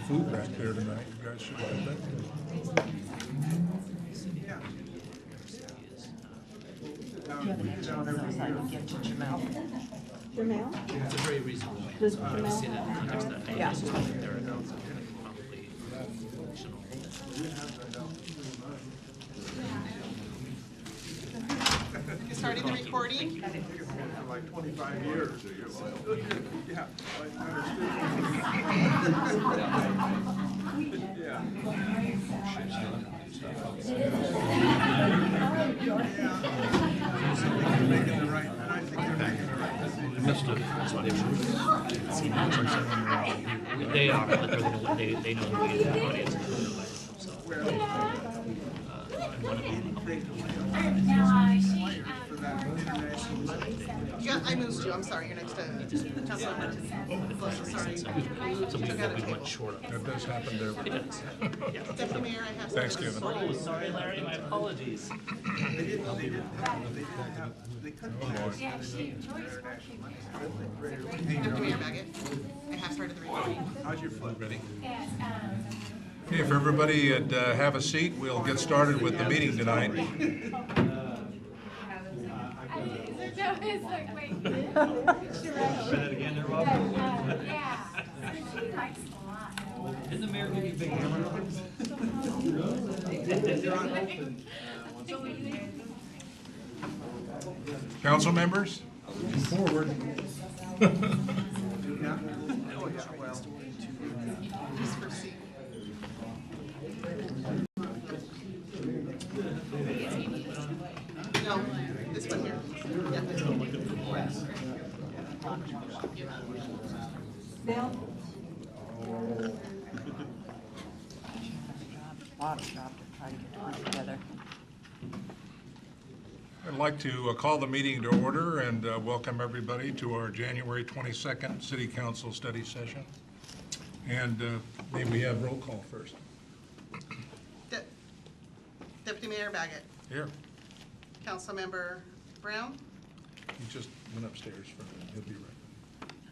Food back there tonight. You guys should have that. Do you have an extra one of those I can give to Jamel? Jamel? It's a very reasonable way. Does I see that in the Jamel? context that Yeah. it's just like their accounts are probably functional. You starting the recording? Like 25 years. Yeah. Making the right, and I think they're making the right decision. They are, but they know the way the audience is going to so. And one of them, For that international. Yeah, I moved you. I'm sorry. You're next to Councilmember. Sorry. so we went short of. That does happen to everybody. Deputy Mayor, I have. Thanks, Kevin. Oh, sorry, Larry, my apologies. They couldn't. Deputy Mayor Baggett, I have started the recording. How's your foot? Ready? Okay, if everybody would have a seat, we'll get started with the meeting tonight. It's like, wait. Say that again there, Rob? Yeah. She likes a lot. Didn't the mayor give you a big hammer? Council members, forward. Oh, yeah, well. Please proceed. No, this one here. Yeah, this one. Bill? A lot of job to try to get it put together. I'd like to call the meeting to order and welcome everybody to our January 22nd City Council study session. And may we have roll call first? Deputy Mayor Baggett, Here. Councilmember Brown, He just went upstairs for a minute. He'll be right.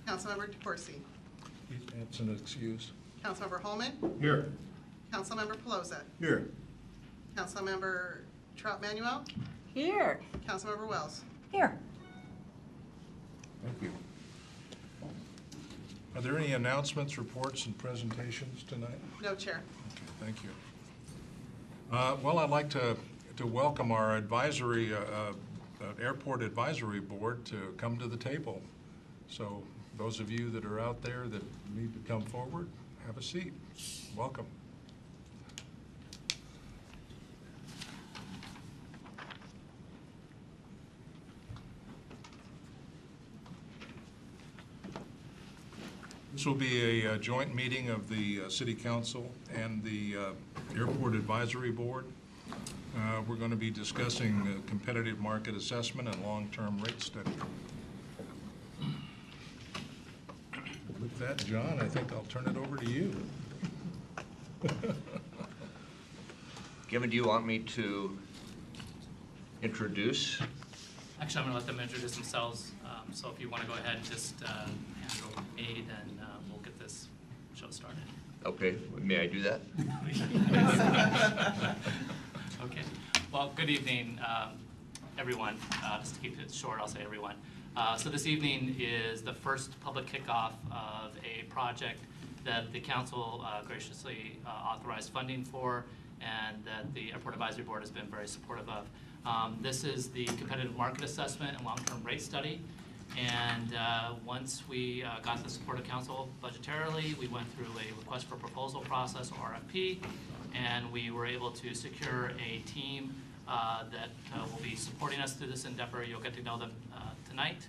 Councilmember DeCoursey, That's an excuse. Councilmember Holman, Here. Councilmember Pelosa, Here. Councilmember Trout Manuel, Here. Councilmember Wells. Here. Thank you. Are there any announcements, reports, and presentations tonight? No, Chair. Okay, thank you. Well, I'd like to welcome our advisory, Airport Advisory Board to come to the table. So those of you that are out there that need to come forward, have a seat. Welcome. This will be a joint meeting of the City Council and the Airport Advisory Board. We're going to be discussing competitive market assessment and long-term rate study. With that, John, I think I'll turn it over to you. Kevin, do you want me to introduce? Actually, I'm going to let them introduce themselves. So if you want to go ahead and just hand it over to me, then we'll get this show started. Okay, may I do that? Okay. Well, good evening, everyone. Just to keep it short, I'll say everyone. So this evening is the first public kickoff of a project that the council graciously authorized funding for, and that the Airport Advisory Board has been very supportive of. This is the competitive market assessment and long-term rate study. And once we got the support of council budgetarily, we went through a request for proposal process, or RFP, and we were able to secure a team that will be supporting us through this endeavor. You'll get to know them tonight.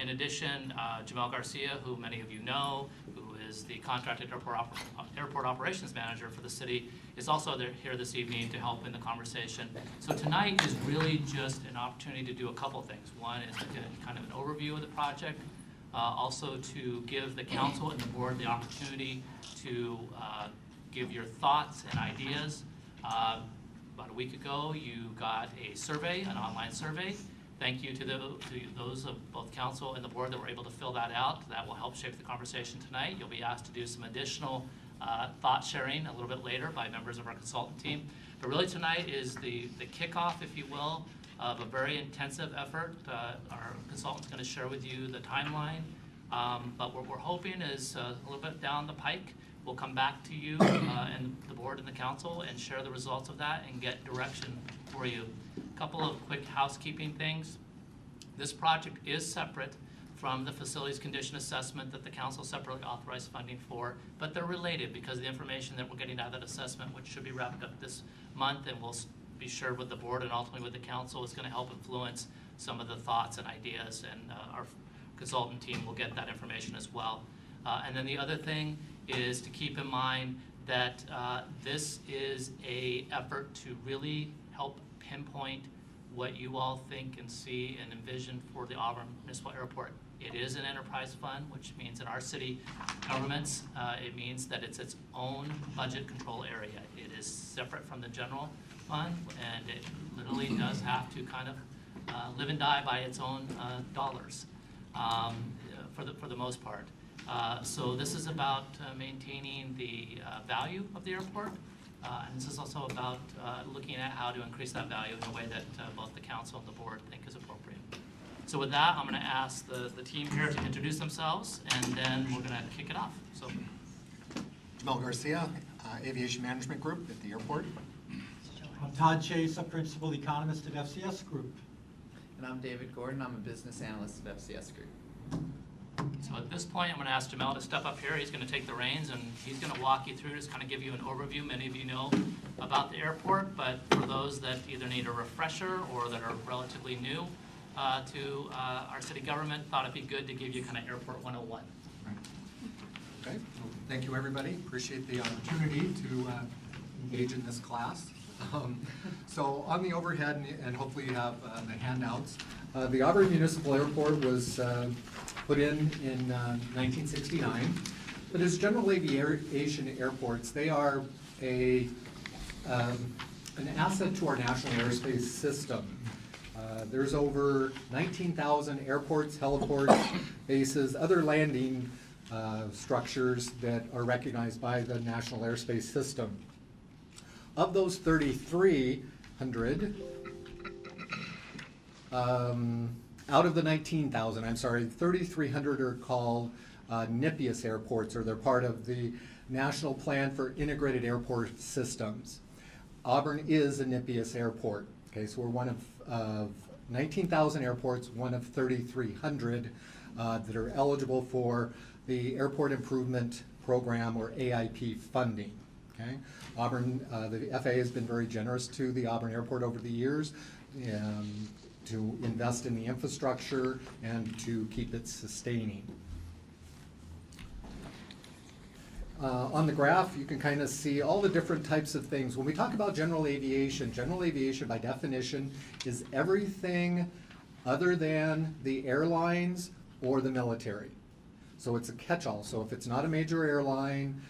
In addition, Jamel Garcia, who many of you know, who is the contracted airport operations manager for the city, is also here this evening to help in the conversation. So tonight is really just an opportunity to do a couple things. One is to get kind of an overview of the project, also to give the council and the board the opportunity to give your thoughts and ideas. About a week ago, you got a survey, an online survey, thank you to those of both council and the board that were able to fill that out. That will help shape the conversation tonight. You'll be asked to do some additional thought sharing a little bit later by members of our consultant team. But really tonight is the kickoff, if you will, of a very intensive effort. Our consultant's going to share with you the timeline. But what we're hoping is a little bit down the pike, we'll come back to you and the board and the council and share the results of that and get direction for you. A couple of quick housekeeping things. This project is separate from the facilities condition assessment that the council separately authorized funding for, but they're related because the information that we're getting out of that assessment, which should be wrapped up this month and will be shared with the board and ultimately with the council, is going to help influence some of the thoughts and ideas, and our consultant team will get that information as well. And then the other thing is to keep in mind that this is an effort to really help pinpoint what you all think and see and envision for the Auburn Municipal Airport. It is an enterprise fund, which means in our city governments, it means that it's its own budget control area. It is separate from the general fund, and it literally does have to kind of live and die by its own dollars for the most part. So this is about maintaining the value of the airport, and this is also about looking at how to increase that value in a way that both the council and the board think is appropriate. So with that, I'm going to ask the team here to introduce themselves, and then we're going to kick it off. So, Jamel Garcia, Aviation Management Group at the airport. I'm Todd Chase, a principal economist at FCS Group. And I'm David Gordon. I'm a business analyst at FCS Group. So at this point, I'm going to ask Jamel to step up here. He's going to take the reins, and he's going to walk you through, just kind of give you an overview. Many of you know about the airport, but for those that either need a refresher or that are relatively new to our city government, thought it'd be good to give you kind of Airport 101. Okay. Well, thank you, everybody. Appreciate the opportunity to engage in this class. So on the overhead, and hopefully you have the handouts, the Auburn Municipal Airport was put in 1969. But as general aviation airports, they are an asset to our national airspace system. There's over 19,000 airports, heliports, bases, other landing structures that are recognized by the national airspace system. Of those 3,300, out of the 19,000, I'm sorry, 3,300 are called NIPIAS airports, or they're part of the National Plan for Integrated Airport Systems. Auburn is a NIPIAS airport. Okay, so we're one of 19,000 airports, one of 3,300 that are eligible for the Airport Improvement Program, or AIP funding. Okay, Auburn, the FAA has been very generous to the Auburn Airport over the years to invest in the infrastructure and to keep it sustaining. On the graph, you can kind of see all the different types of things. When we talk about general aviation by definition is everything other than the airlines or the military. So it's a catch-all. So if it's not a major airline,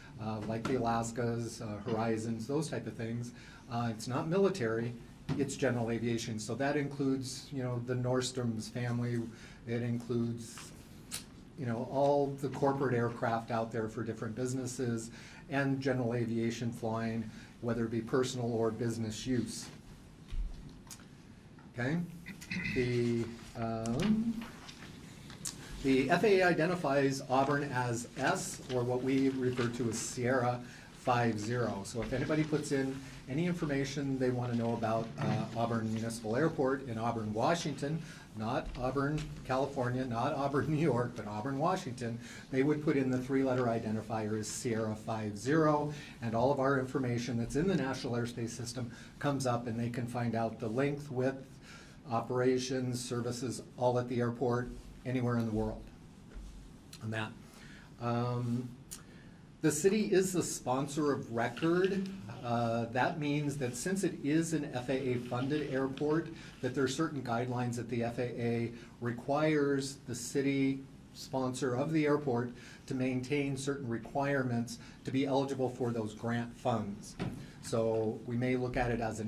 like the Alaskas, Horizons, those type of things, it's not military, it's general aviation. So that includes, you know, the Nordstrom's family. It includes, you know, all the corporate aircraft out there for different businesses, and general aviation flying, whether it be personal or business use. Okay, the FAA identifies Auburn as S, or what we refer to as Sierra 50. So if anybody puts in any information they want to know about Auburn Municipal Airport in Auburn, Washington, not Auburn, California, not Auburn, New York, but Auburn, Washington, they would put in the three-letter identifier as Sierra 50, and all of our information that's in the National Airspace System comes up, and they can find out the length, width, operations, services, all at the airport, anywhere in the world on that. The city is the sponsor of record. That means that since it is an FAA-funded airport, that there are certain guidelines that the FAA requires the city sponsor of the airport to maintain certain requirements to be eligible for those grant funds. So we may look at it as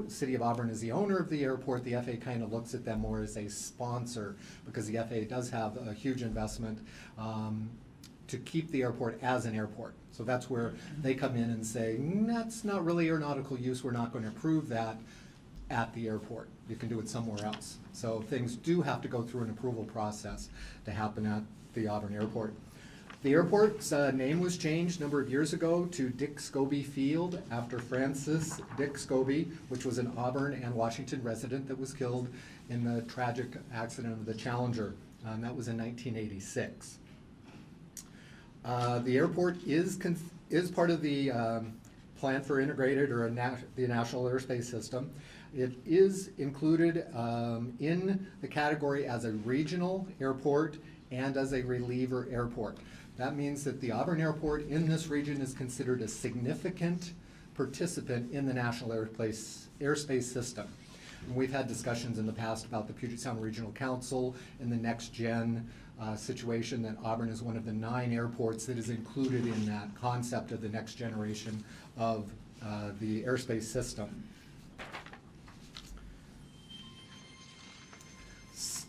City of Auburn is the owner of the airport. The FAA kind of looks at them more as a sponsor, because the FAA does have a huge investment to keep the airport as an airport. So that's where they come in and say, that's not really aeronautical use, we're not going to approve that at the airport. You can do it somewhere else. So things do have to go through an approval process to happen at the Auburn Airport. The airport's name was changed a number of years ago to Dick Scobie Field after Francis Dick Scobie, which was an Auburn and Washington resident that was killed in the tragic accident of the Challenger. That was in 1986. The airport is part of the Plan for Integrated or the National Airspace System. It is included in the category as a regional airport and as a reliever airport. That means that the Auburn Airport in this region is considered a significant participant in the National Airspace System. And we've had discussions in the past about the Puget Sound Regional Council and the next gen situation, that Auburn is one of the 9 airports that is included in that concept of the next generation of the airspace system.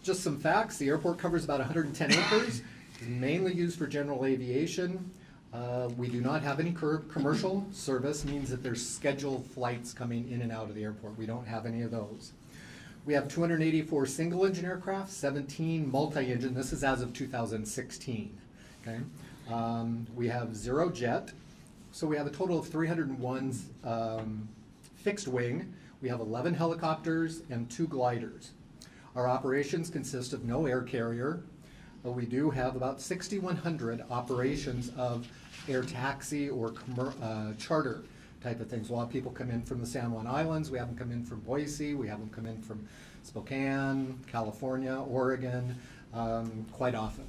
Just some facts: the airport covers about 110 acres, is mainly used for general aviation. We do not have any commercial service, means that there's scheduled flights coming in and out of the airport. We don't have any of those. We have 284 single-engine aircraft, 17 multi-engine. This is as of 2016. Okay, we have 0 jet, so we have a total of 301 fixed wing. We have 11 helicopters and 2 gliders. Our operations consist of no air carrier, but we do have about 6,100 operations of air taxi or charter type of things. A lot of people come in from the San Juan Islands. We have them come in from Boise. We have them come in from Spokane, California, Oregon, quite often.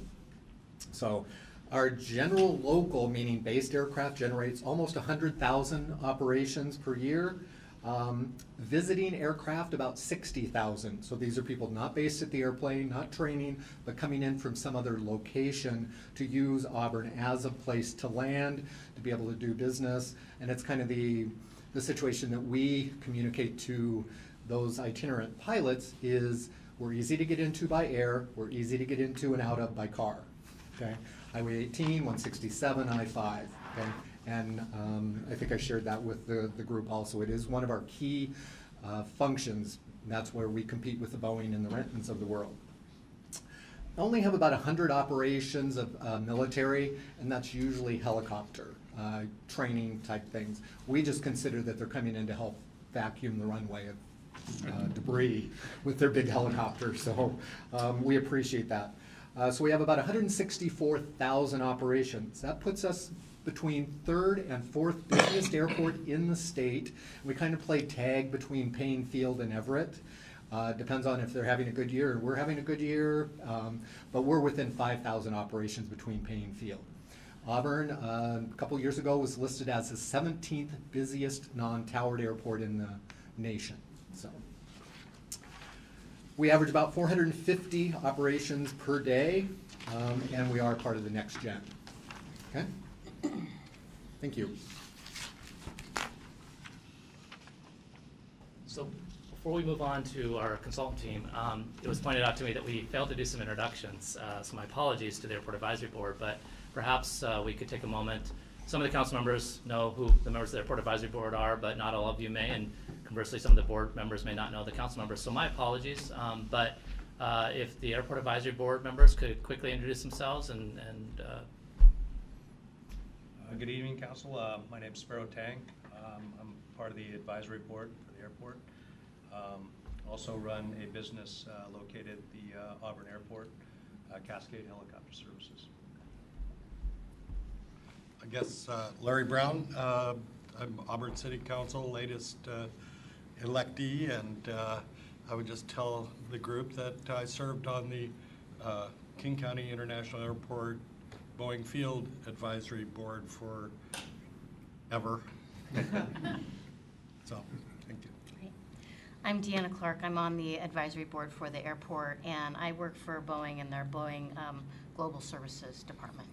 So our general local, meaning based aircraft, generates almost 100,000 operations per year. Visiting aircraft, about 60,000. So these are people not based at the airplane, not training, but coming in from some other location to use Auburn as a place to land, to be able to do business. And it's kind of the situation that we communicate to those itinerant pilots is we're easy to get into by air, we're easy to get into and out of by car. Okay? Highway 18, 167, I-5. Okay? And I think I shared that with the group also. It is one of our key functions. And that's where we compete with the Boeing and the Rentons of the world. I only have about 100 operations of military, and that's usually helicopter training type things. We just consider that they're coming in to help vacuum the runway of debris with their big helicopter. So we appreciate that. So we have about 164,000 operations. That puts us between 3rd and 4th busiest airport in the state. We kind of play tag between Payne Field and Everett. Depends on if they're having a good year or we're having a good year, but we're within 5,000 operations between Payne Field. Auburn, a couple years ago, was listed as the 17th busiest non-towered airport in the nation. So we average about 450 operations per day, and we are part of the next gen. Okay? Thank you. So before we move on to our consultant team, it was pointed out to me that we failed to do some introductions. So my apologies to the Airport Advisory Board, but perhaps we could take a moment. Some of the council members know who the members of the Airport Advisory Board are, but not all of you may, and conversely, some of the board members may not know the council members. So my apologies, but if the Airport Advisory Board members could quickly introduce themselves and good evening, Council. My name is Sparrow Tang. I'm part of the advisory board for the airport. Also run a business located at the Auburn Airport, Cascade Helicopter Services. I guess Larry Brown, I'm Auburn City Council latest electee, and I would just tell the group that I served on the King County International Airport Boeing Field Advisory Board for ever. So, thank you. I'm Deanna Clark. I'm on the advisory board for the airport, and I work for Boeing and their Boeing Global Services Department.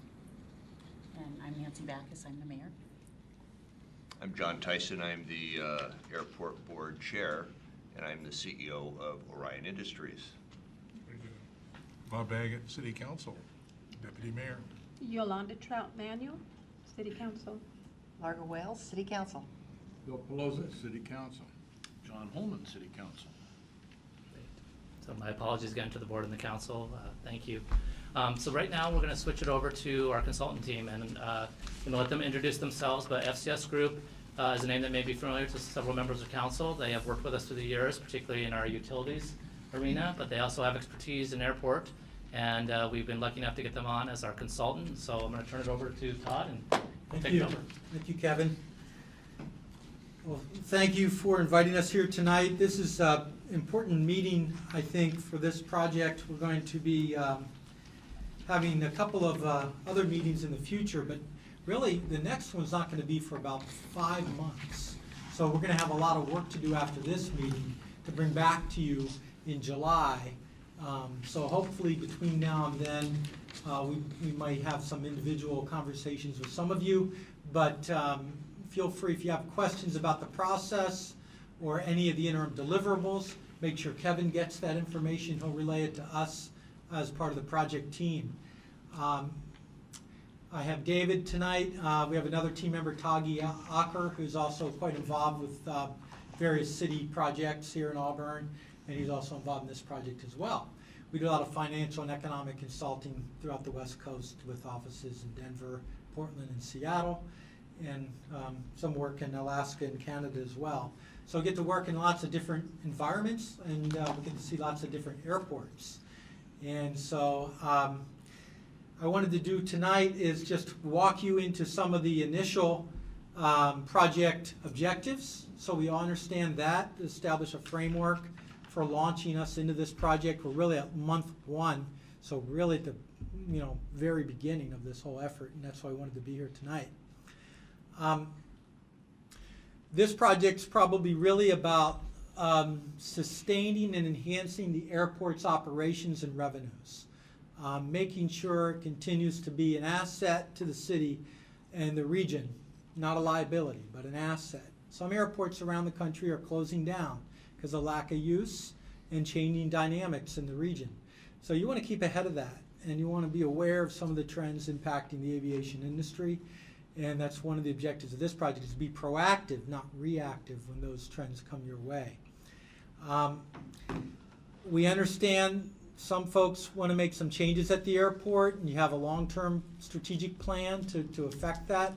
And I'm Nancy Backus, I'm the mayor. I'm John Tyson. I'm the Airport Board Chair, and I'm the CEO of Orion Industries. Very good. Bob Baggett, City Council, Deputy Mayor. Yolanda Trout Manuel, City Council. Largo Wales, City Council. Bill Pelosi, City Council. John Holman, City Council. So my apologies again to the board and the council. Thank you. So right now we're going to switch it over to our consultant team and going to let them introduce themselves. But FCS Group is a name that may be familiar to several members of council. They have worked with us through the years, particularly in our utilities arena, but they also have expertise in airport. And we've been lucky enough to get them on as our consultant. So I'm going to turn it over to Todd and take it over. Thank you, Kevin. Well, thank you for inviting us here tonight. This is an important meeting, I think, for this project. We're going to be having a couple of other meetings in the future, but really the next one's not going to be for about 5 months. So we're going to have a lot of work to do after this meeting to bring back to you in July. So hopefully between now and then we might have some individual conversations with some of you, but feel free if you have questions about the process or any of the interim deliverables, make sure Kevin gets that information. He'll relay it to us as part of the project team. I have David tonight. We have another team member, Tagi Acker, who's also quite involved with various city projects here in Auburn, and he's also involved in this project as well. We do a lot of financial and economic consulting throughout the West Coast with offices in Denver, Portland, and Seattle, and some work in Alaska and Canada as well. So we get to work in lots of different environments, and we get to see lots of different airports. And so I wanted to do tonight is just walk you into some of the initial project objectives, so we all understand that, establish a framework for launching us into this project. We're really at month 1, so really at the very beginning of this whole effort, and that's why I wanted to be here tonight. This project's probably really about sustaining and enhancing the airport's operations and revenues, making sure it continues to be an asset to the city and the region, not a liability, but an asset. Some airports around the country are closing down because of lack of use and changing dynamics in the region. So you want to keep ahead of that, and you want to be aware of some of the trends impacting the aviation industry. And that's one of the objectives of this project, is to be proactive, not reactive, when those trends come your way. We understand some folks want to make some changes at the airport, and you have a long-term strategic plan to affect that.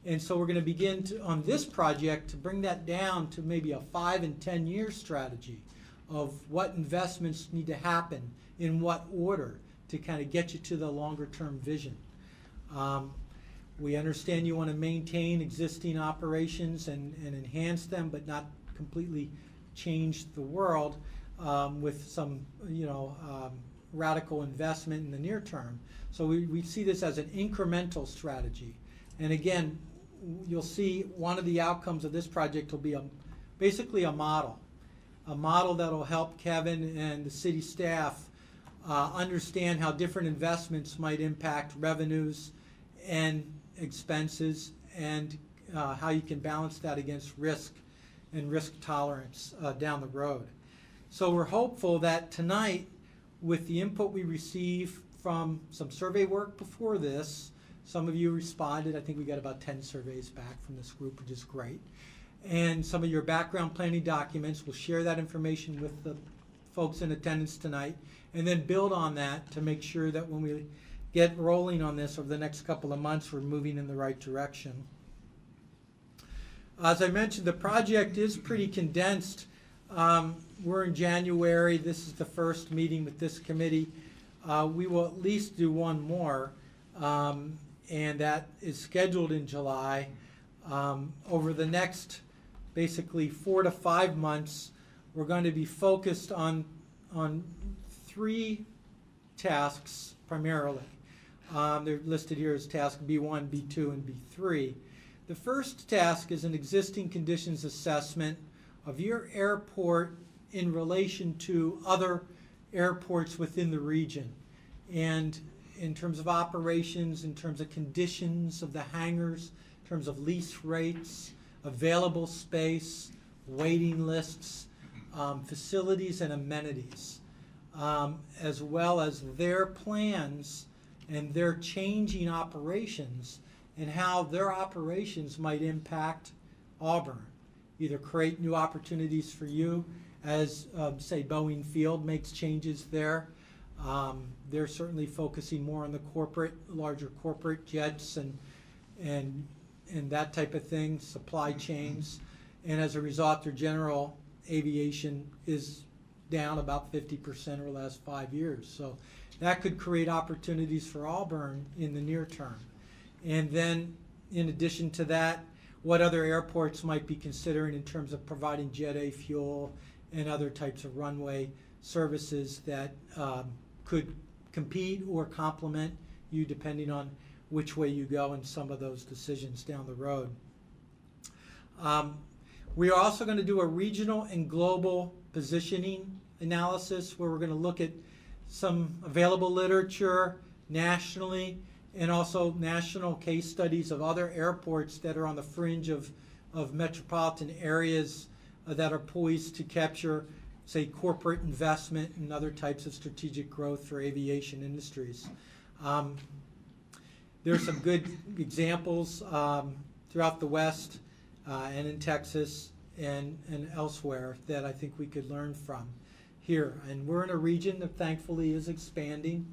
And so we're going to begin on this project to bring that down to maybe a 5 and 10 year strategy of what investments need to happen in what order to kind of get you to the longer-term vision. We understand you want to maintain existing operations and enhance them, but not completely change the world with some, radical investment in the near term. So we see this as an incremental strategy. And again, you'll see one of the outcomes of this project will be basically a model that will help Kevin and the city staff understand how different investments might impact revenues and expenses, and how you can balance that against risk and risk tolerance down the road. So we're hopeful that tonight, with the input we receive from some survey work before this, some of you responded. I think we got about 10 surveys back from this group, which is great. And some of your background planning documents, we'll share that information with the folks in attendance tonight, and then build on that to make sure that when we get rolling on this over the next couple of months, we're moving in the right direction. As I mentioned, the project is pretty condensed. We're in January. This is the first meeting with this committee. We will at least do one more, and that is scheduled in July. Over the next basically 4 to 5 months, we're going to be focused on 3 tasks primarily. They're listed here as task B1, B2, and B3. The first task is an existing conditions assessment of your airport in relation to other airports within the region. And in terms of operations, in terms of conditions of the hangars, in terms of lease rates, available space, waiting lists, facilities and amenities, as well as their plans and their changing operations and how their operations might impact Auburn. Either create new opportunities for you as, say, Boeing Field makes changes there. They're certainly focusing more on the larger corporate jets and that type of thing, supply chains. And as a result, their general aviation is down about 50% over the last 5 years. So that could create opportunities for Auburn in the near term. And then, in addition to that, what other airports might be considering in terms of providing Jet A fuel and other types of runway services that could compete or complement you depending on which way you go in some of those decisions down the road. We are also going to do a regional and global positioning analysis where we're going to look at some available literature nationally and also national case studies of other airports that are on the fringe of metropolitan areas that are poised to capture, say, corporate investment and other types of strategic growth for aviation industries. There are some good examples throughout the West and in Texas and elsewhere that I think we could learn from here. And we're in a region that thankfully is expanding.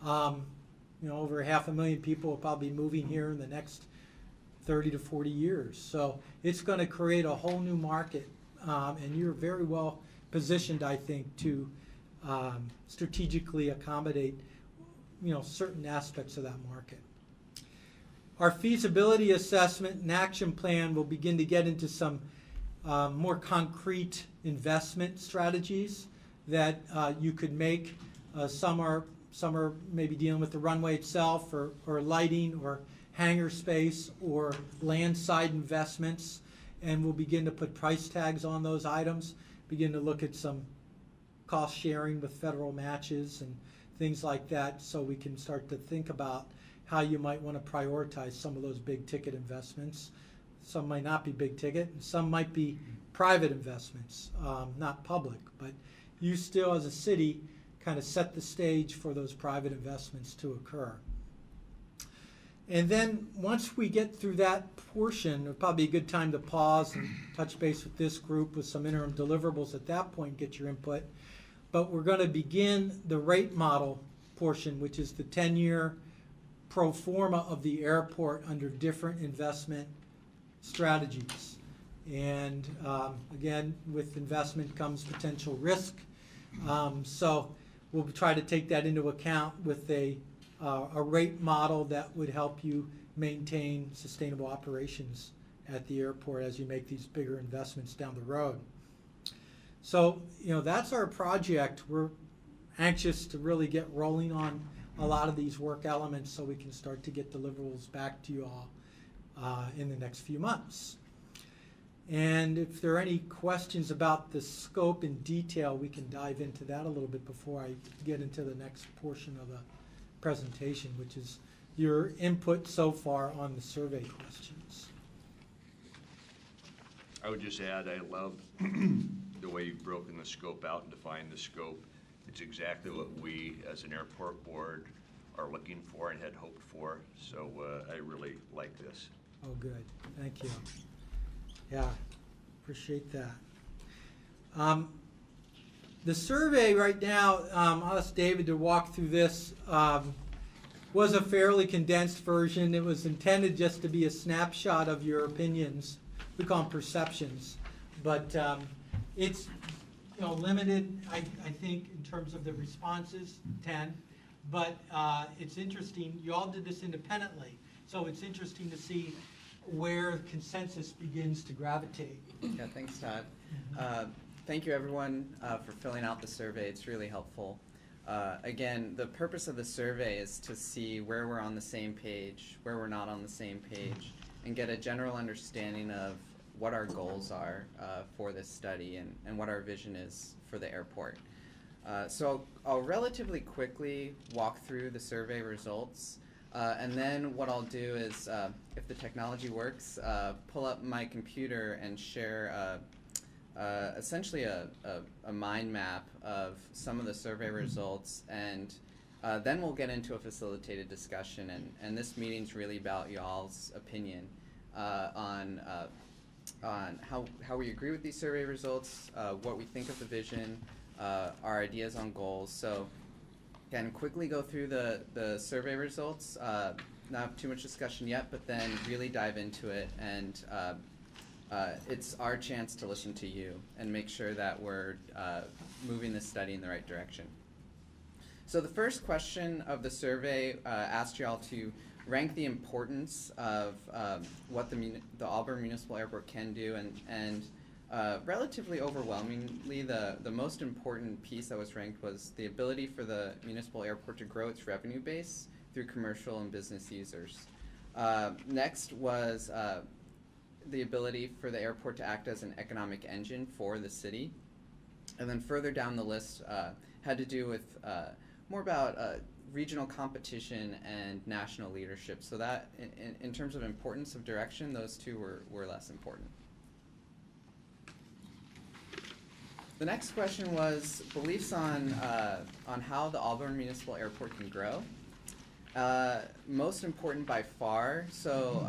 Over 500,000 people will probably be moving here in the next 30 to 40 years. So it's going to create a whole new market, and you're very well positioned, I think, to strategically accommodate, certain aspects of that market. Our feasibility assessment and action plan will begin to get into some more concrete investment strategies that you could make. Some are maybe dealing with the runway itself or lighting or hangar space or landside investments, and we'll begin to put price tags on those items, begin to look at some cost sharing with federal matches and things like that, so we can start to think about how you might want to prioritize some of those big ticket investments. Some might not be big ticket, and some might be private investments, not public, but you still as a city kind of set the stage for those private investments to occur. And then once we get through that portion, it'll probably be a good time to pause and touch base with this group with some interim deliverables at that point, get your input. But we're going to begin the rate model portion, which is the 10-year pro forma of the airport under different investment strategies. And again, with investment comes potential risk. So we'll try to take that into account with a rate model that would help you maintain sustainable operations at the airport as you make these bigger investments down the road. So, that's our project. We're anxious to really get rolling on a lot of these work elements so we can start to get deliverables back to you all in the next few months. And if there are any questions about the scope and detail, we can dive into that a little bit before I get into the next portion of the presentation, which is your input so far on the survey questions. I would just add, I love the way you've broken the scope out and defined the scope. It's exactly what we as an airport board are looking for and had hoped for, so I really like this. Oh, good. Thank you. Yeah, appreciate that. The survey right now, I'll ask David to walk through this, was a fairly condensed version. It was intended just to be a snapshot of your opinions. We call them perceptions. But it's limited, I think, in terms of the responses, 10. But it's interesting. You all did this independently. So it's interesting to see where consensus begins to gravitate. Yeah, thanks, Todd. Thank you, everyone, for filling out the survey. It's really helpful. Again, the purpose of the survey is to see where we're on the same page, where we're not on the same page, and get a general understanding of what our goals are for this study and what our vision is for the airport. So I'll relatively quickly walk through the survey results, and then what I'll do is, if the technology works, pull up my computer and share essentially a mind map of some of the survey results, and then we'll get into a facilitated discussion, and this meeting's really about y'all's opinion on how we agree with these survey results, what we think of the vision, our ideas on goals. So again, quickly go through the survey results, not have too much discussion yet, but then really dive into it, and it's our chance to listen to you and make sure that we're moving the study in the right direction. So the first question of the survey asked you all to rank the importance of what the Auburn Municipal Airport can do, and relatively overwhelmingly, the most important piece that was ranked was the ability for the municipal airport to grow its revenue base through commercial and business users. Next was the ability for the airport to act as an economic engine for the city. And then further down the list had to do with more about regional competition and national leadership. So that, in terms of importance of direction, those two were less important. The next question was beliefs on how the Auburn Municipal Airport can grow. Most important by far, so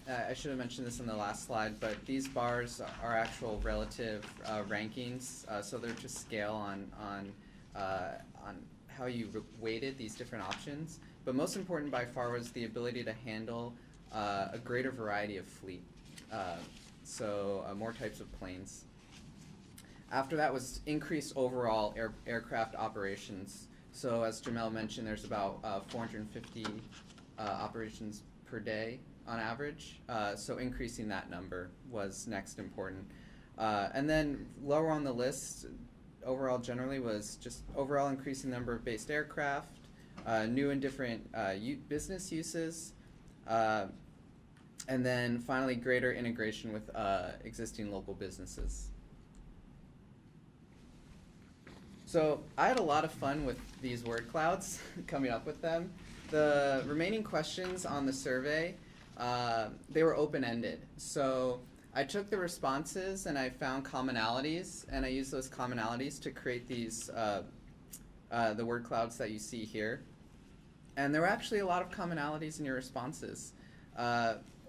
I should have mentioned this in the last slide, but these bars are actual relative rankings, so they're to scale on how you weighted these different options. But most important by far was the ability to handle a greater variety of fleet, so more types of planes. After that was increased overall aircraft operations. So as Jamel mentioned, there's about 450 operations per day on average. So increasing that number was next important. And then lower on the list, overall generally, was just overall increasing number of based aircraft, new and different business uses, and then finally greater integration with existing local businesses. So I had a lot of fun with these word clouds, coming up with them. The remaining questions on the survey, they were open-ended. So I took the responses and I found commonalities, and I used those commonalities to create these, the word clouds that you see here. And there were actually a lot of commonalities in your responses.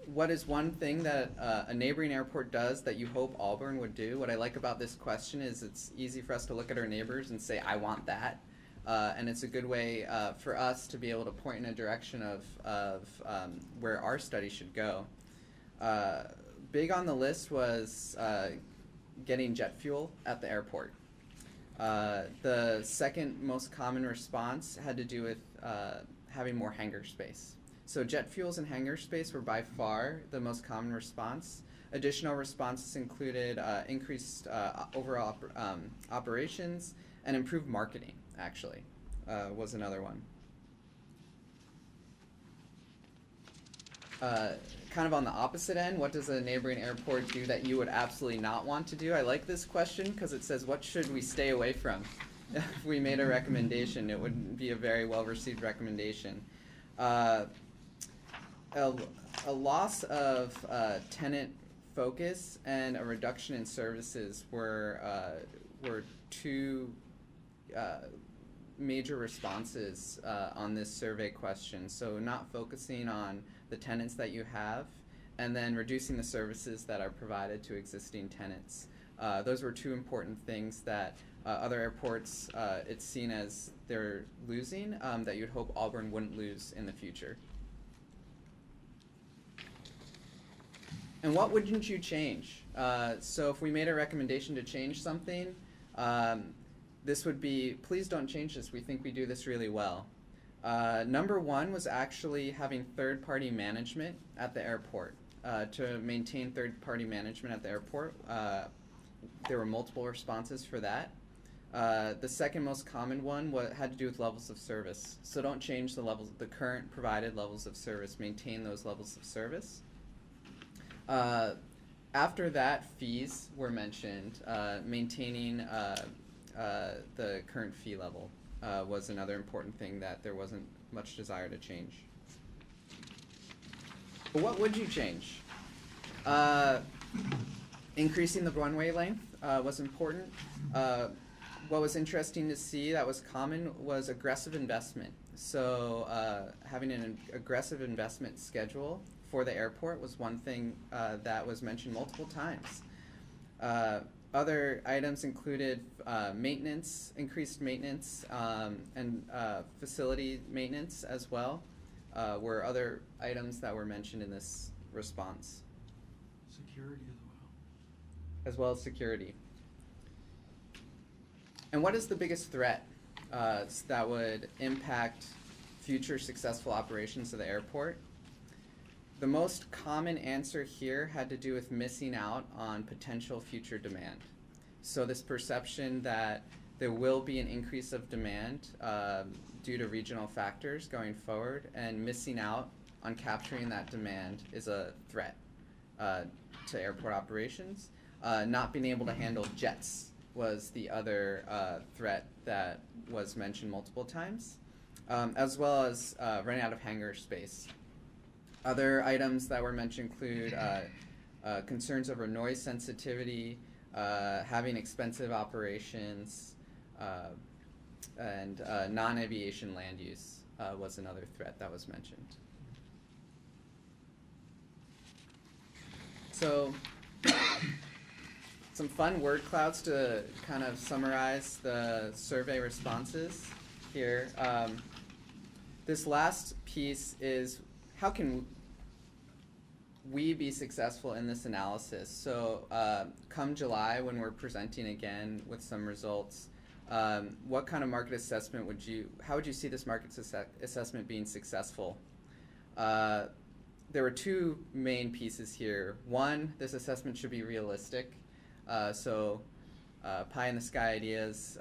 What is one thing that a neighboring airport does that you hope Auburn would do? What I like about this question is it's easy for us to look at our neighbors and say, I want that. And it's a good way for us to be able to point in a direction of where our study should go. Big on the list was getting jet fuel at the airport. The second most common response had to do with having more hangar space. So jet fuels and hangar space were by far the most common response. Additional responses included increased overall operations and improved marketing, actually, was another one. Kind of on the opposite end, what does a neighboring airport do that you would absolutely not want to do? I like this question because it says, what should we stay away from? If we made a recommendation, it wouldn't be a very well-received recommendation. A loss of tenant focus and a reduction in services were two major responses on this survey question. So not focusing on the tenants that you have, and then reducing the services that are provided to existing tenants. Those were two important things that other airports, it's seen as they're losing, that you'd hope Auburn wouldn't lose in the future. And what wouldn't you change? So if we made a recommendation to change something, this would be, please don't change this, we think we do this really well. Number one was actually having third-party management at the airport. To maintain third-party management at the airport, there were multiple responses for that. The second most common one had to do with levels of service. So don't change the current provided levels of service, maintain those levels of service. after that, fees were mentioned. Maintaining the current fee level was another important thing that there wasn't much desire to change. But what would you change? Increasing the runway length was important. What was interesting to see that was common was aggressive investment. So having an aggressive investment schedule for the airport was one thing that was mentioned multiple times. Other items included maintenance, increased maintenance, and facility maintenance as well, were other items that were mentioned in this response. Security as well. As well as security. And what is the biggest threat that would impact future successful operations of the airport? The most common answer here had to do with missing out on potential future demand. So this perception that there will be an increase of demand due to regional factors going forward, and missing out on capturing that demand is a threat to airport operations. Not being able to handle jets was the other threat that was mentioned multiple times, as well as running out of hangar space. Other items that were mentioned include concerns over noise sensitivity, having expensive operations, and non-aviation land use was another threat that was mentioned. So some fun word clouds to kind of summarize the survey responses here. This last piece is, how can we be successful in this analysis? So come July, when we're presenting again with some results, what kind of market assessment how would you see this market assessment being successful? There were two main pieces here. One, this assessment should be realistic. So pie in the sky ideas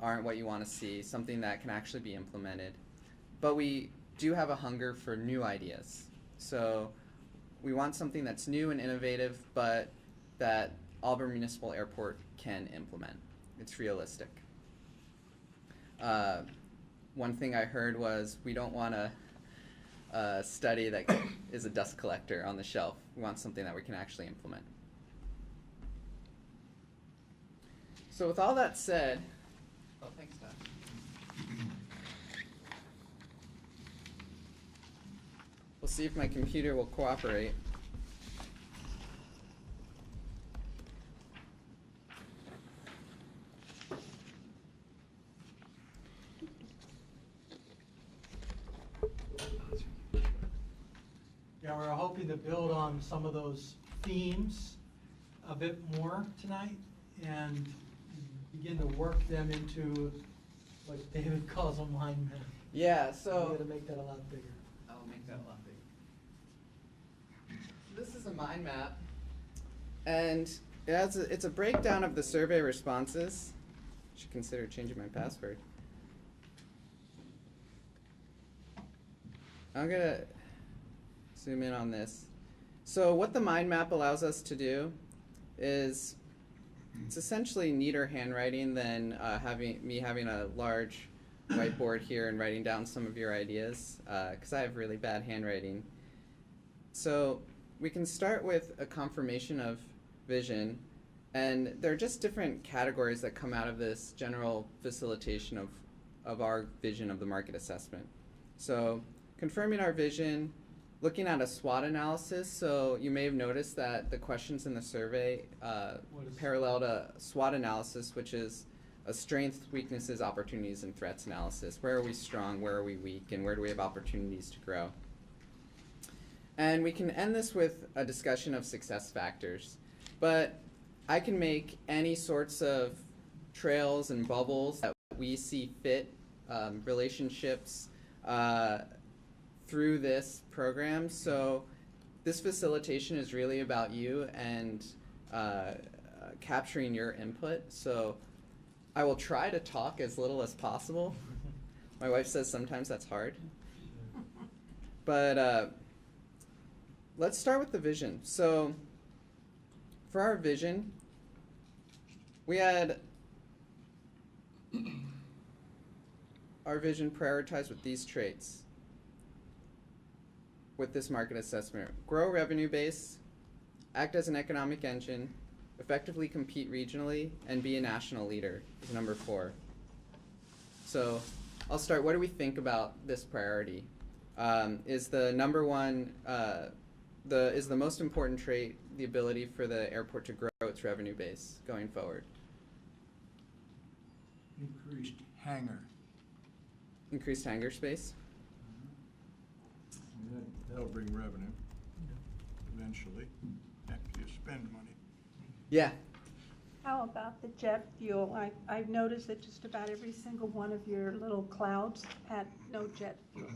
aren't what you want to see, something that can actually be implemented. But we do have a hunger for new ideas. So we want something that's new and innovative, but that Auburn Municipal Airport can implement. It's realistic. One thing I heard was, we don't want a study that is a dust collector on the shelf. We want something that we can actually implement. So with all that said, oh, thanks, Todd. We'll see if my computer will cooperate. Yeah, we're hoping to build on some of those themes a bit more tonight and begin to work them into what David calls a mind map. Yeah, so We gotta make that a lot bigger. I'll make that a lot bigger. This is a mind map, and it's a breakdown of the survey responses. Should consider changing my password. I'm gonna zoom in on this. So what the mind map allows us to do is, it's essentially neater handwriting than having a large whiteboard here and writing down some of your ideas, because I have really bad handwriting. So we can start with a confirmation of vision, and there are just different categories that come out of this general facilitation of our vision of the market assessment. So confirming our vision, looking at a SWOT analysis. So you may have noticed that the questions in the survey paralleled a SWOT analysis, which is a strengths, weaknesses, opportunities, and threats analysis. Where are we strong, where are we weak, and where do we have opportunities to grow? And we can end this with a discussion of success factors. But I can make any sorts of trails and bubbles that we see fit, relationships, through this program. So this facilitation is really about you and capturing your input. So I will try to talk as little as possible. My wife says sometimes that's hard. But let's start with the vision. So for our vision, we had our vision prioritized with these traits. With this market assessment, grow revenue base, act as an economic engine, effectively compete regionally, and be a national leader is number 4. So I'll start. What do we think about this priority? Is the number one, is the most important trait the ability for the airport to grow its revenue base going forward? Increased hangar. Increased hangar space? That'll bring revenue eventually, after you spend money. Yeah. How about the jet fuel? I've noticed that just about every single one of your little clouds had no jet fuel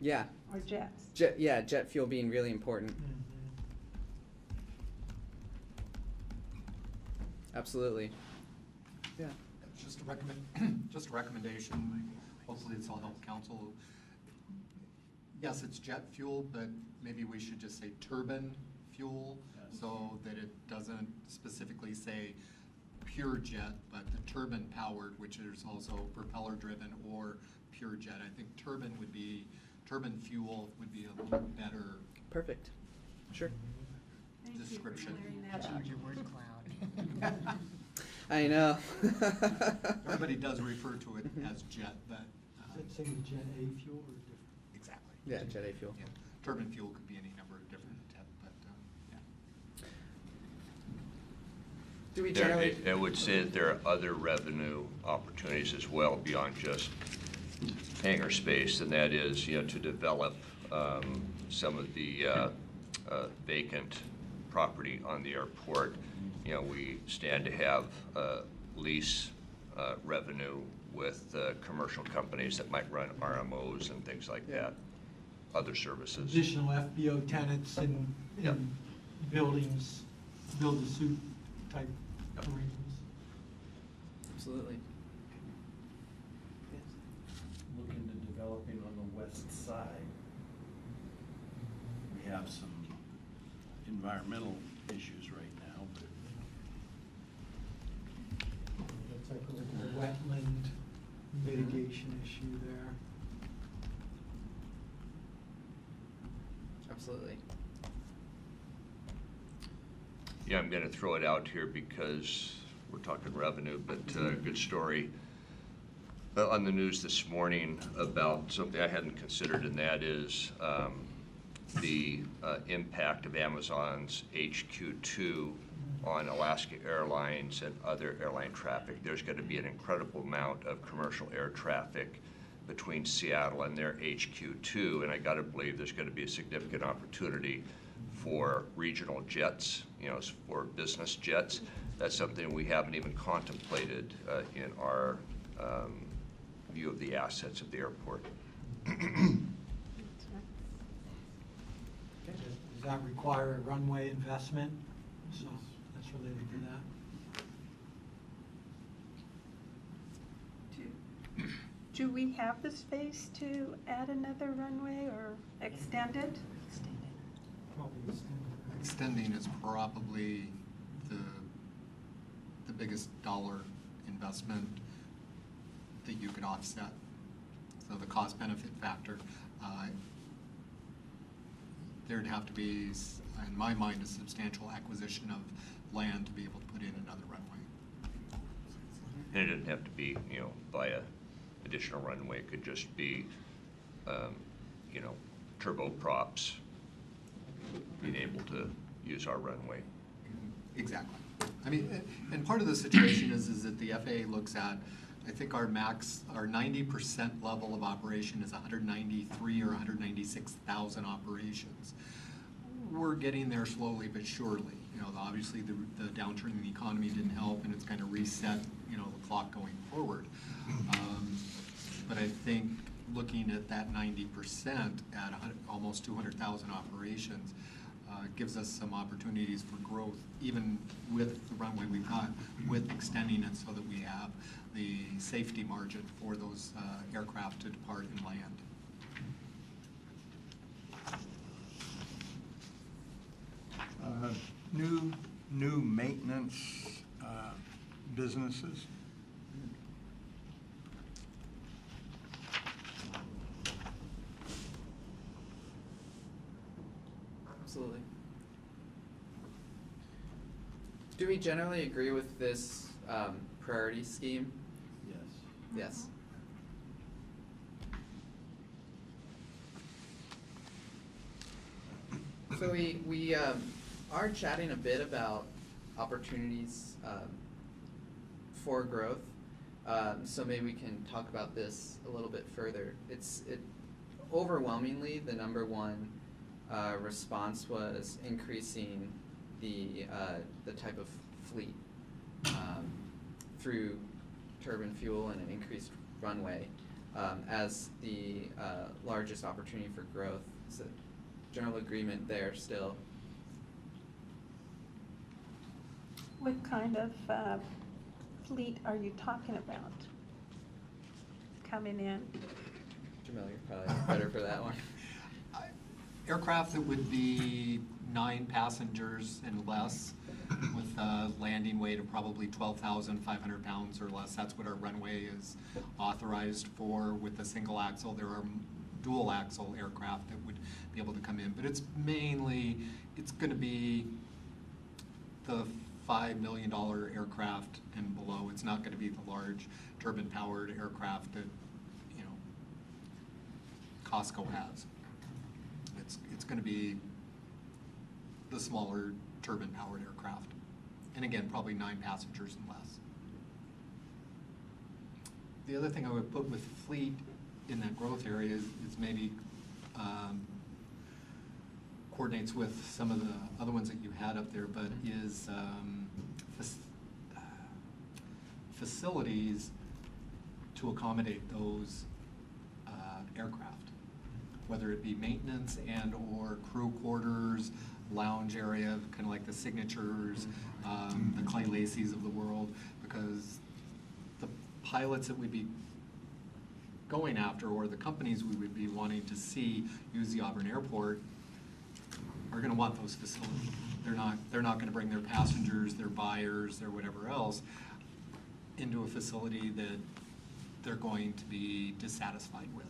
Yeah. or jets. Jet fuel being really important. Absolutely. Yeah. Just a recommendation. Hopefully this will help council. Yes, it's jet fuel, but maybe we should just say turbine fuel so that it doesn't specifically say pure jet, but the turbine powered, which is also propeller driven or pure jet. I think turbine fuel would be a little better. Perfect. Sure. Description. Change your word cloud. I know. Everybody does refer to it as jet, but. Is it saying Jet A fuel or different? Exactly. Yeah, Jet A fuel. Yeah. Turbine fuel could be any number of different, but yeah. Do we generally? I would say that there are other revenue opportunities as well beyond just hangar space, and that is, to develop some of the vacant property on the airport. We stand to have lease revenue with commercial companies that might run RMOs and things like that, other services. Additional FBO tenants in Yep. buildings, build-to-suit type arrangements. Absolutely. Look into developing on the west side. We have some environmental issues right now, but That's like a wetland mitigation issue there. Absolutely. Yeah, I'm going to throw it out here because we're talking revenue, but good story. On the news this morning about something I hadn't considered, and that is the impact of Amazon's HQ2 on Alaska Airlines and other airline traffic. There's going to be an incredible amount of commercial air traffic between Seattle and their HQ2, and I got to believe there's going to be a significant opportunity for regional jets, for business jets. That's something we haven't even contemplated in our view of the assets of the airport. Does that require a runway investment? So that's related to that. Do we have the space to add another runway or extend it? Probably Extending is probably the biggest dollar investment that you could offset. So the cost benefit factor, there'd have to be, in my mind, a substantial acquisition of land to be able to put in another runway. And it doesn't have to be, via additional runway. It could just be, turboprops being able to use our runway. Exactly. I mean, and part of the situation is that the FAA looks at, I think our 90% level of operation is 193 or 196,000 operations. We're getting there slowly but surely. Obviously the downturn in the economy didn't help, and it's kind of reset, the clock going forward. But I think looking at that 90% at almost 200,000 operations gives us some opportunities for growth, even with the runway we've got, with extending it so that we have the safety margin for those aircraft to depart and land. new maintenance businesses? Absolutely. Do we generally agree with this priority scheme? Yes. Yes. So we are chatting a bit about opportunities for growth. So maybe we can talk about this a little bit further. Overwhelmingly, the number one response was increasing the type of fleet through turbine fuel and an increased runway as the largest opportunity for growth. So general agreement there still. What kind of fleet are you talking about coming in? Jamil, you're probably better for that one. Aircraft that would be 9 passengers and less with a landing weight of probably 12,500 pounds or less. That's what our runway is authorized for. With a single axle, there are dual axle aircraft that would be able to come in. But it's going to be the $5 million aircraft and below. It's not going to be the large turbine powered aircraft that, you know, Costco has. It's going to be the smaller turbine-powered aircraft. And again, probably 9 passengers and less. The other thing I would put with fleet in that growth area is maybe coordinates with some of the other ones that you had up there, but is facilities to accommodate those aircraft. Whether it be maintenance and or crew quarters, lounge area, kind of like the Signatures, the Clay Lacy's of the world, because the pilots that we'd be going after, or the companies we would be wanting to see use the Auburn Airport, are going to want those facilities. They're not going to bring their passengers, their buyers, their whatever else into a facility that they're going to be dissatisfied with.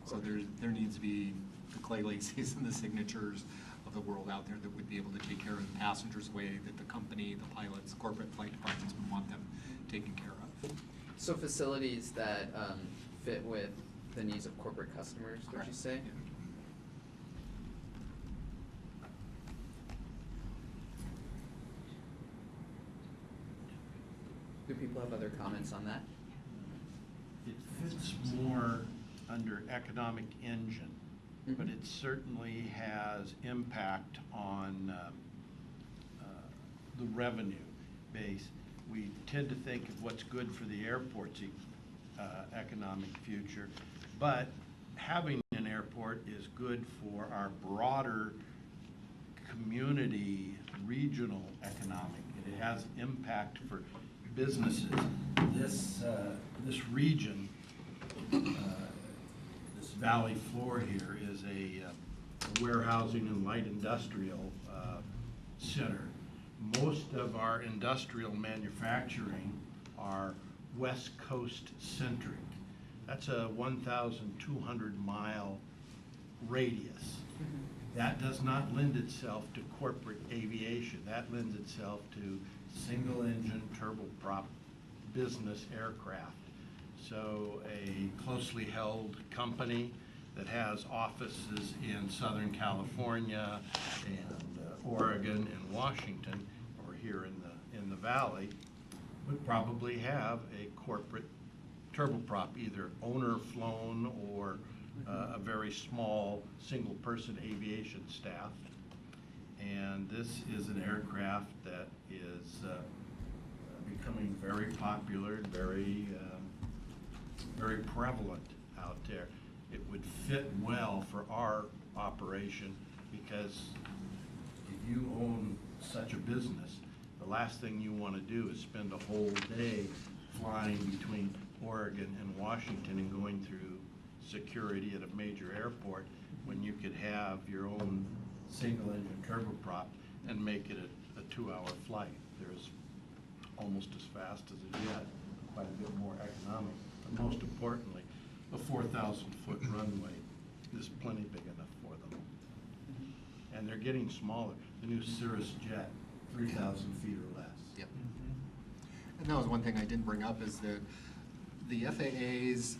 So there needs to be the Clay Lacy's and the Signatures of the world out there that would be able to take care of the passengers the way that the company, the pilots, corporate flight departments would want them taken care of. So facilities that fit with the needs of corporate customers, would you say? Yeah. Do people have other comments on that? It fits more under economic engine, but it certainly has impact on the revenue base. We tend to think of what's good for the airport's economic future, but having an airport is good for our broader community, regional economic. It has impact for businesses. This region, this valley floor here is a warehousing and light industrial center. Most of our industrial manufacturing are West Coast centric. That's a 1,200-mile radius. That does not lend itself to corporate aviation. That lends itself to single-engine turboprop business aircraft. So a closely held company that has offices in Southern California and Oregon and Washington, or here in the valley, would probably have a corporate turboprop, either owner flown or a very small single-person aviation staff. And this is an aircraft that is becoming very popular, very prevalent out there. It would fit well for our operation because if you own such a business, the last thing you want to do is spend a whole day flying between Oregon and Washington and going through security at a major airport when you could have your own single-engine turboprop and make it a 2-hour flight. There's almost as fast as a jet, quite a bit more economic. But most importantly, a 4,000-foot runway is plenty big enough for them. And they're getting smaller. The new Cirrus jet, 3,000 feet or less. Yep. And that was one thing I didn't bring up, is that the FAA's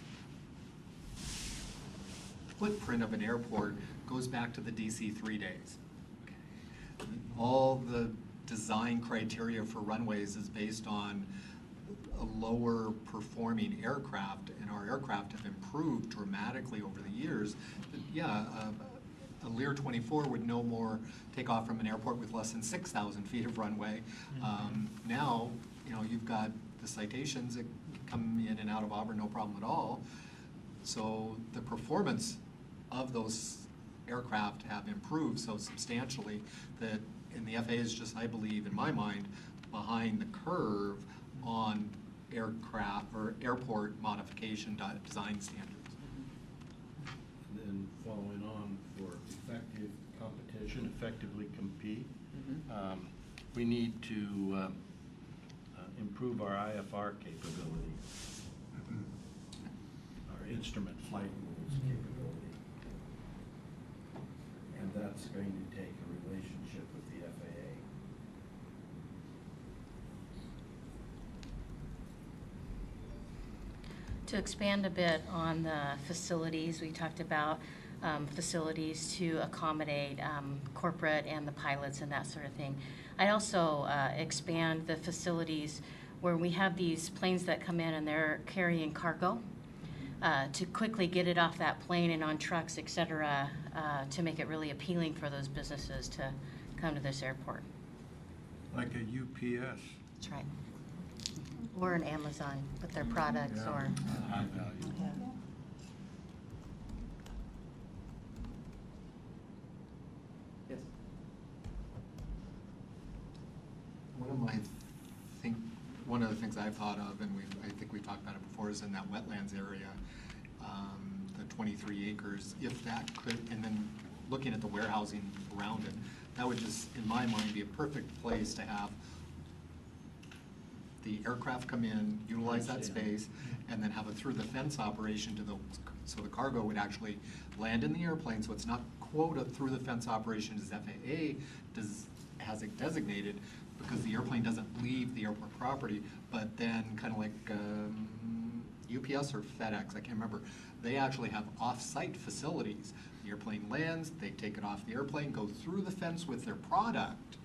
footprint of an airport goes back to the DC-3 days. Okay. All the design criteria for runways is based on a lower performing aircraft, and our aircraft have improved dramatically over the years. Yeah, a Lear 24 would no more take off from an airport with less than 6,000 feet of runway. Now, you know, you've got the Citations that come in and out of Auburn no problem at all. So the performance of those aircraft have improved so substantially that, and the FAA is just, I believe, in my mind, behind the curve on aircraft or airport modification design standards. And then following on, for effective competition, effectively compete, we need to improve our IFR capability, our instrument flight rules capability. And that's going to take a relationship with the FAA. To expand a bit on the facilities, we talked about facilities to accommodate corporate and the pilots and that sort of thing. I'd also expand the facilities where we have these planes that come in and they're carrying cargo, to quickly get it off that plane and on trucks, et cetera, to make it really appealing for those businesses to come to this airport. Like a UPS. That's right. Or an Amazon with their products, Yeah. or. High value. Yeah. Yes. One of the things I've thought of, and I think we've talked about it before, is in that wetlands area, the 23 acres, if that could, and then looking at the warehousing around it, that would just, in my mind, be a perfect place to have the aircraft come in, utilize that space, and then have a through the fence operation so the cargo would actually land in the airplane, so it's not quota through the fence operation as FAA has it designated, because the airplane doesn't leave the airport property, but then kind of like UPS or FedEx, I can't remember, they actually have off-site facilities. The airplane lands, they take it off the airplane, go through the fence with their product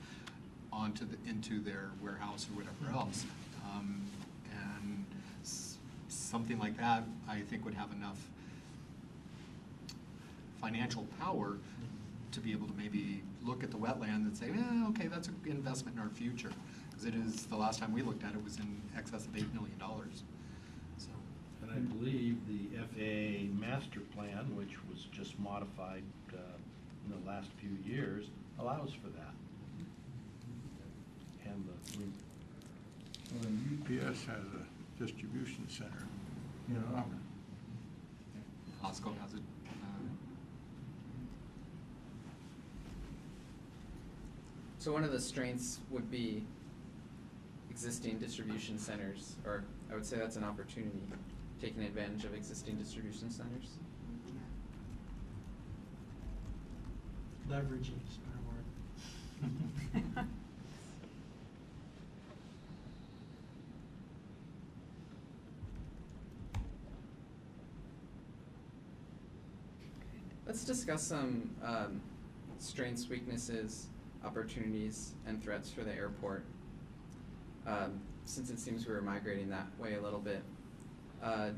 into their warehouse or whatever else. And something like that, I think, would have enough financial power to be able to maybe look at the wetland and say, okay, that's an investment in our future. Because it is, the last time we looked at it was in excess of $8 million. So. And I believe the FAA master plan, which was just modified in the last few years, allows for that. And Well, then UPS has a distribution center in Auburn. Costco has it. So one of the strengths would be existing distribution centers, or I would say that's an opportunity, taking advantage of existing distribution centers. Leveraging is our word. Let's discuss some strengths, weaknesses, opportunities, and threats for the airport. Since it seems we're migrating that way a little bit.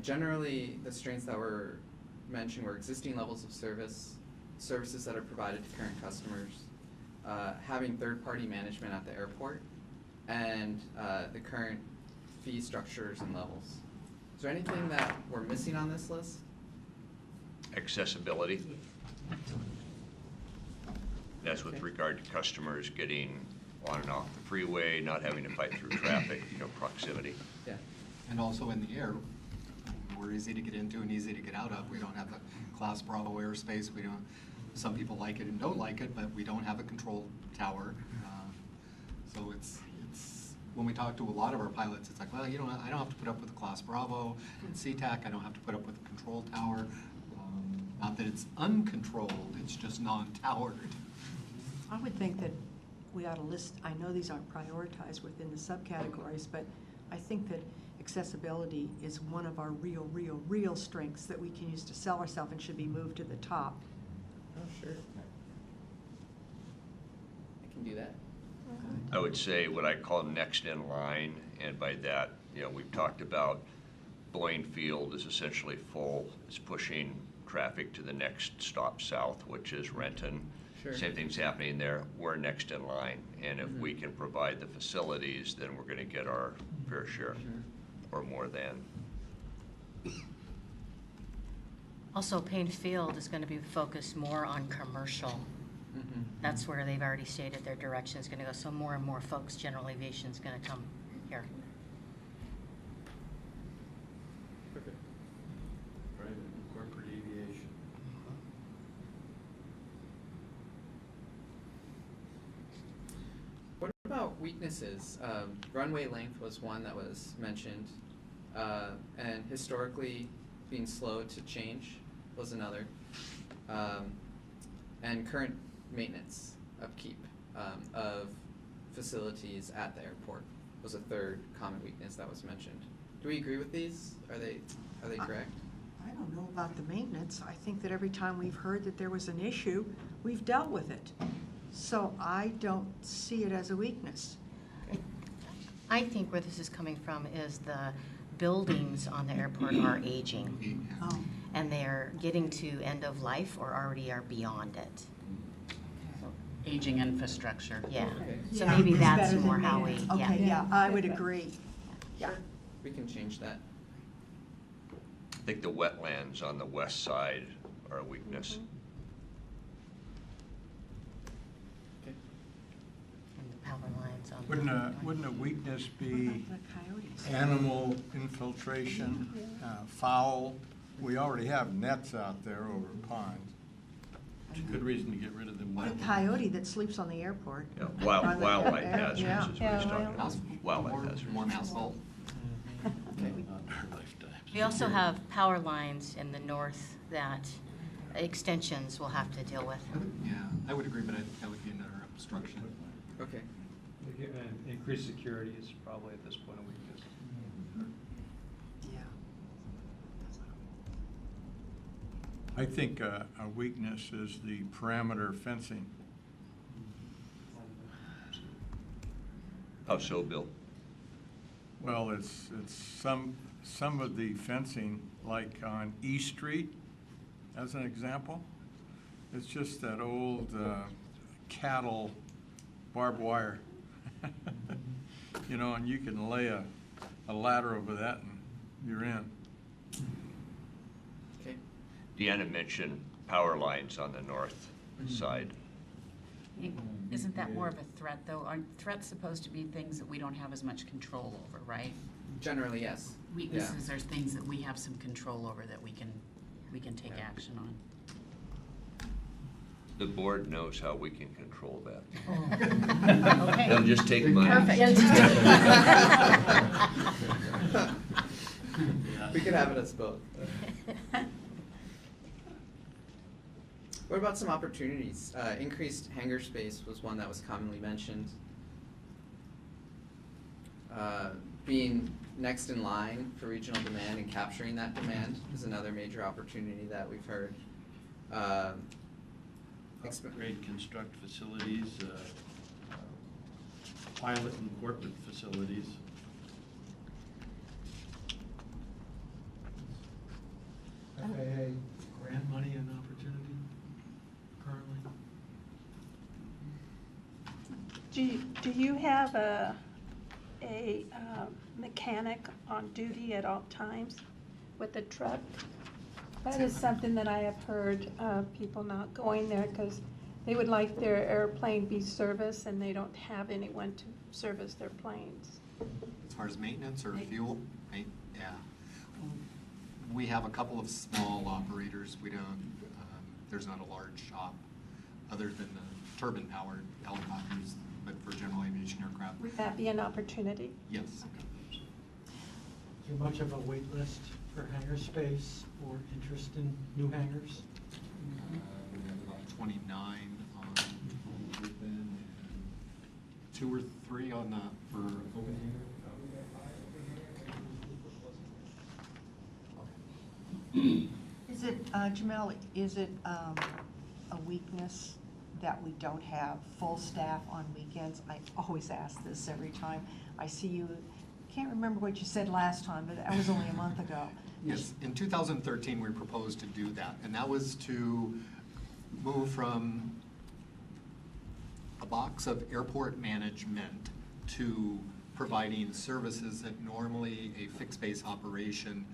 Generally, the strengths that were mentioned were existing levels of service, services that are provided to current customers, having third-party management at the airport, and the current fee structures and levels. Is there anything that we're missing on this list? Accessibility. That's with regard to customers getting on and off the freeway, not having to fight through traffic, proximity. Yeah. And also in the air, we're easy to get into and easy to get out of. We don't have the Class Bravo airspace. We don't. Some people like it and don't like it, but we don't have a control tower. So So it's, when we talk to a lot of our pilots, it's like, well, I don't have to put up with a Class Bravo and SeaTac, I don't have to put up with a control tower. Not that it's uncontrolled, it's just non-towered. I would think that we ought to list, I know these aren't prioritized within the subcategories, but I think that accessibility is one of our real strengths that we can use to sell ourselves and should be moved to the top. Oh, sure. I can do that. I would say what I call next in line, and by that, we've talked about Blaine Field is essentially full. It's pushing traffic to the next stop south, which is Renton. Sure. Same thing's happening there. We're next in line, and if we can provide the facilities, then we're going to get our fair share, or more than. Also, Payne Field is going to be focused more on commercial. That's where they've already stated their direction is going to go. So more and more folks, general aviation is going to come here. Perfect. Private and corporate aviation. What about weaknesses? Runway length was one that was mentioned, and historically being slow to change was another, and current maintenance upkeep of facilities at the airport was a third common weakness that was mentioned. Do we agree with these? Are they correct? I don't know about the maintenance. I think that every time we've heard that there was an issue, we've dealt with it. So I don't see it as a weakness. I think where this is coming from is the buildings on the airport are aging. Oh. And they're getting to end of life or already are beyond it. Aging infrastructure. Yeah. Okay. So Yeah, maybe it's that's better than more how we, maintenance. yeah. Okay, yeah, I would agree. Yeah. We can change that. I think the wetlands on the west side are a weakness. Okay. And the power lines on Wouldn't a weakness be The coyotes. animal infiltration, fowl? We already have nets out there over ponds. It's a good reason to get rid of them What a wetlands. coyote that sleeps on the airport. Yeah, On the wildlife air- hazards is yeah. what he's talking about. Wildlife hazards. More asphalt. Okay. Not in our lifetimes. We also have power lines in the north that extensions will have to deal with. Yeah, I would agree, but that would be another obstruction. Okay. Increased security is probably at this point a weakness. Yeah. I think a weakness is the parameter fencing. How so, Bill? Well, it's some of the fencing, like on E Street, as an example. It's just that old cattle barbed wire. And you can lay a ladder over that and you're in. Okay. Deanna mentioned power lines on the north side. Isn't that more of a threat, though? Aren't threats supposed to be things that we don't have as much control over, right? Generally, yes. Weaknesses are things that we have some control over that we can take action on. The board knows how we can control that. Okay. They'll just take money. Perfect. We could have it as both. What about some opportunities? Increased hangar space was one that was commonly mentioned. Being next in line for regional demand and capturing that demand is another major opportunity that we've heard. Upgrade, construct facilities, pilot and corporate facilities. FAA grant money an opportunity currently? Do you have a mechanic on duty at all times with the truck? That is something that I have heard, people not going there because they would like their airplane be serviced and they don't have anyone to service their planes. As far as maintenance or fuel, yeah. We have a couple of small operators. We don't, there's not a large shop other than the turbine-powered helicopters. but for general aviation aircraft. Would that be an opportunity? Yes. Is there much of a wait list for hangar space or interest in new hangars? We have about 29 on open and 2 or 3 on for open hangar. Is it, Jamel, is it a weakness that we don't have full staff on weekends? I always ask this every time I see you. Can't remember what you said last time, but that was only a month ago. Yes, in 2013, we proposed to do that, and that was to move from a box of airport management to providing services that normally a fixed base operation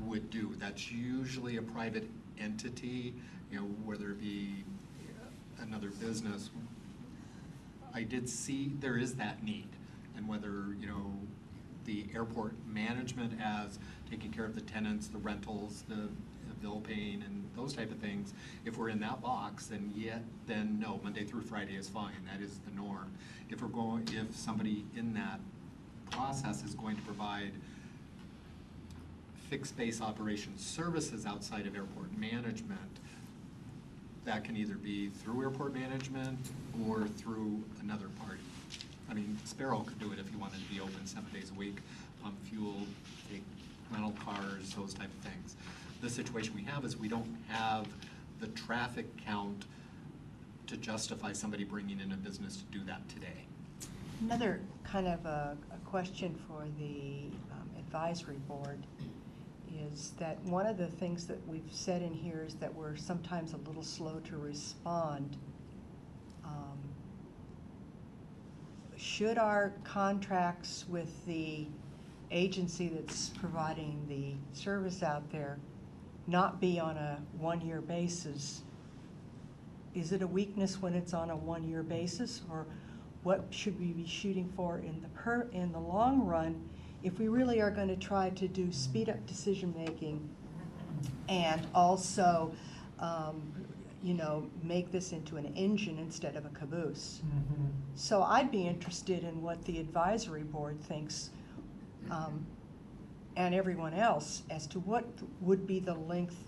would do. That's usually a private entity, you know, whether it be another business. I did see there is that need, and whether, you know, the airport management as taking care of the tenants, the rentals, the bill paying, and those type of things, if we're in that box, then no, Monday through Friday is fine. That is the norm. If somebody in that process is going to provide fixed base operation services outside of airport management, that can either be through airport management or through another party. I mean, Sparrow could do it if you wanted to be open 7 days a week, pump fuel, take rental cars, those type of things. The situation we have is we don't have the traffic count to justify somebody bringing in a business to do that today. Another kind of a question for the advisory board is that one of the things that we've said in here is that we're sometimes a little slow to respond. Should our contracts with the agency that's providing the service out there not be on a one-year basis? Is it a weakness when it's on a one-year basis, or what should we be shooting for in the long run if we really are going to try to do speed up decision making and also you know, make this into an engine instead of a caboose? Mm-hmm. So I'd be interested in what the advisory board thinks, and everyone else, as to what would be the length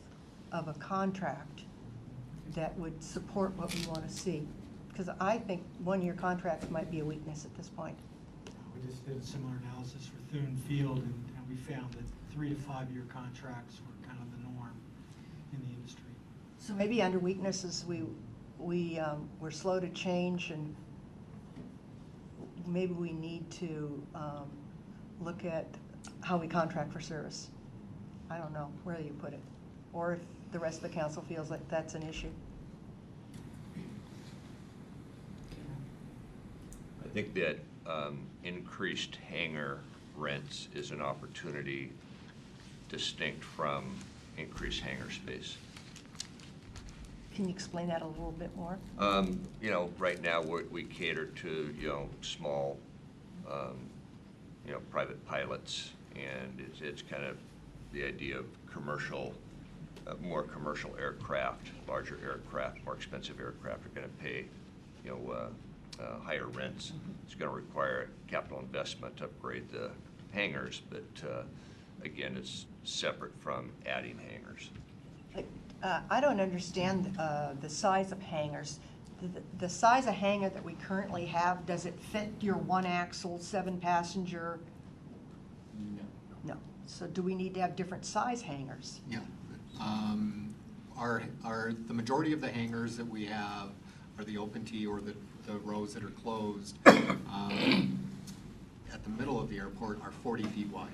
of a contract that would support what we want to see. Because I think one-year contracts might be a weakness at this point. We just did a similar analysis for Thune Field, and we found that 3 to 5 year contracts were kind of the norm in the industry. So maybe under weaknesses, we're slow to change, and maybe we need to look at how we contract for service. I don't know where you put it, or if the rest of the council feels like that's an issue. I think that increased hangar rents is an opportunity distinct from increased hangar space. Can you explain that a little bit more? You know, right now we cater to, you know, small, you know, private pilots, and it's kind of the idea of commercial, more commercial aircraft, larger aircraft, more expensive aircraft are going to pay, you know, higher rents. It's going to require capital investment to upgrade the hangars, but again, it's separate from adding hangars. I don't understand the size of hangars. The size of hangar that we currently have, does it fit your one-axle, 7-passenger? No. So do we need to have different size hangars? Yeah. The majority of the hangars that we have are the open T or the rows that are closed at the middle of the airport are 40 feet wide.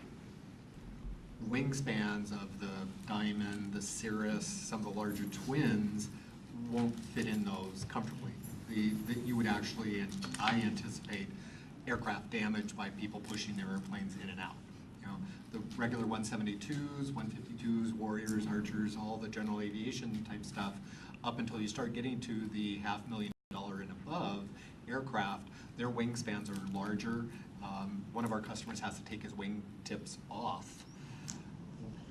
Wingspans of the Diamond, the Cirrus, some of the larger twins won't fit in those comfortably. You would actually, and I anticipate, aircraft damage by people pushing their airplanes in and out. You know, the regular 172s, 152s, Warriors, Archers, all the general aviation type stuff, up until you start getting to the $500,000 and above aircraft, their wingspans are larger. One of our customers has to take his wing tips off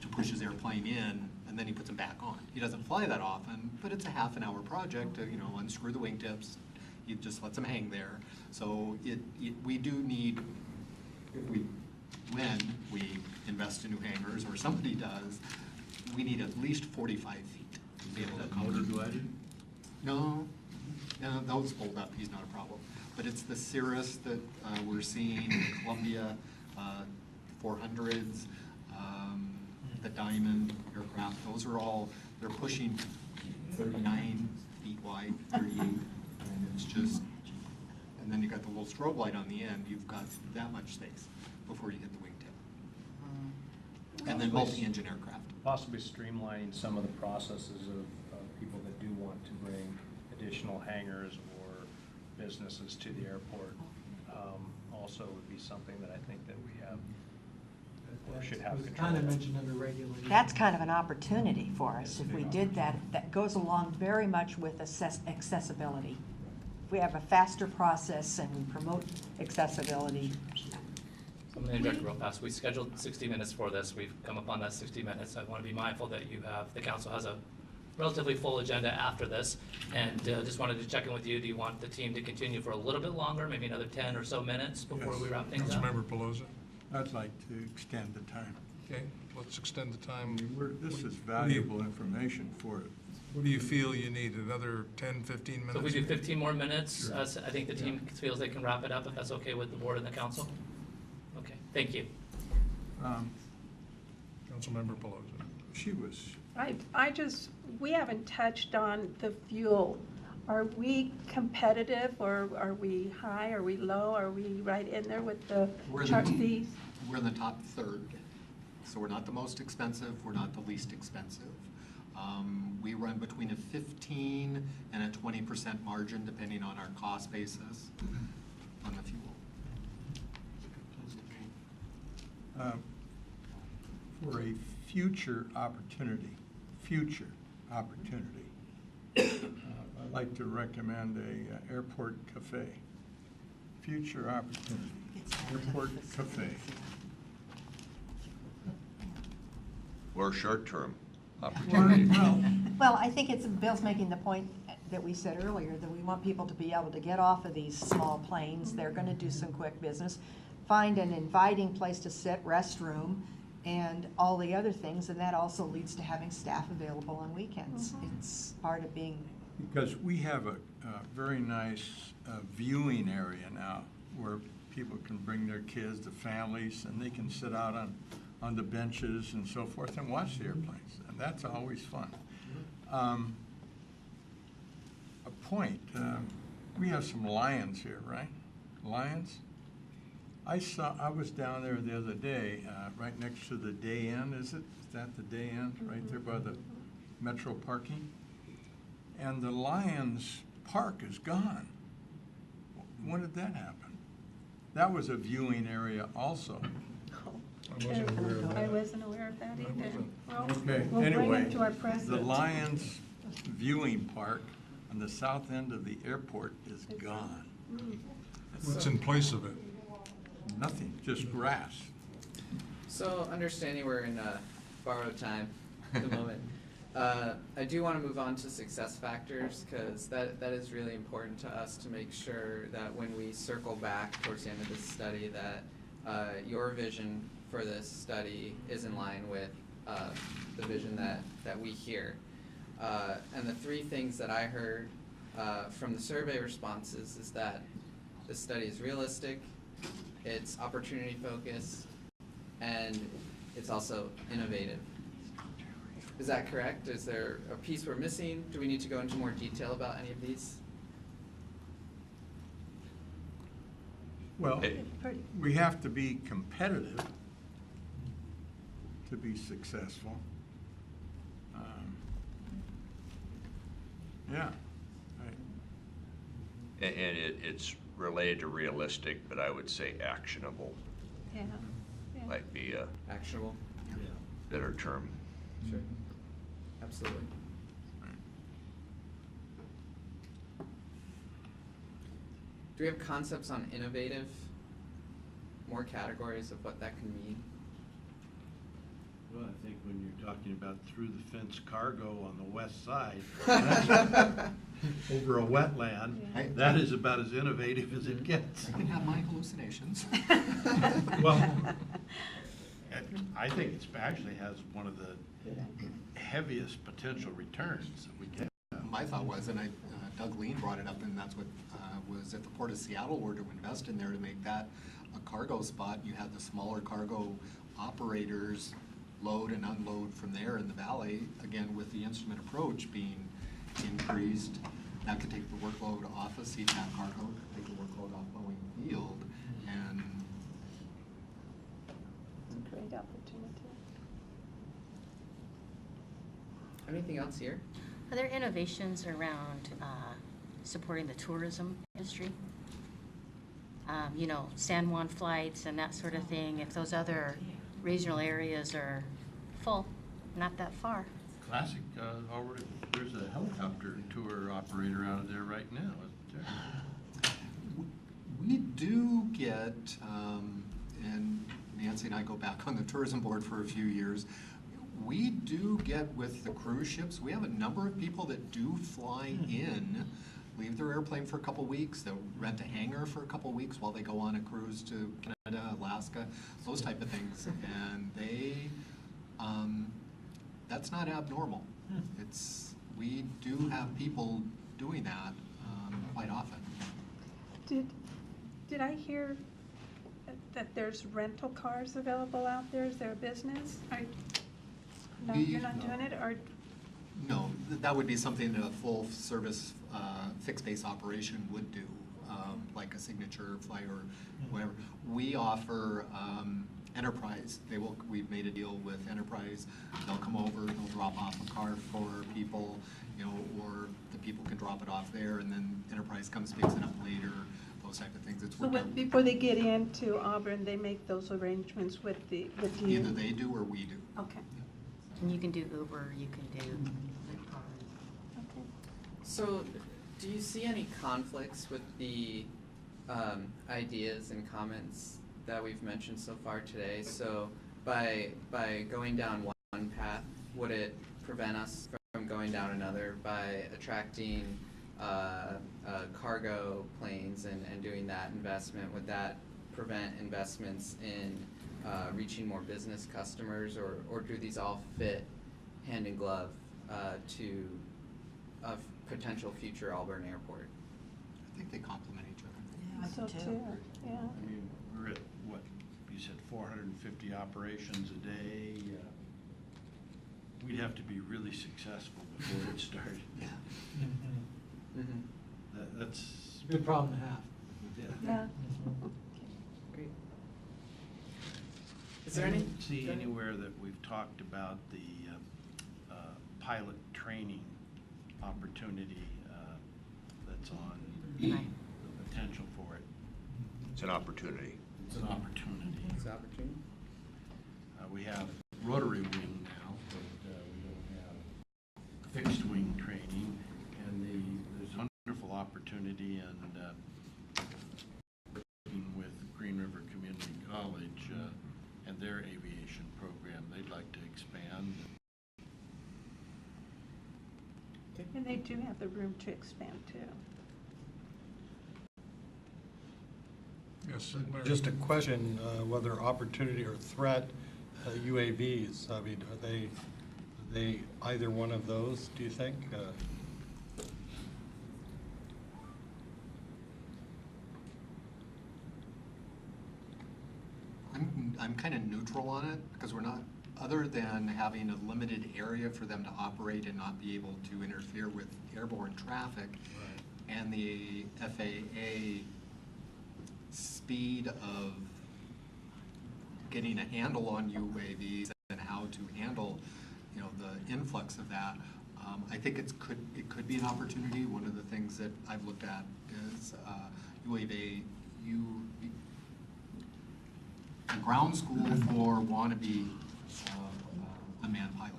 to push his airplane in, and then he puts them back on. He doesn't fly that often, but it's a half-an-hour project to, you know, unscrew the wingtips, he just lets them hang there. So we do need, when we invest in new hangars, or somebody does, we need at least 45 feet to be able to accommodate. No, those hold up, he's not a problem. But it's the Cirrus that we're seeing, the Columbia 400s, the Diamond aircraft, those are all, they're pushing 39 feet wide, 38, and it's just, and then you got the little strobe light on the end, you've got that much space before you hit the wingtip. And then multi-engine aircraft. Possibly streamlining some of the processes of people that do want to bring additional hangars or businesses to the airport also would be something that I think that we have or should have control Kind of of. mentioned under regulation. That's kind of an opportunity for us if we did that. That goes along very much with accessibility. If we have a faster process and we promote accessibility. I'm going to interrupt real fast. We scheduled 60 minutes for this. We've come up on that 60 minutes. I want to be mindful that the council has a relatively full agenda after this. And just wanted to check in with you. Do you want the team to continue for a little bit longer, maybe another 10 or so minutes before we wrap things up? Councilmember Pelosi? I'd like to extend the time. Okay, let's extend the time. This is valuable information for it. What do you feel you need, another 10, 15 minutes? So if we do 15 more minutes, Sure. I think the team feels they can wrap it up, if that's okay with the board and the council? Okay, thank you. Councilmember Pelosi. She was, We haven't touched on the fuel. Are we competitive, or are we high, are we low, are we right in there with the chart fees? We're in the top third. So we're not the most expensive, we're not the least expensive. We run between a 15 and a 20% margin depending on our cost basis on the fuel. for a future opportunity, I'd like to recommend a airport cafe. Future opportunity, airport cafe. Or short-term opportunity. Well, I think Bill's making the point that we said earlier, that we want people to be able to get off of these small planes. They're gonna do some quick business, find an inviting place to sit, restroom, and all the other things, and that also leads to having staff available on weekends. It's part of being. Because we have a very nice viewing area now where people can bring their kids, the families, and they can sit out on the benches and so forth and watch the airplanes, and that's always fun. A point, we have some lions here, right? Lions? I was down there the other day, right next to the Day Inn, is that the Day Inn, right there by the Metro parking? And the Lions Park is gone. When did that happen? That was a viewing area also. I wasn't aware of that either. Well, Okay, we'll bring anyway, it to our president. the Lions viewing park on the south end of the airport is gone. What's in place of it? Nothing, just grass. So, understanding we're in borrowed time at the moment, I do want to move on to success factors, because that is really important to us to make sure that when we circle back towards the end of this study, that your vision for this study is in line with the vision that we hear. And the three things that I heard from the survey responses is that this study is realistic, it's opportunity focused, and it's also innovative. Is that correct? Is there a piece we're missing? Do we need to go into more detail about any of these? Well, we have to be competitive to be successful. Yeah. And it's related to realistic, but I would say actionable Yeah. might be a Actionable? better term. Sure. Absolutely. Do we have concepts on innovative? More categories of what that can mean? Well, I think when you're talking about through the fence cargo on the west side, over a wetland, Yeah. that is about as innovative as it gets. I can have my hallucinations. Well, I think it actually has one of the heaviest potential returns that we get. My thought was, and Doug Lean brought it up, and that's what was if the Port of Seattle were to invest in there to make that a cargo spot, you had the smaller cargo operators load and unload from there in the valley, again, with the instrument approach being increased. That could take the workload off of CTAC cargo, take the workload off Boeing Field, and Great opportunity. Anything else here? Are there innovations around supporting the tourism industry? You know, San Juan flights and that sort of thing, if those other regional areas are full, not that far. Classic, already, there's a helicopter tour operator out of there right now, isn't there? we do get, and Nancy and I go back on the tourism board for a few years, we do get with the cruise ships, we have a number of people that do fly in, leave their airplane for a couple weeks, they'll rent a hangar for a couple weeks while they go on a cruise to Canada, Alaska, those type of things. And they, that's not abnormal. We do have people doing that quite often. Did I hear that there's rental cars available out there? Is there a business? No, you're not doing it, or? No, that would be something that a full-service, fixed-base operation would do, like a signature flight or whatever. We offer Enterprise. We've made a deal with Enterprise. They'll come over, they'll drop off a car for people, you know, or the people can drop it off there, and then Enterprise comes, picks it up later, those type of things. It's So before they get into Auburn, they make those arrangements with you? Either they do or we do. Okay. And you can do Uber, you can do Okay. So, do you see any conflicts with the ideas and comments that we've mentioned so far today? So, by going down one path, would it prevent us from going down another by attracting cargo planes and doing that investment? Would that prevent investments in reaching more business customers, or do these all fit hand in glove to a potential future Auburn airport? I think they complement each other. I so too, yeah. I mean, we're at, what, you said 450 operations a day? We'd have to be really successful before it started. Yeah. That's. Good problem to have. Yeah. Great. Is there any? See anywhere that we've talked about the pilot training opportunity that's on the potential for it? It's an opportunity. It's an opportunity. It's an opportunity. We have rotary wing now, but we don't have fixed wing training, and there's a wonderful opportunity and working with Green River Community College and their aviation program. They'd like to expand. And they do have the room to expand too. Yes, Larry. Just a question, whether opportunity or threat, UAVs, I mean, are they either one of those, do you think? I'm kind of neutral on it because we're not, other than having a limited area for them to operate and not be able to interfere with airborne traffic, and the FAA speed of getting a handle on UAVs and how to handle, you know, the influx of that. I think it could be an opportunity. One of the things that I've looked at is a ground school for wannabe unmanned pilot.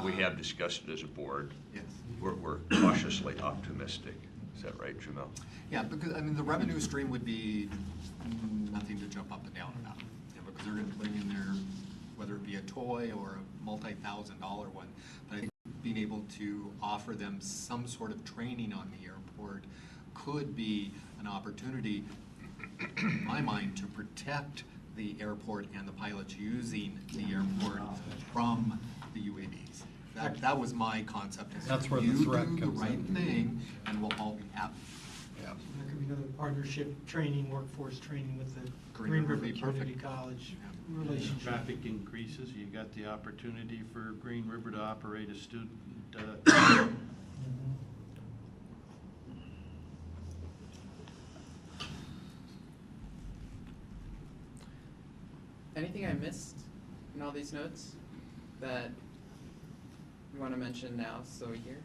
We have discussed it as a board. Yes. We're cautiously optimistic. Is that right, Jamel? Yeah, because I mean the revenue stream would be nothing to jump up and down about, you know, because they're going to bring in their whether it be a toy or a multi-thousand-dollar one. But I think being able to offer them some sort of training on the airport could be an opportunity, in my mind, to protect the airport and the pilots using the airport from the UAVs. That was my concept. That's where the threat comes in. You do the right thing, and we'll all be happy. There could be another partnership training, workforce training with the Green River Community College relationship. Traffic increases, you got the opportunity for Green River to operate a student. Anything I missed in all these notes that you want to mention now, so we hear?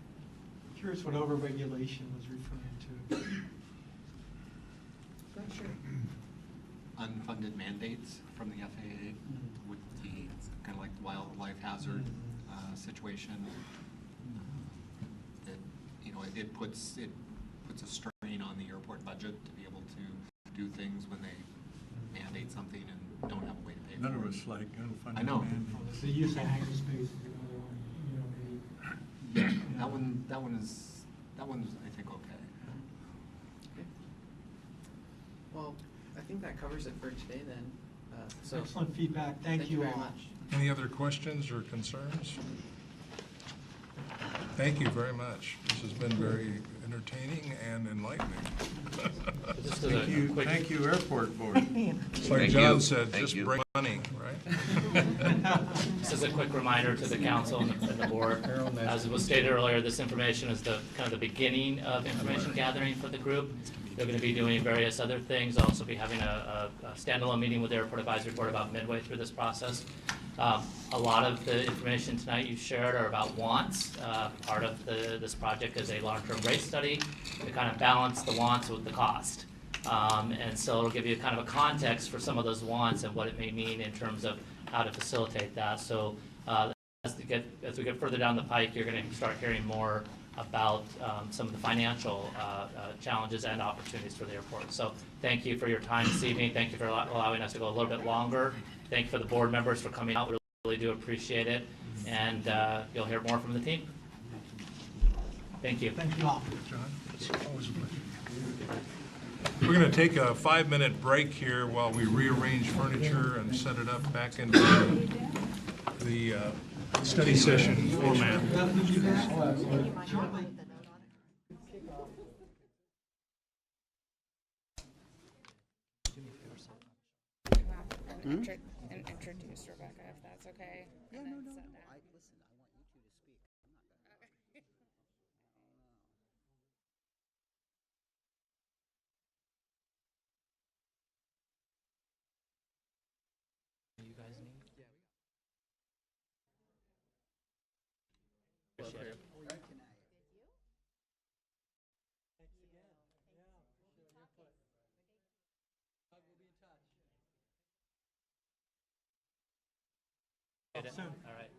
Curious what overregulation was referring to. Sure. Unfunded mandates from the FAA with the kind of like the wildlife hazard situation. That, you know, it puts a strain on the airport budget to be able to do things when they mandate something and don't have a way to pay for it. None of us like unfunded I know. mandates. The use of hangar space is another one, you know, maybe. Yeah, that one's I think okay. Okay. Well, I think that covers it for today then. So Excellent feedback. Thank you very all. much. Any other questions or concerns? Thank you very much. This has been very entertaining and enlightening. Thank you, Airport Board. It's like Thank John you. said, Thank just you. bring money, right? This is a quick reminder to the council and the board. As was stated earlier, this information is the kind of the beginning of information gathering for the group. They're going to be doing various other things, also be having a standalone meeting with the Airport Advisory Board about midway through this process. A lot of the information tonight you shared are about wants. Part of this project is a long-term rate study to kind of balance the wants with the cost. And so it'll give you kind of a context for some of those wants and what it may mean in terms of how to facilitate that. So as we get further down the pike, you're going to start hearing more about some of the financial challenges and opportunities for the airport. So thank you for your time this evening. Thank you for allowing us to go a little bit longer. Thank you for the board members for coming out. We really do appreciate it. And you'll hear more from the team. Thank you. Thank you all. John, it's always a pleasure. We're going to take a 5-minute break here while we rearrange furniture and set it up back into the study session format. And introduce Rebecca, if that's okay. No. Listen, I want you two to speak. I'm not gonna. You guys need? Well, Appreciate it. Or you can Soon. All right.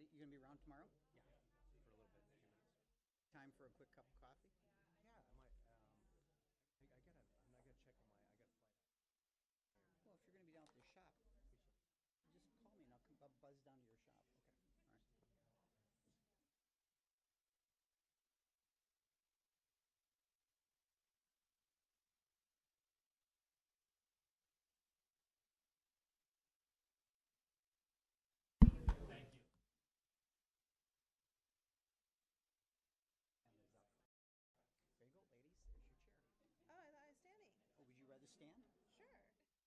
You gonna be around tomorrow? Yeah, for a little bit. Time for a quick cup of coffee? Yeah, I might. I'm not gonna check on my. I got a flight out. Well, if you're gonna be down at the shop, just call me and I'll buzz down to your shop. Okay. All right. There you go, ladies. There's your chair. Oh, I thought I was standing. Oh, would you rather stand? Sure.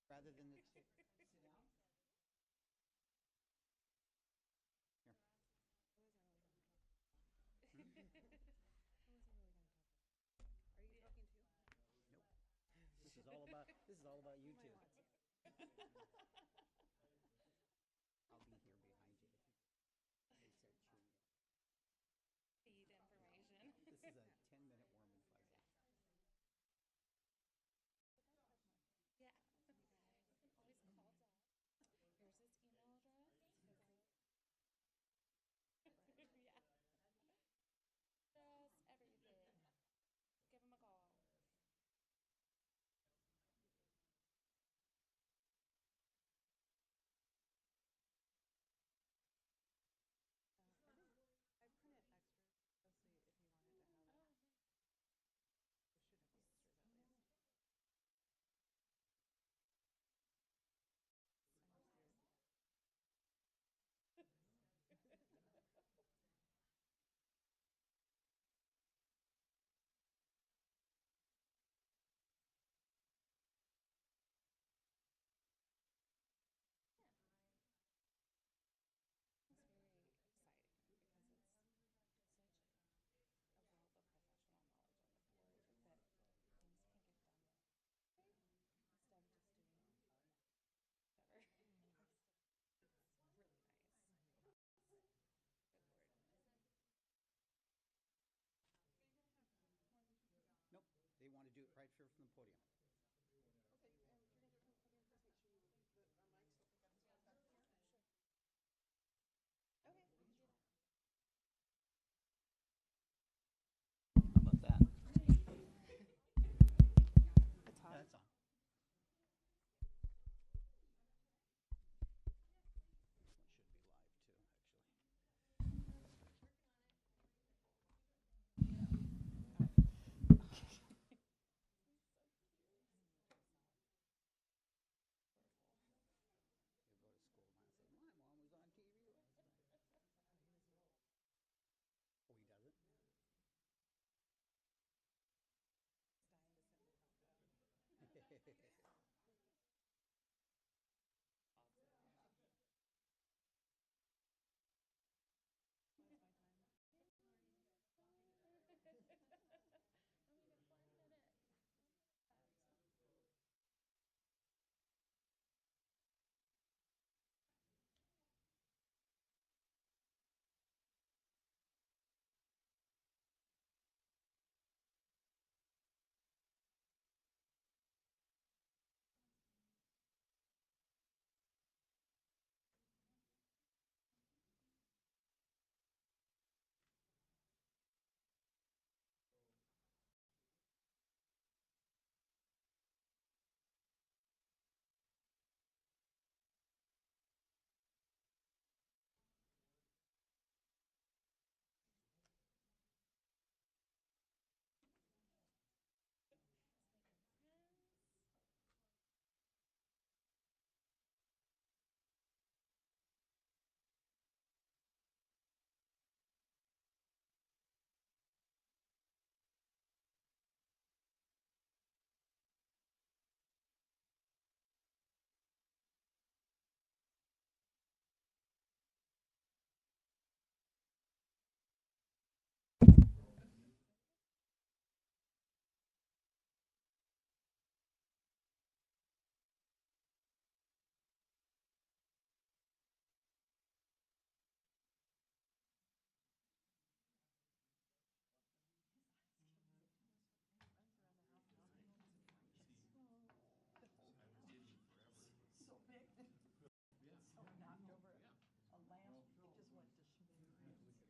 Rather than sit down? Here. Are you talking too? Nope. This is all about you two. I'll be here behind you. They start chewing it. Feed information. This is a 10-minute warm and fuzzy. here from the podium. Okay, and if you're gonna do it from the podium, please make sure you leave the mic so pick up as well as that. Sure. Okay, we can do that. How about that? It's hot. Yeah, that's on. This one should be live too, actually. He'll go to school now and say, my mom was on TV last night. Oh, he does it? So big. So knocked over a lamp, it just went to smithereens.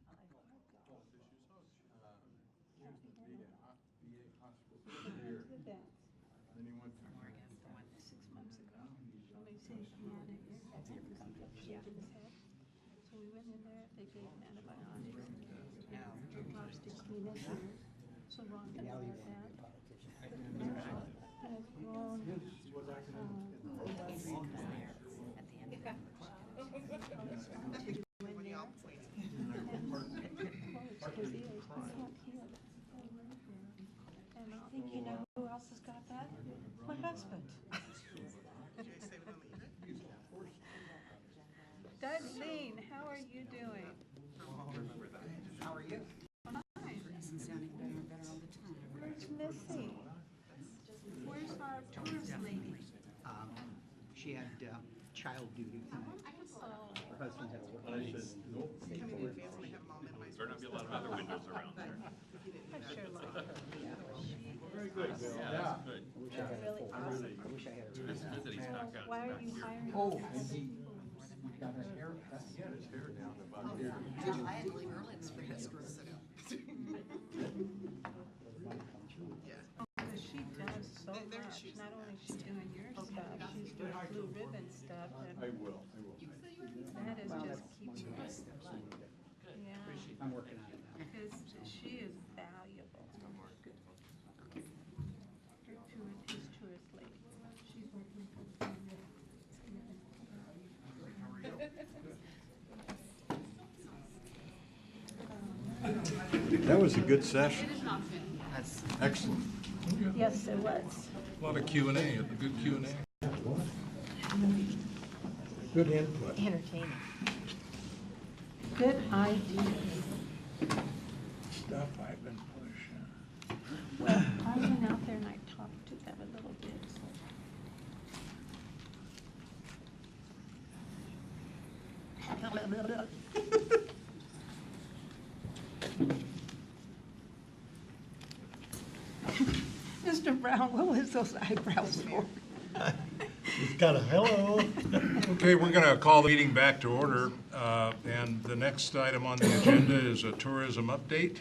I thought, oh God. He was in the VA hospital for a year. To the dance. Then he went to 6 months ago. And they said he had an infection in his head. So we went in there, they gave him antibiotics, drops to clean his ears. So Ron got that. And has grown. When y'all point. His ears, he can't hear. And I think you know who else has got that? My husband. Did you say we want to leave it? Darlene, how are you doing? How are you? Fine. Isn't sounding better and better all the time. Where's Missy? Where's our tourist lady? She had child duty. Oh, Her husband had to work. Come in advance and they have them all minimized. Better not be a lot of other windows around there. I sure like her. Very good, Bill. Yeah, that's good. I wish I had Really a full. awesome. I wish I had a. It's good that he's back out. Why are you hiring? Oh, and he got a haircut. He had his hair down about here. I had to leave early this morning. Yeah. Because she does so They're much. choosing Not only is she doing your stuff, she's doing blue ribbon stuff, I and will. that is just keeping us. Yeah, I'm working on it now. because she is valuable. His tourist lady. She's working for. That was a good session. That's Excellent. Yes, it was. A lot of Q&A, a good Q&A. Good input. Entertaining. Good idea. Stuff I've been pushing. Well, I went out there and I talked to them a little bit. Mr. Brown, what was those eyebrows for? He's got a hello. Okay, we're going to call the meeting back to order, and the next item on the agenda is a tourism update.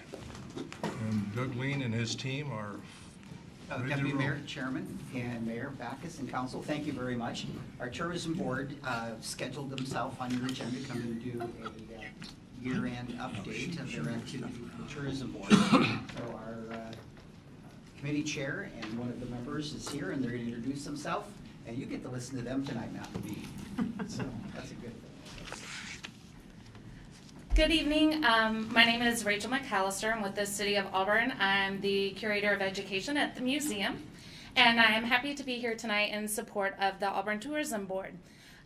And Doug Lean and his team are ready to Deputy roll. Mayor, Chairman, and Mayor Backus and Council, thank you very much. Our Tourism Board scheduled themselves on your agenda to come and do a year-end update of their activity for the Tourism Board. So our committee chair and one of the members is here, and they're going to introduce themselves, and you get to listen to them tonight, not to me. So that's a good thing. Good evening. My name is Rachel McAllister. I'm with the City of Auburn. I'm the Curator of Education at the museum, and I am happy to be here tonight in support of the Auburn Tourism Board.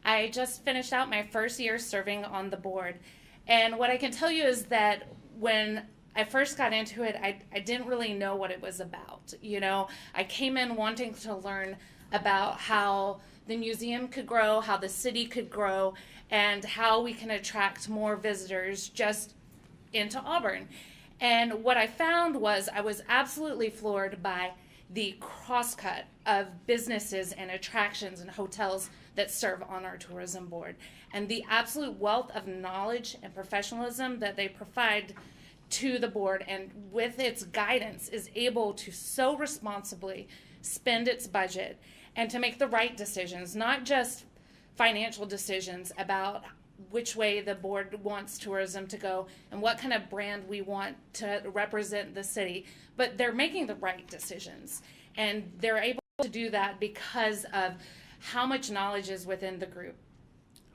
I just finished out my first year serving on the board, and what I can tell you is that when I first got into it, I didn't really know what it was about. You know, I came in wanting to learn about how the museum could grow, how the city could grow, and how we can attract more visitors just into Auburn. And what I found was I was absolutely floored by the crosscut of businesses and attractions and hotels that serve on our tourism board, and the absolute wealth of knowledge and professionalism that they provide to the board, and with its guidance is able to so responsibly spend its budget and to make the right decisions, not just financial decisions about which way the board wants tourism to go and what kind of brand we want to represent the city, but they're making the right decisions. And they're able to do that because of how much knowledge is within the group.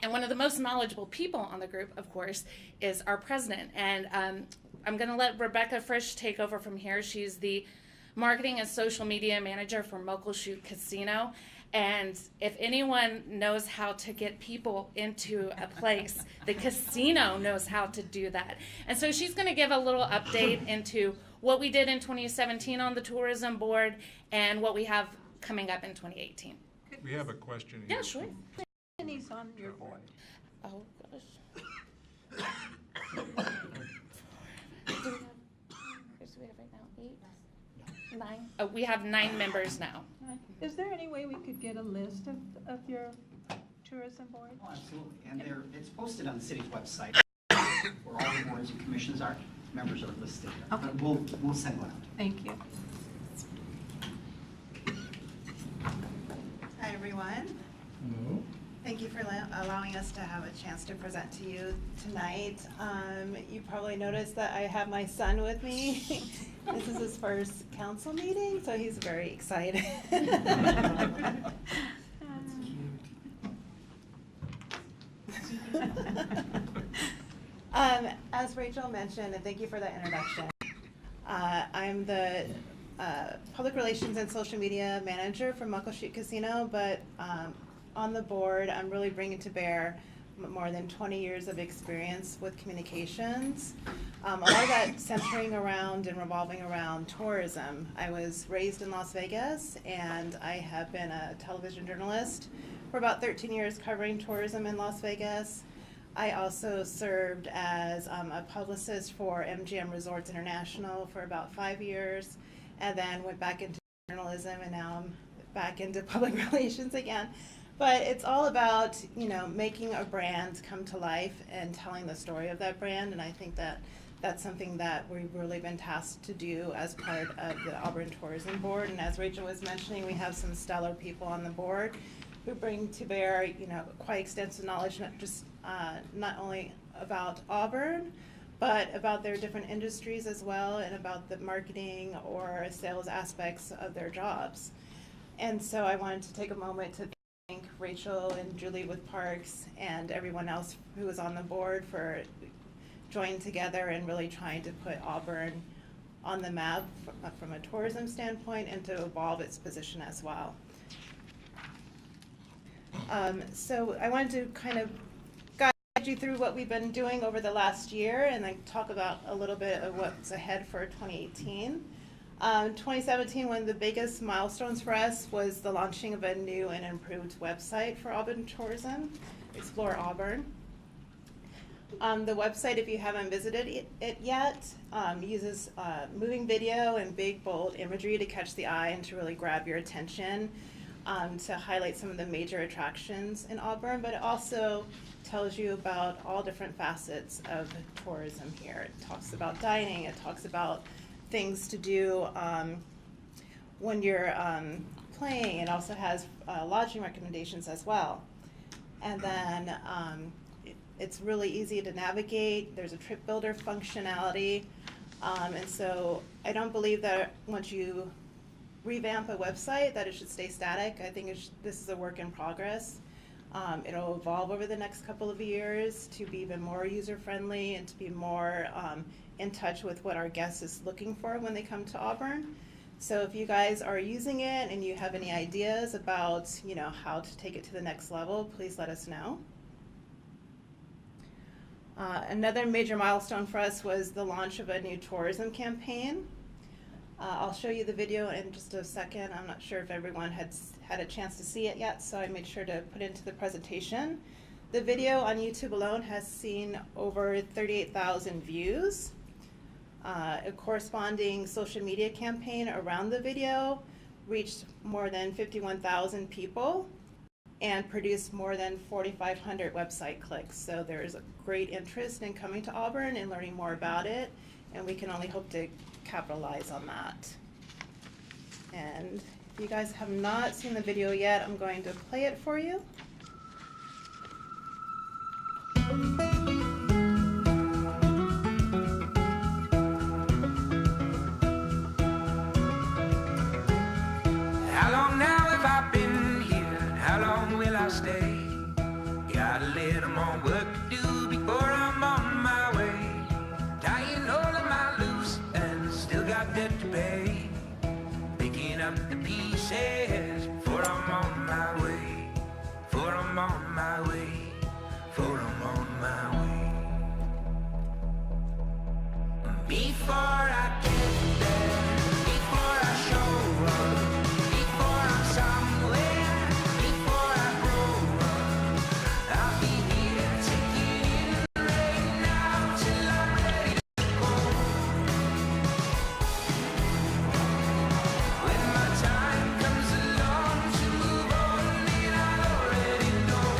And one of the most knowledgeable people on the group, of course, is our president. And I'm going to let Rebecca Frisch take over from here. She's the marketing and social media manager for Muckleshoot Casino. And if anyone knows how to get people into a place, the casino knows how to do that. And so she's going to give a little update into what we did in 2017 on the tourism board and what we have coming up in 2018. We have a question here. Yeah, sure. And he's on your board. Oh, gosh. Do we have right now 8? 9? Oh, we have 9 members now. Is there any way we could get a list of your tourism board? Oh, absolutely. And it's posted on the city's website where all the boards and commissions are. Members are listed there. Okay. But we'll send one out. Thank you. Hi, everyone. Hello. Thank you for allowing us to have a chance to present to you tonight. You probably noticed that I have my son with me. This is his first council meeting, so he's very excited. As Rachel mentioned, and thank you for that introduction, I'm the Public Relations and Social Media Manager for Muckleshoot Casino, but on the board, I'm really bringing to bear more than 20 years of experience with communications. A lot of that centering around and revolving around tourism. I was raised in Las Vegas, and I have been a television journalist for about 13 years covering tourism in Las Vegas. I also served as a publicist for MGM Resorts International for about 5 years, and then went back into journalism, and now I'm back into public relations again. But it's all about, you know, making a brand come to life and telling the story of that brand, and I think that that's something that we've really been tasked to do as part of the Auburn Tourism Board. And as Rachel was mentioning, we have some stellar people on the board who bring to bear, you know, quite extensive knowledge, not just not only about Auburn, but about their different industries as well, and about the marketing or sales aspects of their jobs. And so I wanted to take a moment to thank Rachel and Julie with Parks and everyone else who was on the board for joining together and really trying to put Auburn on the map from a tourism standpoint and to evolve its position as well. So I wanted to kind of guide you through what we've been doing over the last year and then talk about a little bit of what's ahead for 2018. 2017, one of the biggest milestones for us was the launching of a new and improved website for Auburn Tourism, Explore Auburn. The website, if you haven't visited it yet, uses moving video and big, bold imagery to catch the eye and to really grab your attention, to highlight some of the major attractions in Auburn, but it also tells you about all different facets of tourism here. It talks about dining, it talks about things to do when you're playing. It also has lodging recommendations as well. And then it's really easy to navigate. There's a trip builder functionality. And so I don't believe that once you revamp a website that it should stay static. I think this is a work in progress. It'll evolve over the next couple of years to be even more user-friendly and to be more in touch with what our guests is looking for when they come to Auburn. So if you guys are using it and you have any ideas about, how to take it to the next level, please let us know. Another major milestone for us was the launch of a new tourism campaign. I'll show you the video in just a second. I'm not sure if everyone had a chance to see it yet, so I made sure to put it into the presentation. The video on YouTube alone has seen over 38,000 views. A corresponding social media campaign around the video reached more than 51,000 people and produced more than 4,500 website clicks. So there's a great interest in coming to Auburn and learning more about it, and we can only hope to capitalize on that. And if you guys have not seen the video yet, I'm going to play it for you. How long now have I been here? How long will I stay? Got a little more work to do before I'm on my way. Tying all of my loose ends, still got debt to pay. Picking up the pieces before I'm on my way. Before I'm on my way. Before I'm on my way. Before I get there, before I show up, before I'm somewhere, before I grow up, I'll be here taking in right now till I'm ready to go. When my time comes along to move on, then I'll already know.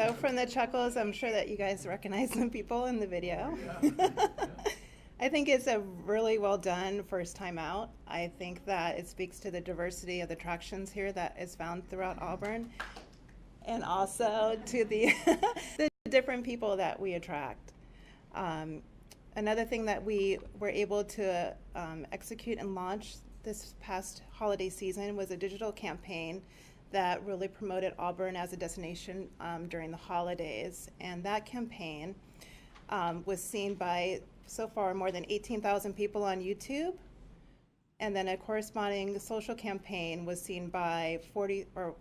So from the chuckles, I'm sure that you guys recognize some people in the video. I think it's a really well done first time out. I think that it speaks to the diversity of the attractions here that is found throughout Auburn, and also to the, the different people that we attract. Another thing that we were able to execute and launch this past holiday season was a digital campaign that really promoted Auburn as a destination during the holidays. And that campaign was seen by, so far, more than 18,000 people on YouTube. And then a corresponding social campaign was seen by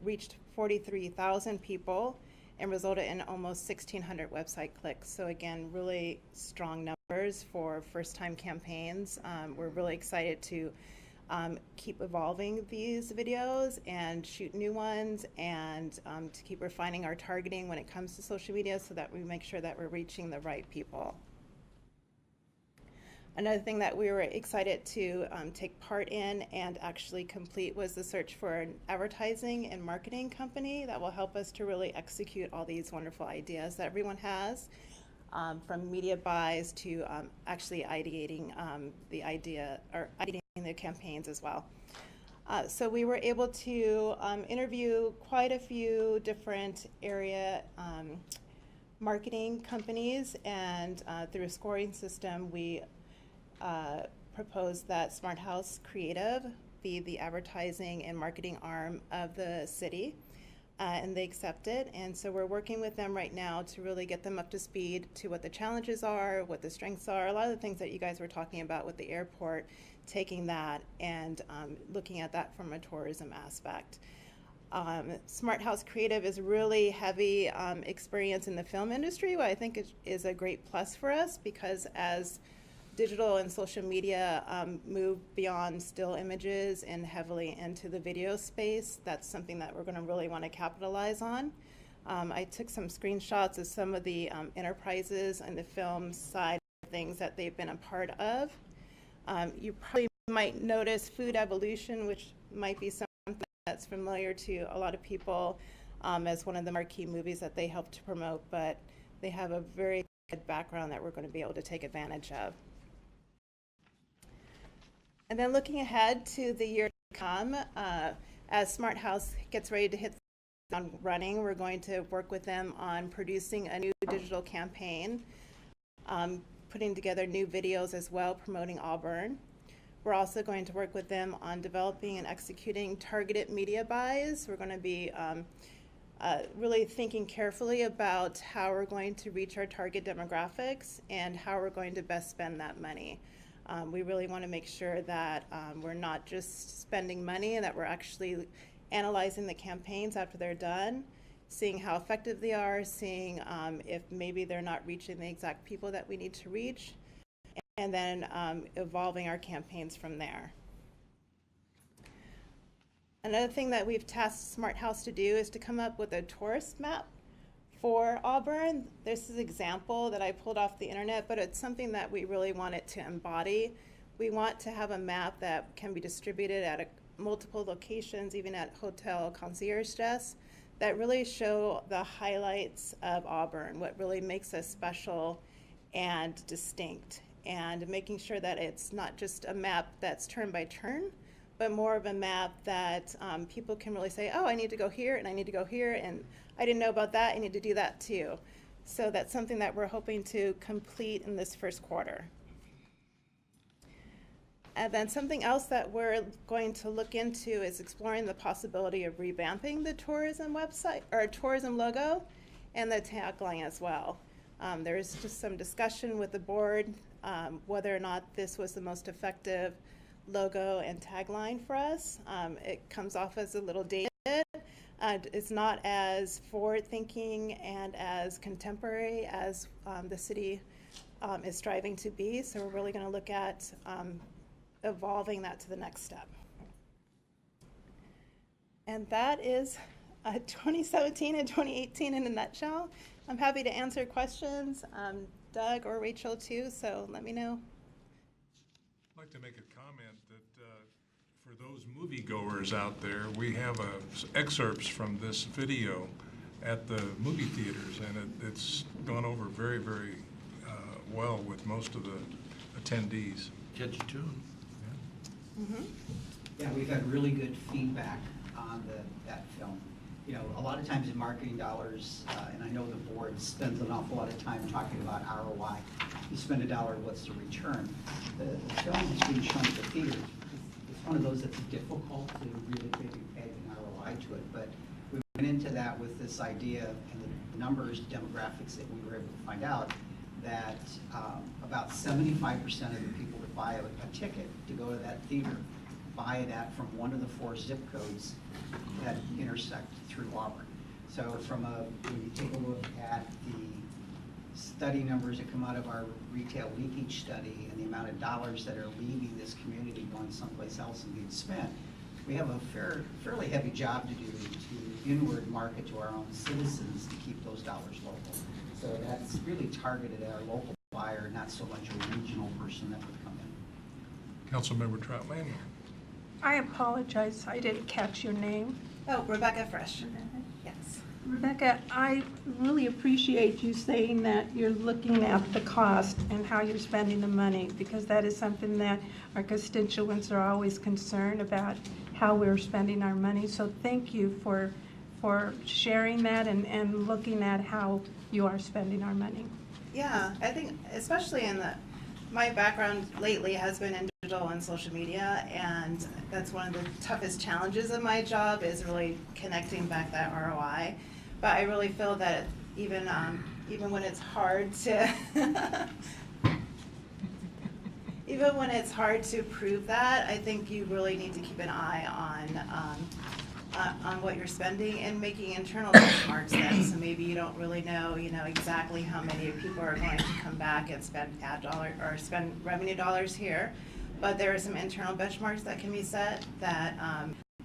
reached 43,000 people and resulted in almost 1,600 website clicks. So again, really strong numbers for first-time campaigns. We're really excited to keep evolving these videos and shoot new ones, and to keep refining our targeting when it comes to social media so that we make sure that we're reaching the right people. Another thing that we were excited to take part in and actually complete was the search for an advertising and marketing company that will help us to really execute all these wonderful ideas that everyone has, from media buys to actually ideating the idea, or ideating the campaigns as well. So we were able to interview quite a few different area marketing companies, and through a scoring system, we proposed that Smart House Creative be the advertising and marketing arm of the city, and they accepted. And so we're working with them right now to really get them up to speed to what the challenges are, what the strengths are, a lot of the things that you guys were talking about with the airport, taking that and looking at that from a tourism aspect. Smart House Creative is really heavy experience in the film industry, what I think is a great plus for us, because as digital and social media move beyond still images and heavily into the video space, that's something that we're going to really want to capitalize on. I took some screenshots of some of the enterprises and the film side of things that they've been a part of. You probably might notice Food Evolution, which might be something that's familiar to a lot of people as one of the marquee movies that they help to promote, but they have a very good background that we're going to be able to take advantage of. And then looking ahead to the year to come, as Smart House gets ready to hit the ground running, we're going to work with them on producing a new digital campaign, putting together new videos as well, promoting Auburn. We're also going to work with them on developing and executing targeted media buys. We're going to be really thinking carefully about how we're going to reach our target demographics and how we're going to best spend that money. We really want to make sure that we're not just spending money, and that we're actually analyzing the campaigns after they're done, seeing how effective they are, seeing if maybe they're not reaching the exact people that we need to reach, and then evolving our campaigns from there. Another thing that we've tasked Smart House to do is to come up with a tourist map for Auburn. This is an example that I pulled off the internet, but it's something that we really wanted to embody. We want to have a map that can be distributed at multiple locations, even at hotel concierge desks, that really show the highlights of Auburn, what really makes us special and distinct, and making sure that it's not just a map that's turn by turn, but more of a map that people can really say, oh, I need to go here and I need to go here, and I didn't know about that, I need to do that too. So that's something that we're hoping to complete in this first quarter. And then something else that we're going to look into is exploring the possibility of revamping the tourism website, or tourism logo, and the tagline as well. There's just some discussion with the board whether or not this was the most effective logo and tagline for us. It comes off as a little dated. It's not as forward-thinking and as contemporary as the city is striving to be, so we're really going to look at evolving that to the next step. And that is 2017 and 2018 in a nutshell. I'm happy to answer questions, Doug or Rachel too, so let me know. I'd like to make a comment that for those moviegoers out there, we have excerpts from this video at the movie theaters, and it's gone over very, very well with most of the attendees. Catch a tune. Yeah, we've had really good feedback on that film. You know, a lot of times in marketing dollars, and I know the board spends an awful lot of time talking about ROI. You spend $1, what's the return? The film that's being shown at the theater, it's one of those that's difficult to really maybe peg an ROI to it, but we went into that with this idea and the numbers, demographics that we were able to find out that about 75% of the people that buy a ticket to go to that theater buy it from one of the 4 zip codes that intersect through Auburn. So when you take a look at the study numbers that come out of our retail leakage study and the amount of dollars that are leaving this community going someplace else and being spent, we have a fairly heavy job to do to inward market to our own citizens to keep those dollars local. So that's really targeted at our local buyer, not so much a regional person that would come in. Councilmember Troutman. I apologize, I didn't catch your name. Oh, Rebecca Fresh. Yes. Rebecca, I really appreciate you saying that you're looking at the cost and how you're spending the money, because that is something that our constituents are always concerned about, how we're spending our money. So thank you for sharing that and looking at how you are spending our money. Yeah, I think especially my background lately has been in digital and social media, and that's one of the toughest challenges of my job is really connecting back that ROI. But I really feel that even when it's hard to even when it's hard to prove that, I think you really need to keep an eye on what you're spending and making internal benchmarks then. So maybe you don't really know, exactly how many people are going to come back and spend ad dollar or spend revenue dollars here. But there are some internal benchmarks that can be set that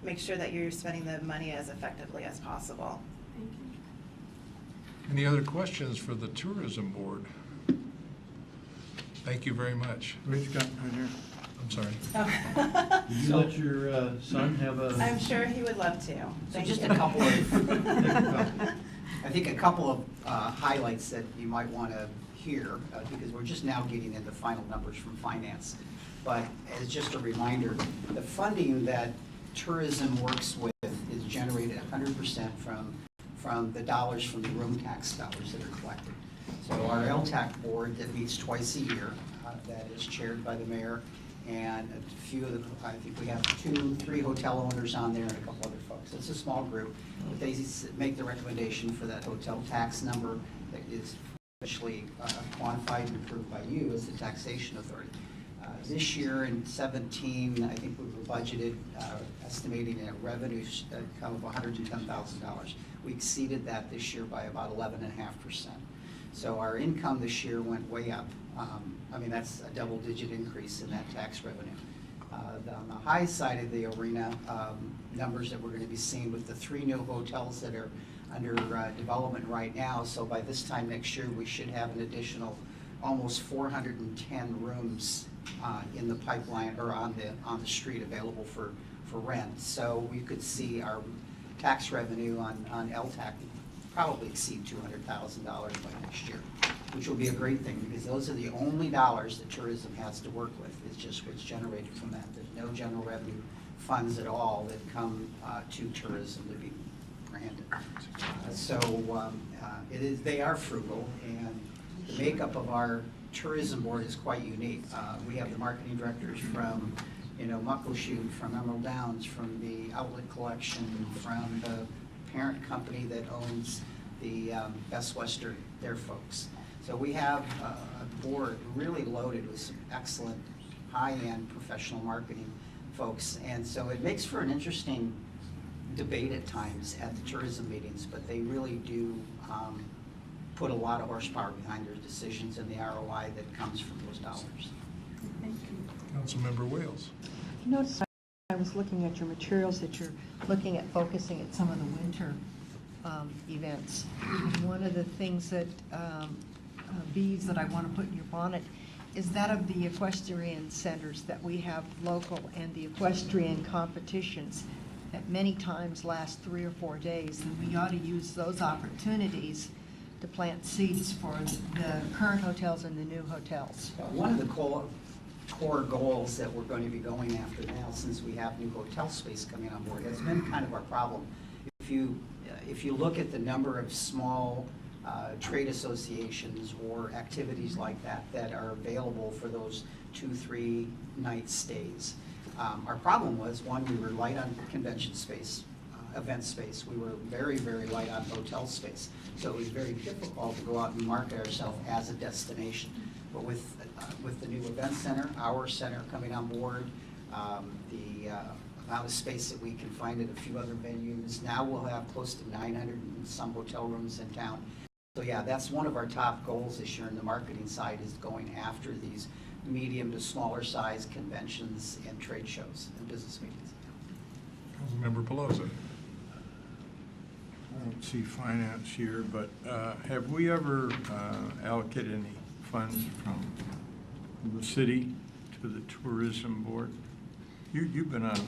make sure that you're spending the money as effectively as possible. Thank you. Any other questions for the Tourism Board? Thank you very much. We've got right here. I'm sorry. Did you let your son have a? I'm sure he would love to. So Thank just you. a couple of, I think a couple of highlights that you might want to hear, because we're just now getting into final numbers from finance. But as just a reminder, the funding that tourism works with is generated 100% from the dollars from the room tax dollars that are collected. So our LTAC board that meets twice a year, that is chaired by the mayor, and a few of the, I think we have 2-3 hotel owners on there and a couple other folks. It's a small group, but they make the recommendation for that hotel tax number that is officially quantified and approved by you as the taxation authority. This year in 17, I think we were budgeted estimating a revenue income of $110,000. We exceeded that this year by about 11.5%. So our income this year went way up. I mean, that's a double-digit increase in that tax revenue. On the high side of the arena, numbers that we're going to be seeing with the 3 new hotels that are under development right now. So by this time next year, we should have an additional almost 410 rooms in the pipeline or on the street available for rent. So we could see our tax revenue on LTAC probably exceed $200,000 by next year, which will be a great thing because those are the only dollars that tourism has to work with. It's just what's generated from that. There's no general revenue funds at all that come to tourism to be granted. They are frugal, and the makeup of our tourism board is quite unique. We have the marketing directors from Muckleshoot, from Emerald Downs, from the Outlet Collection, from the parent company that owns the Best Western, their folks. So we have a board really loaded with some excellent high-end professional marketing folks. And so it makes for an interesting debate at times at the tourism meetings, but they really do put a lot of horsepower behind their decisions and the ROI that comes from those dollars. Thank you. Councilmember Wales. Notice I was looking at your materials that you're looking at focusing at some of the winter events. And one of the things that beads that I want to put in your bonnet is that of the equestrian centers that we have local and the equestrian competitions. that many times last 3 or 4 days, and we ought to use those opportunities to plant seeds for the current hotels and the new hotels. One of the core goals that we're going to be going after now, since we have new hotel space coming on board, has been kind of our problem. If you look at the number of small trade associations or activities like that that are available for those 2-3 night stays, our problem was, one, we were light on convention space, event space. We were very, very light on hotel space. So it was very difficult to go out and market ourselves as a destination. But with the new event center, our center coming on board, the amount of space that we can find at a few other venues, now we'll have close to 900 and some hotel rooms in town. So yeah, that's one of our top goals this year in the marketing side, is going after these medium to smaller size conventions and trade shows and business meetings. Councilmember Pelosi. I don't see finance here, but have we ever allocated any funds from the city to the tourism board? You've been on.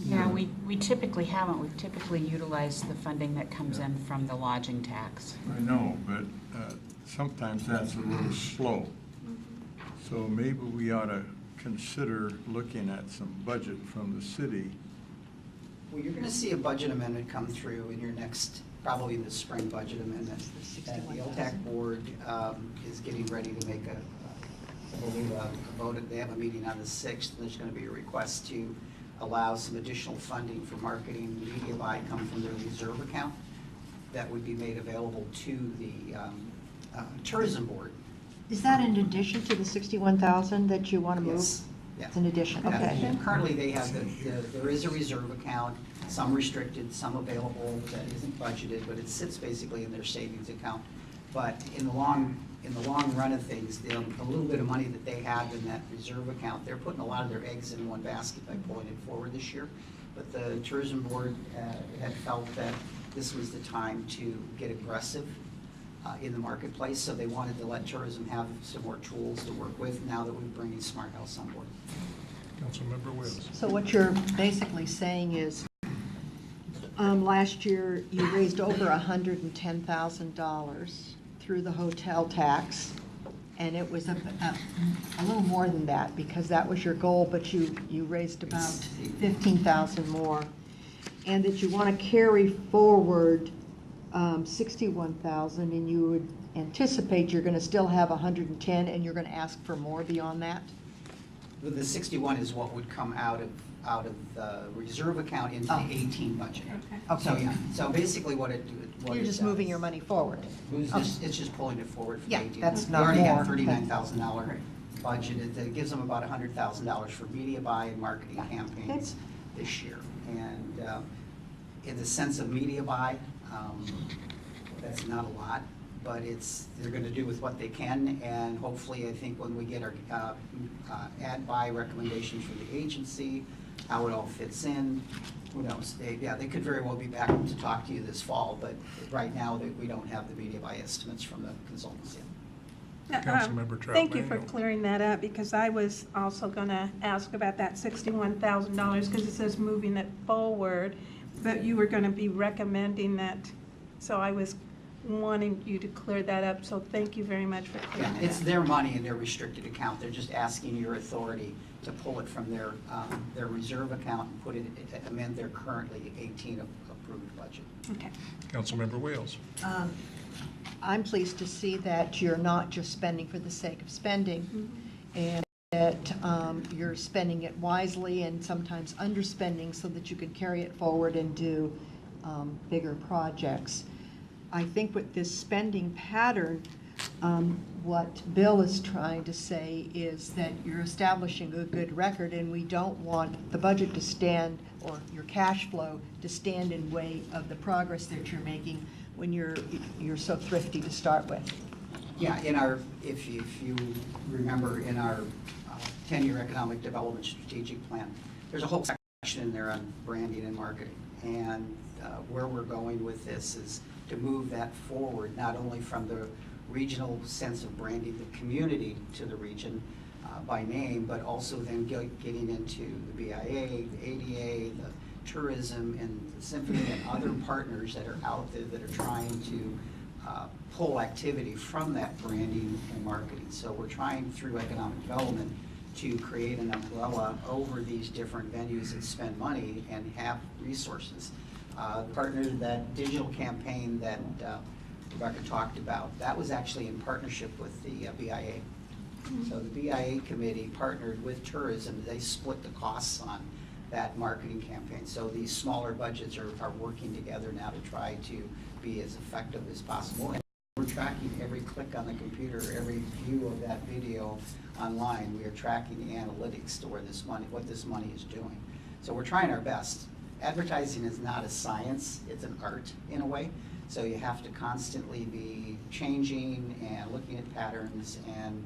Yeah, we typically haven't. We've typically utilized the funding that comes in from the lodging tax. I know, but sometimes that's a little slow. So maybe we ought to consider looking at some budget from the city. Well, you're going to see a budget amendment come through in your next, probably the spring budget amendment. And the LTAC board is getting ready to make a vote. They have a meeting on the 6th, and there's going to be a request to allow some additional funding for marketing media buy come from their reserve account that would be made available to the tourism board. Is that in addition to the 61,000 that you want to move? Yes. It's in addition, Yeah. okay. And currently, they have there is a reserve account, some restricted, some available, that isn't budgeted, but it sits basically in their savings account. But in the long run of things, a little bit of money that they have in that reserve account, they're putting a lot of their eggs in one basket by pulling it forward this year. But the tourism board had felt that this was the time to get aggressive in the marketplace, so they wanted to let tourism have some more tools to work with now that we're bringing Smart House on board. Councilmember Wills. So what you're basically saying is, last year you raised over $110,000 through the hotel tax, and it was a little more than that because that was your goal, but you raised about 15,000 more, and that you want to carry forward 61,000, and you would anticipate you're going to still have 110, and you're going to ask for more beyond that? The 61 is what would come out of the reserve account into the 18 budget. Okay. So yeah, so basically what it You're just moving your money forward. It's just pulling it forward for Yeah, 18. that's We not already have more. $39,000 budgeted. That gives them about $100,000 for media buy and marketing campaigns this year. And in the sense of media buy, that's not a lot, but they're going to do with what they can, and hopefully, I think when we get our ad buy recommendations from the agency, how it all fits in, who knows? They could very well be back to talk to you this fall, but right now, we don't have the media buy estimates from the consultants yet. Councilmember Trout Thank you for Manuel. clearing that up, because I was also going to ask about that $61,000, because it says moving it forward, but you were going to be recommending that, so I was wanting you to clear that up, so thank you very much for Yeah, clearing that it's up. their money in their restricted account. They're just asking your authority to pull it from their reserve account and put it, amend their currently 18 approved budget. Okay. Councilmember Wales. I'm pleased to see that you're not just spending for the sake of spending, and that you're spending it wisely and sometimes underspending so that you can carry it forward and do bigger projects. I think with this spending pattern, what Bill is trying to say is that you're establishing a good record, and we don't want the budget to stand, or your cash flow to stand in way of the progress that you're making when you're so thrifty to start with. Yeah, if you remember, in our 10-year economic development strategic plan, there's a whole section in there on branding and marketing. And where we're going with this is to move that forward, not only from the regional sense of branding the community to the region by name, but also then getting into the BIA, the ADA, the tourism and the symphony and other partners that are out there that are trying to pull activity from that branding and marketing. So we're trying through economic development to create an umbrella over these different venues that spend money and have resources. Partner, that digital campaign that Rebecca talked about, that was actually in partnership with the BIA. So the BIA committee partnered with tourism. They split the costs on that marketing campaign. So these smaller budgets are working together now to try to be as effective as possible. And we're tracking every click on the computer, every view of that video online. We are tracking the analytics to where this money, what this money is doing. So we're trying our best. Advertising is not a science, it's an art in a way. So you have to constantly be changing and looking at patterns and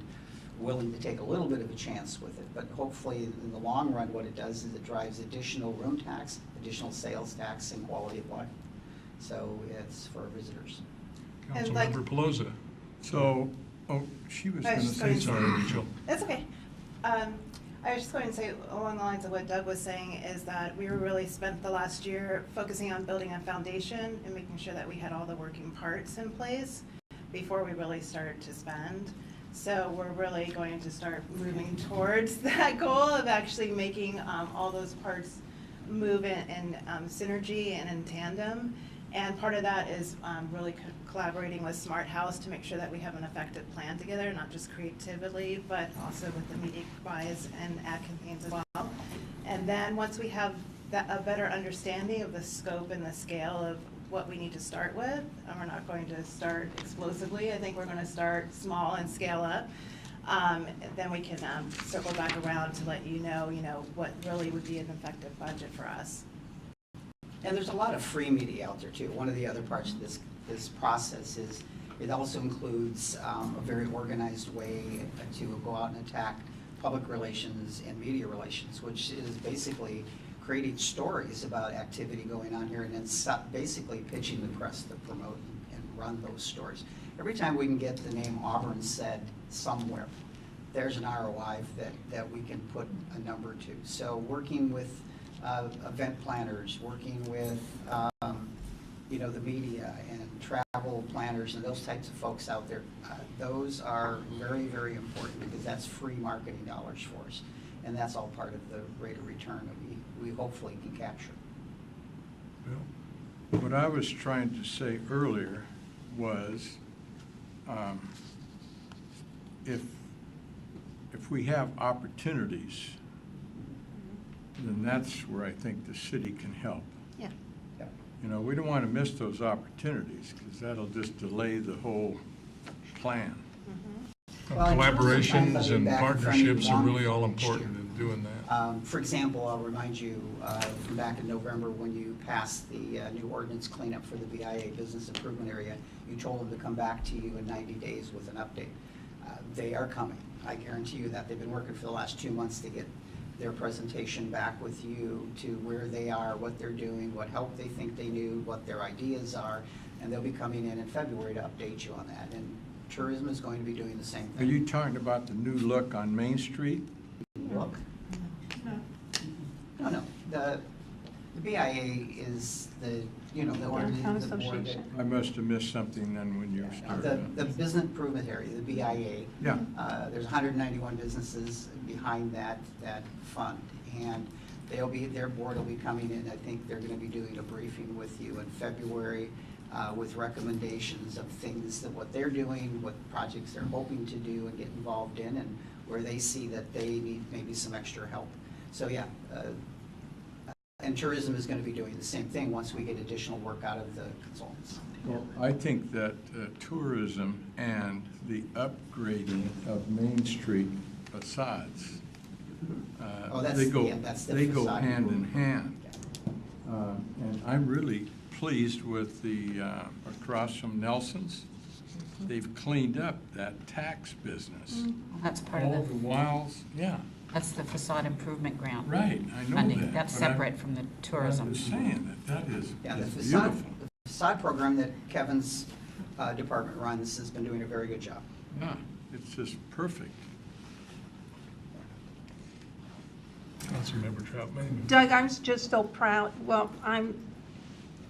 willing to take a little bit of a chance with it. But hopefully in the long run, what it does is it drives additional room tax, additional sales tax, and quality of life. So it's for visitors. Councilmember Pelosi. So, oh, she was I going to was say just going something, to- Rachel. That's okay. I was just going to say, along the lines of what Doug was saying, is that we were really spent the last year focusing on building a foundation and making sure that we had all the working parts in place before we really started to spend. So we're really going to start moving towards that goal of actually making all those parts move in synergy and in tandem. And part of that is really collaborating with Smart House to make sure that we have an effective plan together, not just creatively, but also with the media buys and ad campaigns as well. And then once we have a better understanding of the scope and the scale of what we need to start with, and we're not going to start explosively, I think we're going to start small and scale up. Then we can circle back around to let you know what really would be an effective budget for us. And there's a lot of free media out there too. One of the other parts of this process is it also includes a very organized way to go out and attack public relations and media relations, which is basically creating stories about activity going on here and then basically pitching the press to promote and run those stories. Every time we can get the name Auburn said somewhere, there's an ROI that we can put a number to. So working with event planners, working with the media and travel planners and those types of folks out there, those are very, very important because that's free marketing dollars for us. And that's all part of the rate of return that we hopefully can capture. Well, what I was trying to say earlier was if we have opportunities, then that's where I think the city can help. Yeah. You know, we don't want to miss those opportunities because that'll just delay the whole plan. Well, Collaborations and partnerships are really all important in doing that. For example, I'll remind you from back in November when you passed the new ordinance cleanup for the BIA business improvement area, you told them to come back to you in 90 days with an update. They are coming. I guarantee you that. They've been working for the last 2 months to get their presentation back with you to where they are, what they're doing, what help they think they need, what their ideas are, and they'll be coming in February to update you on that. And tourism is going to be doing the same Are thing. you talking about the new look on Main Street? Look? No. The BIA is the ordinance, the board that I must have missed something then when you started. The business improvement area, the BIA. Yeah. There's 191 businesses behind that fund, and their board will be coming in. I think they're going to be doing a briefing with you in February with recommendations of things that what they're doing, what projects they're hoping to do and get involved in, and where they see that they need maybe some extra help. So yeah. And tourism is going to be doing the same thing once we get additional work out of the consultants. Well, I think that tourism and the upgrading of Main Street facades, that's they go the facade hand in improvement. hand. And I'm really pleased with the across from Nelson's. They've cleaned up that tax business. Well, that's part All of the whiles, yeah. That's the facade improvement grant. Right, I know funding. that. That's but I'm- separate from the tourism. I'm just saying that is Yeah, the beautiful. facade program that Kevin's department runs has been doing a very good job. Yeah, it's just perfect. Councilmember Troutman. Doug, I'm just so proud. Well,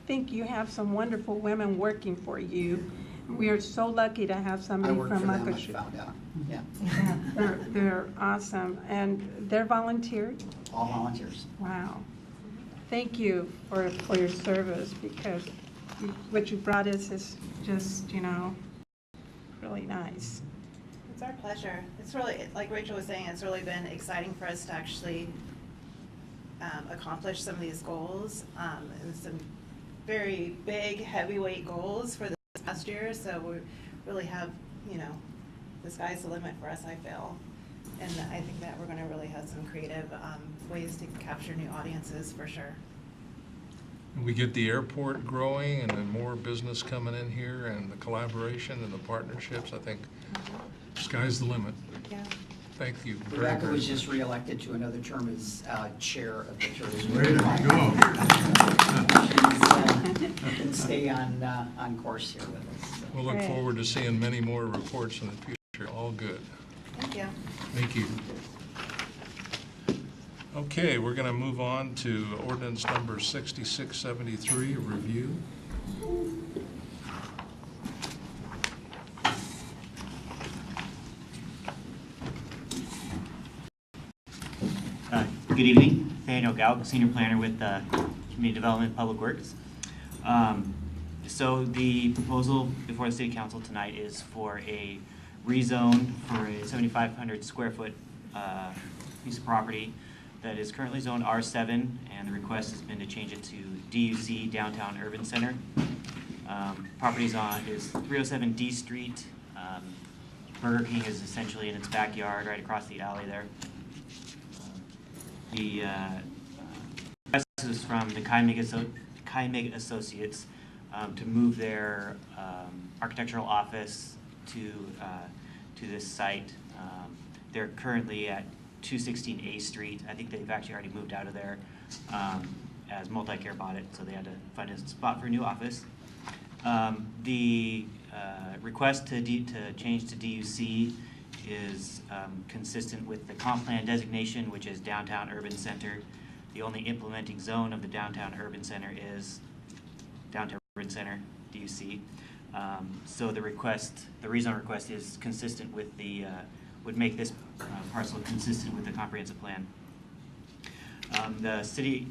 think you have some wonderful women working for you. We are so lucky to have I somebody work from for them, I Muckleshoot. found out, yeah. They're awesome, and they're volunteered. All volunteers. Wow. Thank you for your service, because what you brought us is just, really nice. It's our pleasure. It's really, like Rachel was saying, it's really been exciting for us to actually accomplish some of these goals, and some very big, heavyweight goals for this past year. So we really have, the sky's the limit for us, I feel. And I think that we're going to really have some creative ways to capture new audiences for sure. And we get the airport growing and then more business coming in here and the collaboration and the partnerships. I think sky's the limit. Yeah. Thank you. Very, Rebecca very was just reelected to another term as chair of the tourism. Way to She's can stay on course here with us. So. We'll look forward to seeing many more reports in the future. All good. Thank you. Thank you. Okay, we're going to move on to ordinance number 6673, a review. Good evening. Nathaniel Galg, Senior Planner with Community Development and Public Works. So the proposal before the City Council tonight is for a rezone for a 7,500 square foot piece of property that is currently zoned R7, and the request has been to change it to DUC, Downtown Urban Center. Property's is 307 D Street. Burger King is essentially in its backyard right across the alley there. The request is from the Kaimig Associates to move their architectural office to this site. They're currently at 216 A Street. I think they've actually already moved out of there as Multicare bought it, so they had to find a spot for a new office. The request to change to DUC is consistent with the comp plan designation, which is Downtown Urban Center. The only implementing zone of the Downtown Urban Center is Downtown Urban Center, DUC. So the rezone request is consistent with would make this parcel consistent with the comprehensive plan. The city's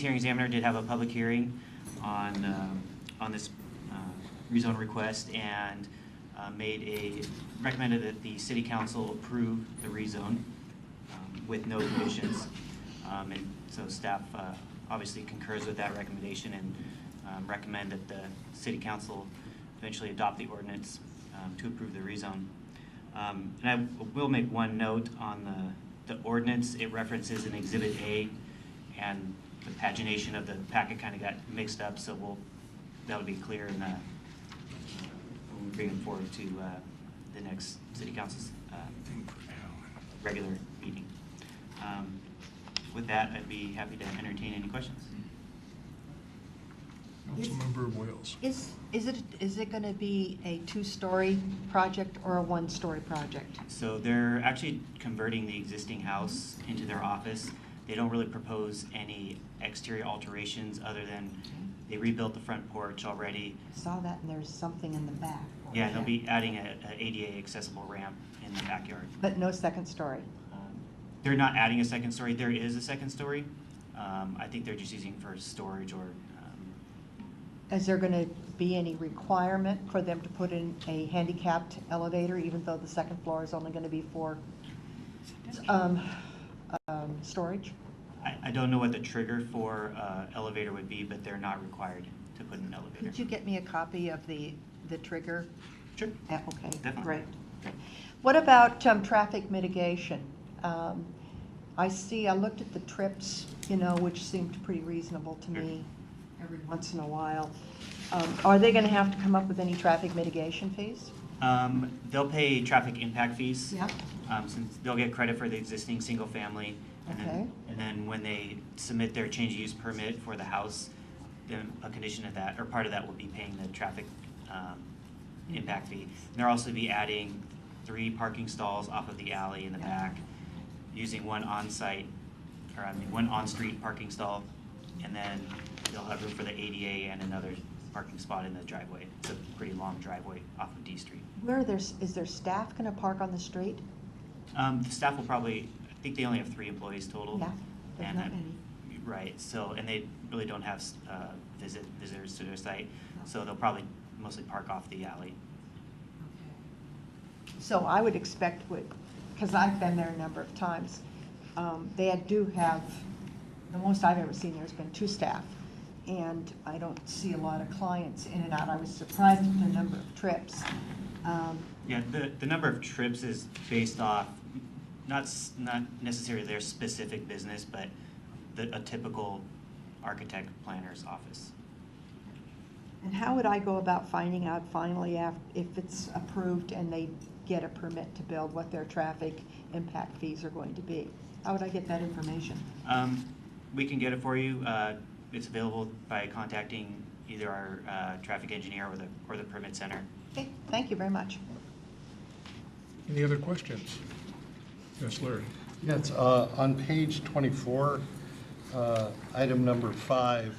hearing examiner did have a public hearing on this rezone request and recommended that the city council approve the rezone with no conditions. And so staff obviously concurs with that recommendation and recommend that the city council eventually adopt the ordinance to approve the rezone. And I will make one note on the ordinance. It references an Exhibit A, and the pagination of the packet kind of got mixed up, so that'll be clear in when we bring it forward to the next city council's regular meeting. With that, I'd be happy to entertain any questions. Councilmember Wales. Is it going to be a two-story project or a one-story project? So they're actually converting the existing house into their office. They don't really propose any exterior alterations other than they rebuilt the front porch already. I saw that, and there's something in the back. Yeah, they'll be adding an ADA accessible ramp in the backyard. But no second story? They're not adding a second story. There is a second story. I think they're just using for storage or... Is there going to be any requirement for them to put in a handicapped elevator, even though the second floor is only going to be for storage? I don't know what the trigger for elevator would be, but they're not required to put an elevator. Could you get me a copy of the trigger? Sure. Okay, Definitely. great. What about traffic mitigation? I looked at the trips, which seemed pretty reasonable to me every once in a while. Are they going to have to come up with any traffic mitigation fees? They'll pay traffic impact fees. Yep. Since they'll get credit for the existing single family. And then when they submit their change of use permit for the house, then a condition of that, or part of that will be paying the traffic impact fee. And they'll also be adding 3 parking stalls off of the alley in the back. using one on-site, or I mean, one on-street parking stall, and then they'll have room for the ADA and another parking spot in the driveway. It's a pretty long driveway off of D Street. Is there staff gonna park on the street? The staff will probably, I think they only have 3 employees total. Yeah, there's and not then- many. Right, so, and they really don't have visitors to their site, so they'll probably mostly park off the alley. So I would expect, because I've been there a number of times, they do have, the most I've ever seen there's been 2 staff, and I don't see a lot of clients in and out. I was surprised at the number of trips. Yeah, the number of trips is based off, not necessarily their specific business, but a typical architect planner's office. And how would I go about finding out finally if it's approved and they get a permit to build, what their traffic impact fees are going to be? How would I get that information? We can get it for you. It's available by contacting either our traffic engineer or the permit center. Okay, thank you very much. Any other questions? Yes, Larry. Yes, on page 24, item number 5,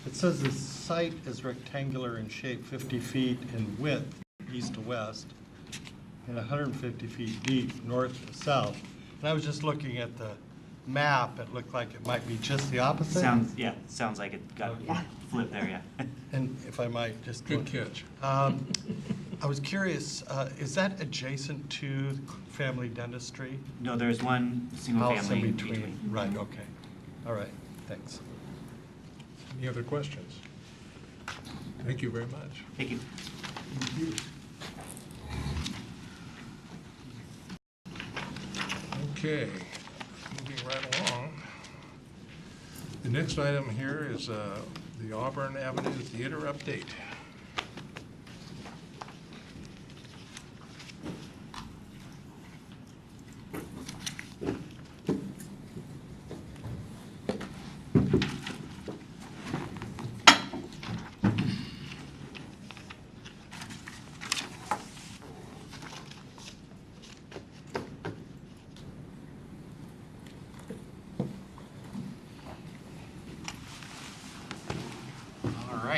it says the site is rectangular in shape, 50 feet in width, east to west, and 150 feet deep, north to south. And I was just looking at the map, it looked like it might be just the opposite. Sounds like it got flipped there, yeah. And if I might, just. Good catch. I was curious, is that adjacent to family dentistry? No, there's one single House family in between. Right, okay. All right, thanks. Any other questions? Thank you very much. Thank you. Thank you. Okay, moving right along. The next item here is the Auburn Avenue Theater update.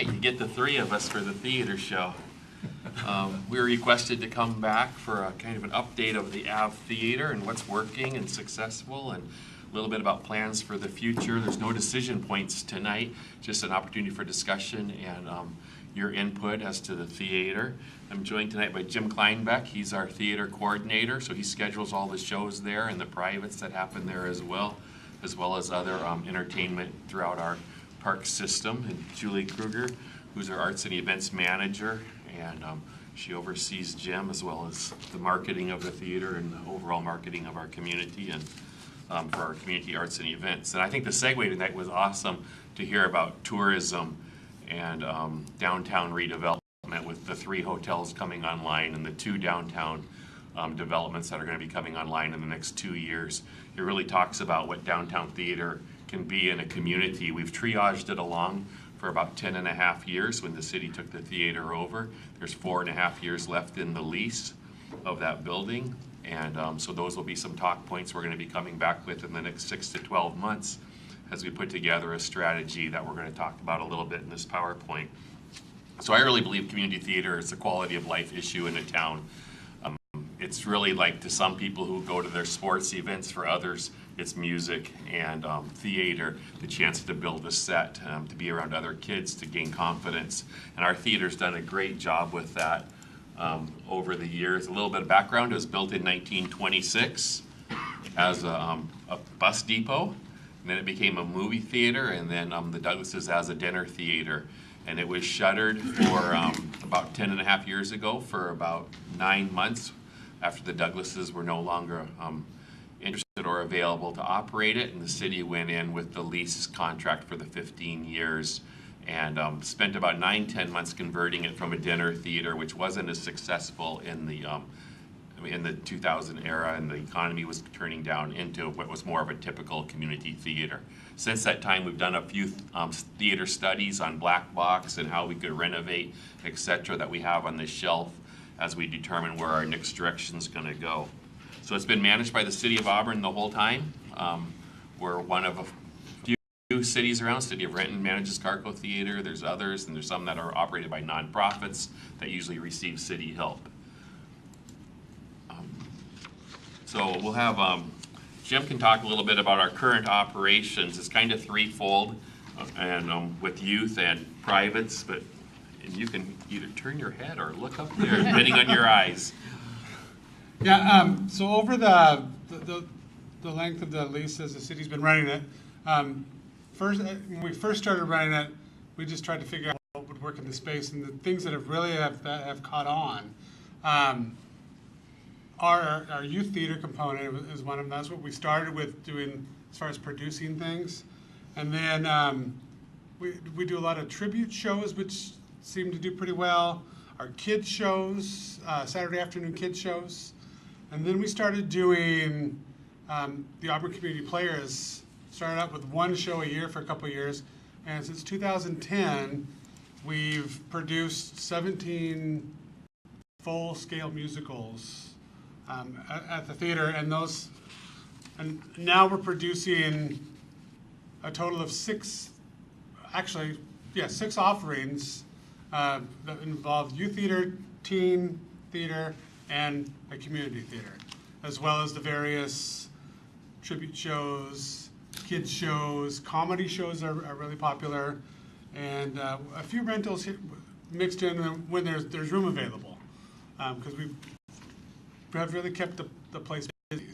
You get the 3 of us for the theater show. We were requested to come back for a kind of an update of the Ave Theater and what's working and successful, and a little bit about plans for the future. There's no decision points tonight, just an opportunity for discussion and your input as to the theater. I'm joined tonight by Jim Kleinbeck. He's our theater coordinator, so he schedules all the shows there and the privates that happen there as well as other entertainment throughout our park system. And Julie Kruger, who's our arts and events manager, and she oversees Jim as well as the marketing of the theater and the overall marketing of our community and for our community arts and events. And I think the segue tonight was awesome to hear about tourism and downtown redevelopment with the 3 hotels coming online and the 2 downtown developments that are going to be coming online in the next 2 years. It really talks about what downtown theater can be in a community. We've triaged it along for about 10.5 years when the city took the theater over. There's 4.5 years left in the lease of that building. And so those will be some talk points we're going to be coming back with in the next 6 to 12 months as we put together a strategy that we're going to talk about a little bit in this PowerPoint. So I really believe community theater is a quality of life issue in a town. It's really like to some people who go to their sports events, for others it's music and theater, the chance to build a set, to be around other kids, to gain confidence. And our theater's done a great job with that over the years. A little bit of background, it was built in 1926 as a bus depot, and then it became a movie theater, and then the Douglases as a dinner theater. And it was shuttered for about 10.5 years ago for about 9 months after the Douglases were no longer interested or available to operate it, and the city went in with the lease contract for the 15 years and spent about 9-10 months converting it from a dinner theater, which wasn't as successful in the 2000 era, and the economy was turning down, into what was more of a typical community theater. Since that time, we've done a few theater studies on black box and how we could renovate, etc., that we have on the shelf as we determine where our next direction is going to go. So it's been managed by the city of Auburn the whole time. We're one of a few cities around. City of Renton manages Carco Theater. There's others, and there's some that are operated by nonprofits that usually receive city help. So we'll have, Jim can talk a little bit about our current operations. It's kind of threefold, and with youth and privates, and you can either turn your head or look up there, depending on your eyes. Yeah, so over the length of the lease as the city's been running it, when we first started running it, we just tried to figure out what would work in the space, and the things that have really have caught on. Our youth theater component is one of them. That's what we started with doing as far as producing things. And then we do a lot of tribute shows, which seem to do pretty well. Our kids shows, Saturday afternoon kids shows. And then we started doing the Auburn Community Players. Started out with one show a year for a couple of years. And since 2010, we've produced 17 full-scale musicals at the theater, and now we're producing a total of six offerings that involve youth theater, teen theater, and a community theater, as well as the various tribute shows, kids shows, comedy shows are really popular, and a few rentals mixed in when there's room available, because we have really kept the place busy.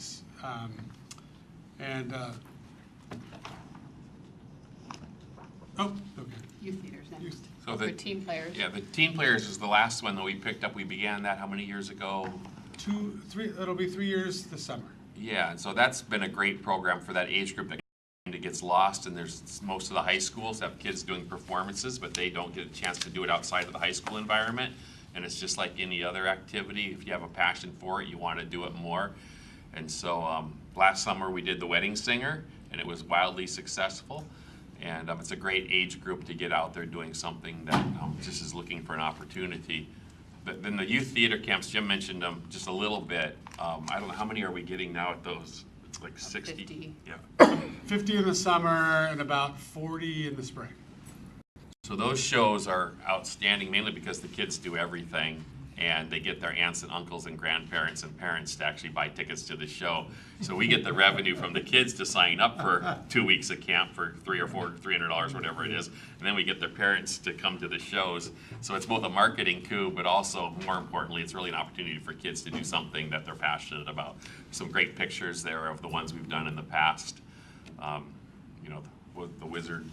Youth theaters next. So For teen players. Yeah, the Teen Players is the last one that we picked up. We began that how many years ago? 2, 3. It'll be 3 years this summer. Yeah, and so that's been a great program for that age group that kind of gets lost, and there's most of the high schools have kids doing performances, but they don't get a chance to do it outside of the high school environment. And it's just like any other activity. If you have a passion for it, you want to do it more. And so last summer we did The Wedding Singer, and it was wildly successful. And it's a great age group to get out there doing something that just is looking for an opportunity. But then the youth theater camps, Jim mentioned them just a little bit. I don't know, how many are we getting now at those? It's like 60? 50. Yeah. 50 in the summer and about 40 in the spring. So those shows are outstanding, mainly because the kids do everything, and they get their aunts and uncles and grandparents and parents to actually buy tickets to the show. So we get the revenue from the kids to sign up for 2 weeks of camp for $300, whatever it is, and then we get their parents to come to the shows. So it's both a marketing coup, but also, more importantly, it's really an opportunity for kids to do something that they're passionate about. Some great pictures there of the ones we've done in the past. The Wizard.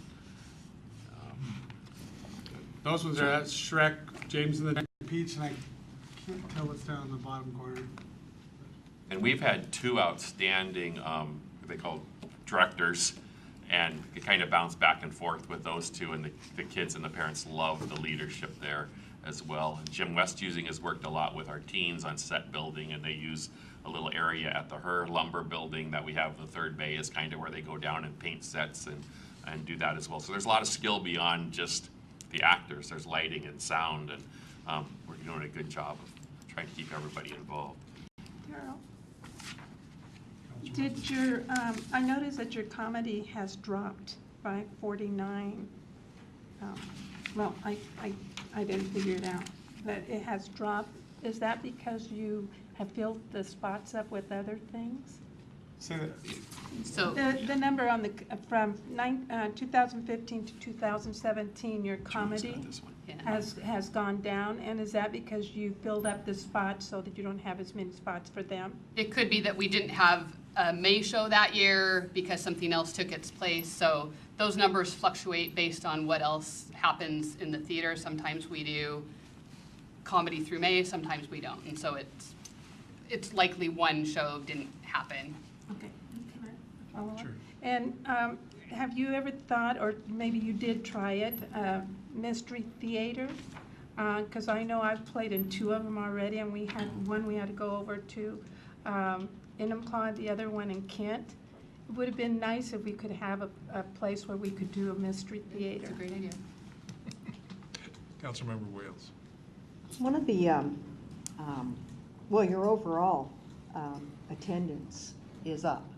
Those ones are at Shrek, James and the Giant Peach, and I can't tell what's down in the bottom corner. And we've had 2 outstanding, they call directors, and it kind of bounced back and forth with those 2, and the kids and the parents love the leadership there as well. And Jim Westusing has worked a lot with our teens on set building, and they use a little area at the Her lumber building that we have. The third bay is kind of where they go down and paint sets and do that as well. So there's a lot of skill beyond just the actors. There's lighting and sound, and we're doing a good job of trying to keep everybody involved. Darryl, did I noticed that your comedy has dropped by 49. Well, I didn't figure it out, but it has dropped. Is that because you have filled the spots up with other things? Say that. So The number on from 2015 to 2017, your comedy has gone down, and is that because you filled up the spots so that you don't have as many spots for them? it could be that we didn't have a May show that year because something else took its place. So those numbers fluctuate based on what else happens in the theater. Sometimes we do comedy through May, sometimes we don't. And so it's likely one show didn't happen. Okay. Can I follow up? Sure. And have you ever thought, or maybe you did try it, mystery theater? Because I know I've played in 2 of them already, and we had one we had to go over to Enumclaw, the other one in Kent. It would have been nice if we could have a place where we could do a mystery theater. It's a great idea. Councilmember Wales. One of the, well, your overall attendance is up.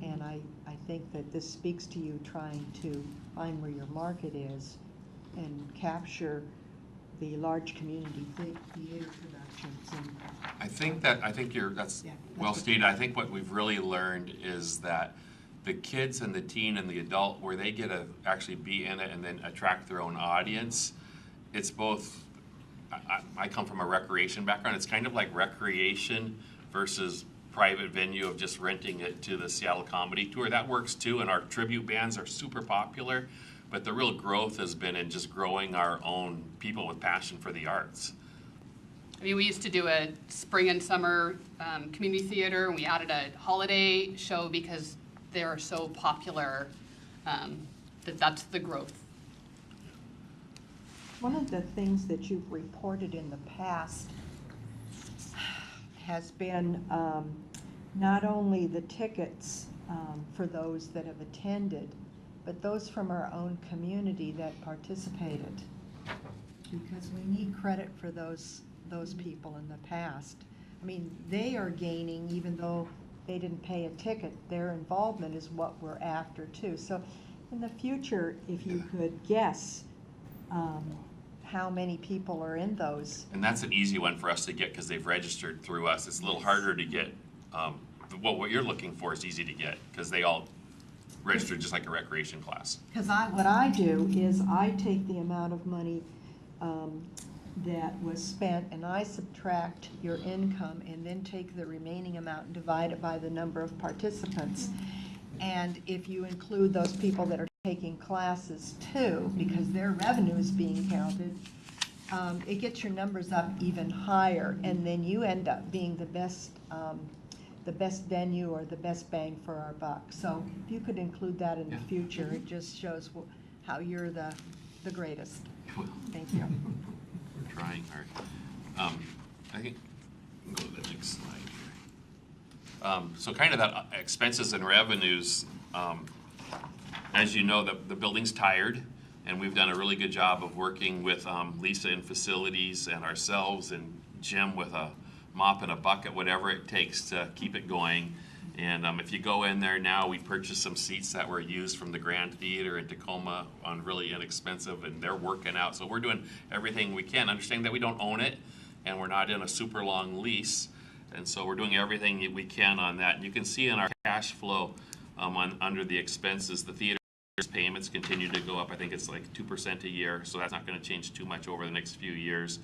And I think that this speaks to you trying to find where your market is and capture the large community theater productions. And I think that's Yeah, well that's stated. I think what we've really learned is that the kids and the teen and the adult, where they get to actually be in it and then attract their own audience, it's both. I come from a recreation background. It's kind of like recreation versus private venue of just renting it to the Seattle Comedy Tour. That works too, and our tribute bands are super popular. But the real growth has been in just growing our own people with passion for the arts. I mean, we used to do a spring and summer community theater, and we added a holiday show because they're so popular that's the growth. one of the things that you've reported in the past has been not only the tickets for those that have attended, but those from our own community that participated. Because we need credit for those people in the past. I mean, they are gaining, even though they didn't pay a ticket, their involvement is what we're after too. So in the future, if you could guess how many people are in those. And that's an easy one for us to get because they've registered through us. It's a little harder to get. What you're looking for is easy to get because they all registered just like a recreation class. Because what I do is I take the amount of money that was spent and I subtract your income and then take the remaining amount and divide it by the number of participants. And if you include those people that are taking classes too, because their revenue is being counted, it gets your numbers up even higher, and then you end up being the best venue or the best bang for our buck. So if you could include that in the future, it just shows how you're the greatest. Thank you. We're trying hard. I think we'll go to the next slide here. So kind of that expenses and revenues, as you know, the building's tired, and we've done a really good job of working with Lisa in facilities and ourselves and Jim with a mop and a bucket, whatever it takes to keep it going. And if you go in there now, we purchased some seats that were used from the Grand Theater in Tacoma on really inexpensive, and they're working out. So we're doing everything we can, understanding that we don't own it, and we're not in a super long lease. And so we're doing everything that we can on that. And you can see in our cash flow under the expenses, the theater payments continue to go up. I think it's like 2% a year, so that's not going to change too much over the next few years.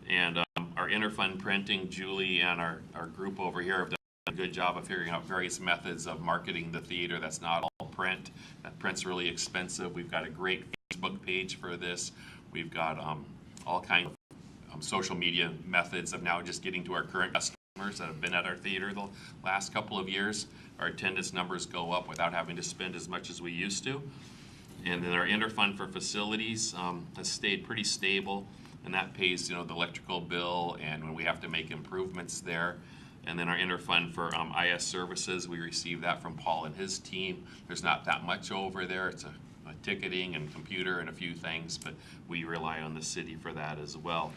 And our interfund printing, Julie and our group over here have done a good job of figuring out various methods of marketing the theater that's not all print. That print's really expensive. We've got a great Facebook page for this. We've got all kinds of social media methods of now just getting to our current customers that have been at our theater the last couple of years. Our attendance numbers go up without having to spend as much as we used to. And then our interfund for facilities has stayed pretty stable, and that pays the electrical bill and when we have to make improvements there. And then our interfund for IS services, we receive that from Paul and his team. There's not that much over there. It's a ticketing and computer and a few things, but we rely on the city for that as well.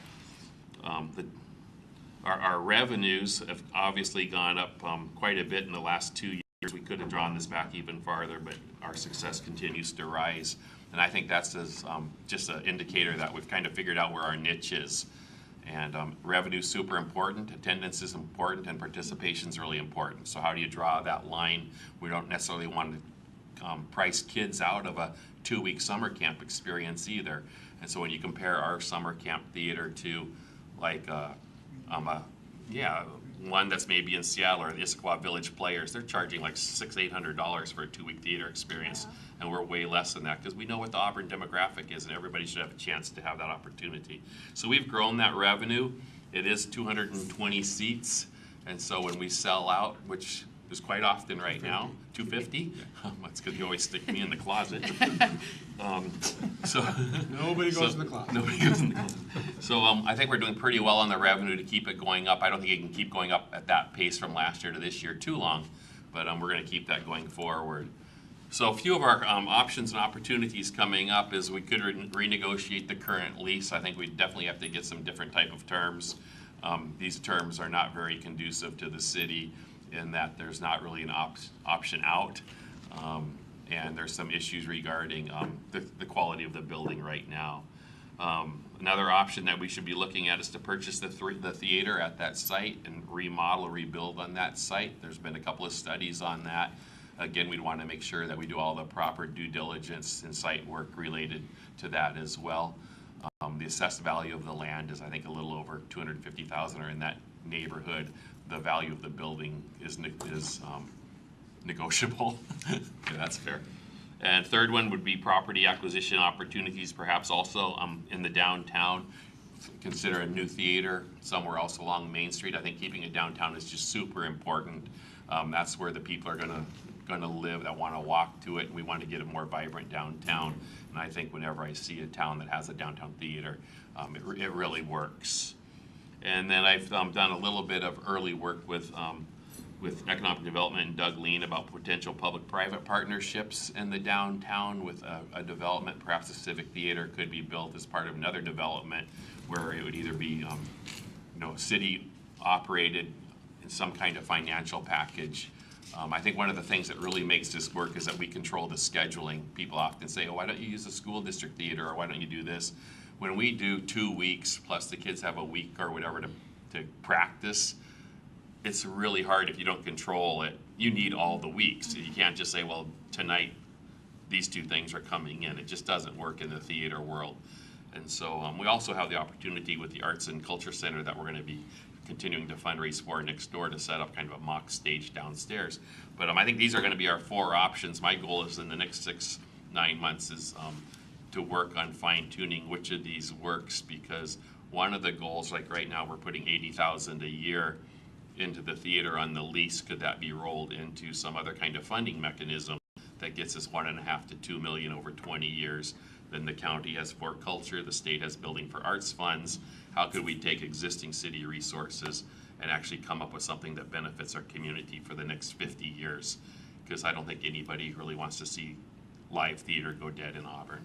Our revenues have obviously gone up quite a bit in the last 2 years. We could have drawn this back even farther, but our success continues to rise. And I think that's just an indicator that we've kind of figured out where our niche is. And revenue is super important, attendance is important, and participation is really important. So how do you draw that line? We don't necessarily want to price kids out of a 2-week summer camp experience either. And so when you compare our summer camp theater to like one that's maybe in Seattle or the Issaquah Village Players, they're charging like $600-800 for a 2-week theater experience. Yeah. And we're way less than that because we know what the Auburn demographic is and everybody should have a chance to have that opportunity. So we've grown that revenue. It is 220 seats. And so when we sell out, which is quite often right now, 250. That's because you always stick me in the closet. Nobody goes in the closet. Nobody goes in the closet. So I think we're doing pretty well on the revenue to keep it going up. I don't think it can keep going up at that pace from last year to this year too long, but we're going to keep that going forward. So a few of our options and opportunities coming up is we could renegotiate the current lease. I think we definitely have to get some different type of terms. These terms are not very conducive to the city in that there's not really an option out. And there's some issues regarding the quality of the building right now. Another option that we should be looking at is to purchase the theater at that site and remodel or rebuild on that site. There's been a couple of studies on that. Again, we'd want to make sure that we do all the proper due diligence and site work related to that as well. The assessed value of the land is, I think, a little over $250,000 or in that neighborhood. The value of the building is negotiable. Okay, that's fair. And third one would be property acquisition opportunities, perhaps also in the downtown. Consider a new theater somewhere else along Main Street. I think keeping it downtown is just super important. That's where the people are gonna live that want to walk to it. We want to get a more vibrant downtown. And I think whenever I see a town that has a downtown theater, it really works. And then I've done a little bit of early work with economic development and Doug Lean about potential public-private partnerships in the downtown with a development. Perhaps a civic theater could be built as part of another development where it would either be city operated in some kind of financial package. I think one of the things that really makes this work is that we control the scheduling. People often say, oh, why don't you use the school district theater, or why don't you do this? When we do 2 weeks, plus the kids have a week or whatever to practice, it's really hard if you don't control it. You need all the weeks. You can't just say, well, tonight these two things are coming in. It just doesn't work in the theater world. And so we also have the opportunity with the Arts and Culture Center that we're going to be continuing to fundraise for next door to set up kind of a mock stage downstairs. But I think these are going to be our 4 options. My goal is in the next 6-9 months is to work on fine-tuning which of these works, because one of the goals, like right now, we're putting $80,000 a year into the theater on the lease. Could that be rolled into some other kind of funding mechanism that gets us $1.5 to $2 million over 20 years? Then the county has for culture, the state has building for arts funds. How could we take existing city resources and actually come up with something that benefits our community for the next 50 years? Because I don't think anybody really wants to see live theater go dead in Auburn.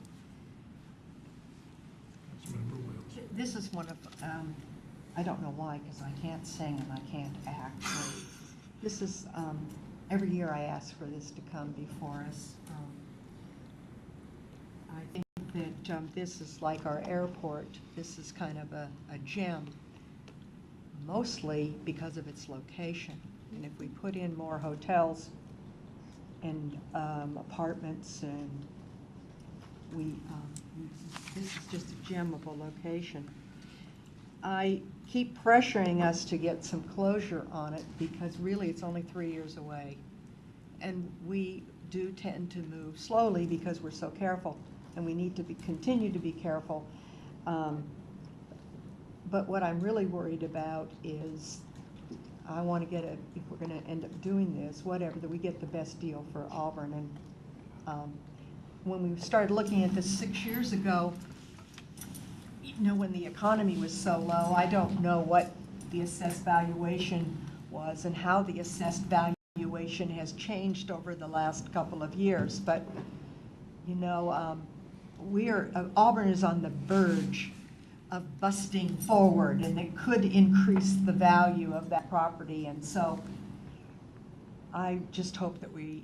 This is one of, I don't know why, because I can't sing and I can't act. So this is, every year I ask for this to come before us. I think that this is like our airport. This is kind of a gem, mostly because of its location. And if we put in more hotels and apartments, and this is just a gem of a location. I keep pressuring us to get some closure on it because really it's only 3 years away. And we do tend to move slowly because we're so careful, and we need to continue to be careful. But what I'm really worried about is I want to get if we're going to end up doing this, whatever, that we get the best deal for Auburn. And when we started looking at this 6 years ago, when the economy was so low, I don't know what the assessed valuation was and how the assessed valuation has changed over the last couple of years. But, Auburn is on the verge of busting forward, and it could increase the value of that property. And so I just hope that we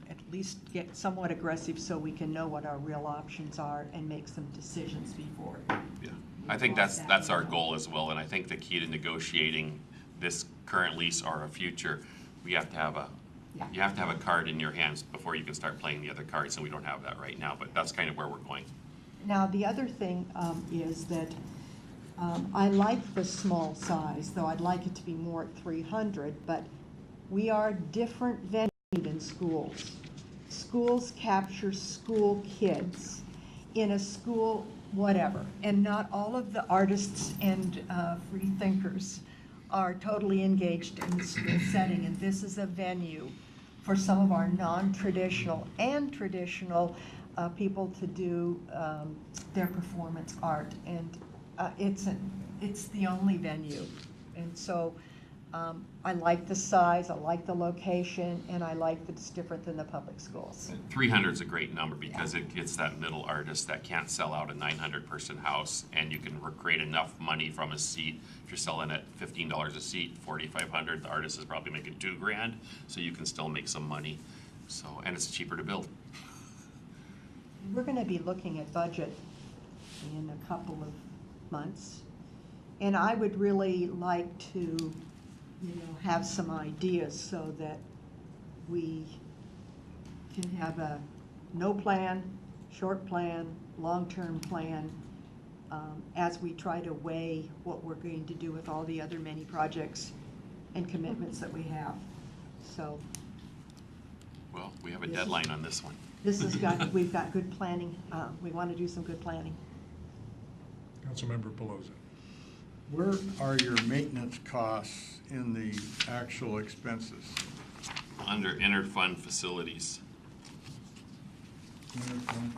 at least get somewhat aggressive so we can know what our real options are and make some decisions before. Yeah, I think that's our goal as well. And I think the key to negotiating this current lease or a future, you have to have a card in your hands before you can start playing the other cards, and we don't have that right now. But that's kind of where we're going. Now, the other thing is that I like the small size, though I'd like it to be more at 300, but we are different venue than schools. Schools capture school kids in a school whatever, and not all of the artists and free thinkers are totally engaged in the school setting, and this is a venue for some of our non-traditional and traditional people to do their performance art, and it's the only venue. And so I like the size, I like the location, and I like that it's different than the public schools. 300 is a great number because it gets that middle artist that can't sell out a 900-person house, and you can create enough money from a seat. If you're selling at $15 a seat, $4,500, the artist is probably making $2,000, so you can still make some money. So, and it's cheaper to build. We're going to be looking at budget in a couple of months, and I would really like to, have some ideas so that we can have a no plan, short plan, long-term plan, as we try to weigh what we're going to do with all the other many projects and commitments that we have. So. Well, we have a deadline on this one. We've got good planning. We want to do some good planning. Councilmember Pelosi. Where are your maintenance costs in the actual expenses? Under interfund facilities. Interfund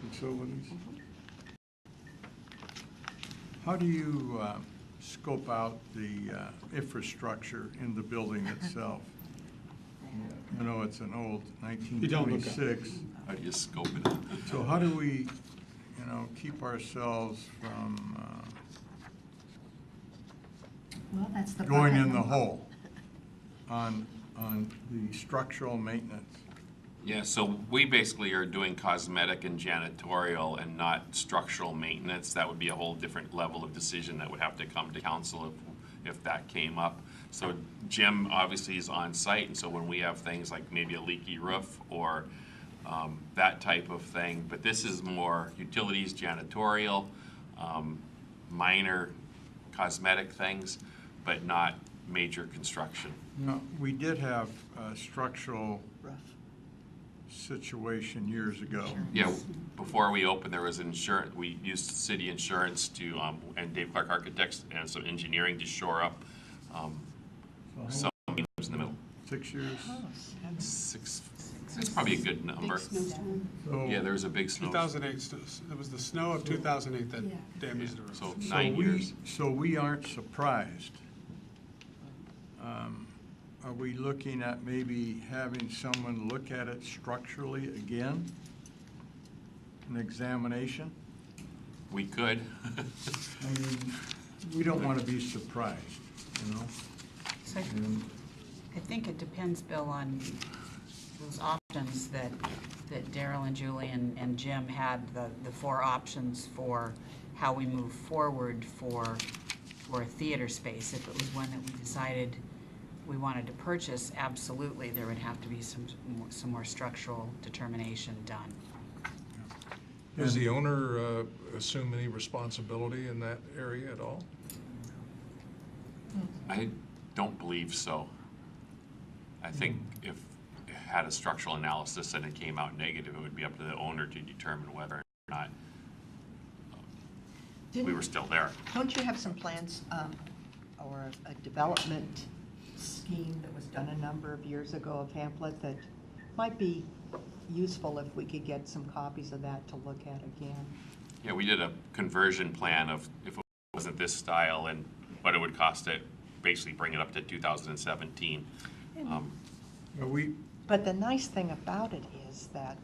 facilities? How do you scope out the infrastructure in the building itself? You know, it's an old 1926. How do you scope it out? So how do we, keep ourselves from Well, that's the going bucket in the number. hole on the structural maintenance? Yeah, so we basically are doing cosmetic and janitorial and not structural maintenance. That would be a whole different level of decision that would have to come to council if that came up. So Jim obviously is on site, and so when we have things like maybe a leaky roof or that type of thing, but this is more utilities, janitorial, minor cosmetic things, but not major construction. No, we did have a structural situation years ago. Yeah, before we opened, there was insurance. We used city insurance to, and Dave Clark Architects and some engineering to shore up some in the middle. 6 years? Six. It's probably a good number. So- Yeah, there was a big snow. 2008, it was the snow of 2008 that damaged the roof. So 9 years. So we aren't surprised. Are we looking at maybe having someone look at it structurally again? An examination? We could. I mean, we don't want to be surprised, So And I think it depends, Bill, on those options that Daryl and Julie and Jim had, the four options for how we move forward for a theater space. If it was one that we decided we wanted to purchase, absolutely, there would have to be some more structural determination done. Does the owner assume any responsibility in that area at all? I don't believe so. I think if it had a structural analysis and it came out negative, it would be up to the owner to determine whether or not we were still there. Don't you have some plans or a development scheme that was done a number of years ago, a pamphlet that might be useful if we could get some copies of that to look at again? Yeah, we did a conversion plan of if it wasn't this style and what it would cost to basically bring it up to 2017. But the nice thing about it is that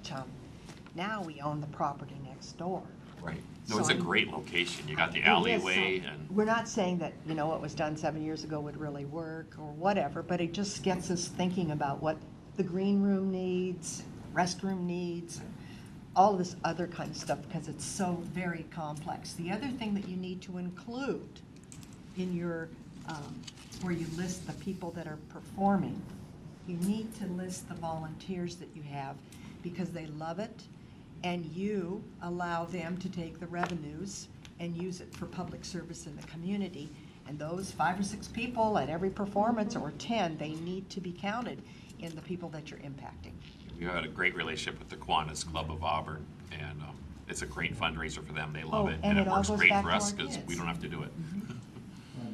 now we own the property next door. Right. No, it's So a great location. You got the It is, so alleyway and we're not saying that, what was done 7 years ago would really work or whatever, but it just gets us thinking about what the green room needs, restroom needs, all of this other kind of stuff, because it's so very complex. The other thing that you need to include in your, where you list the people that are performing, you need to list the volunteers that you have, because they love it, and you allow them to take the revenues and use it for public service in the community. And those 5 or 6 people at every performance, or 10, they need to be counted in the people that you're impacting. we had a great relationship with the Kiwanis Club of Auburn, and it's a great fundraiser for them. They love Oh, it, and and it it all works goes great back for to us our because we kids. don't have to do it.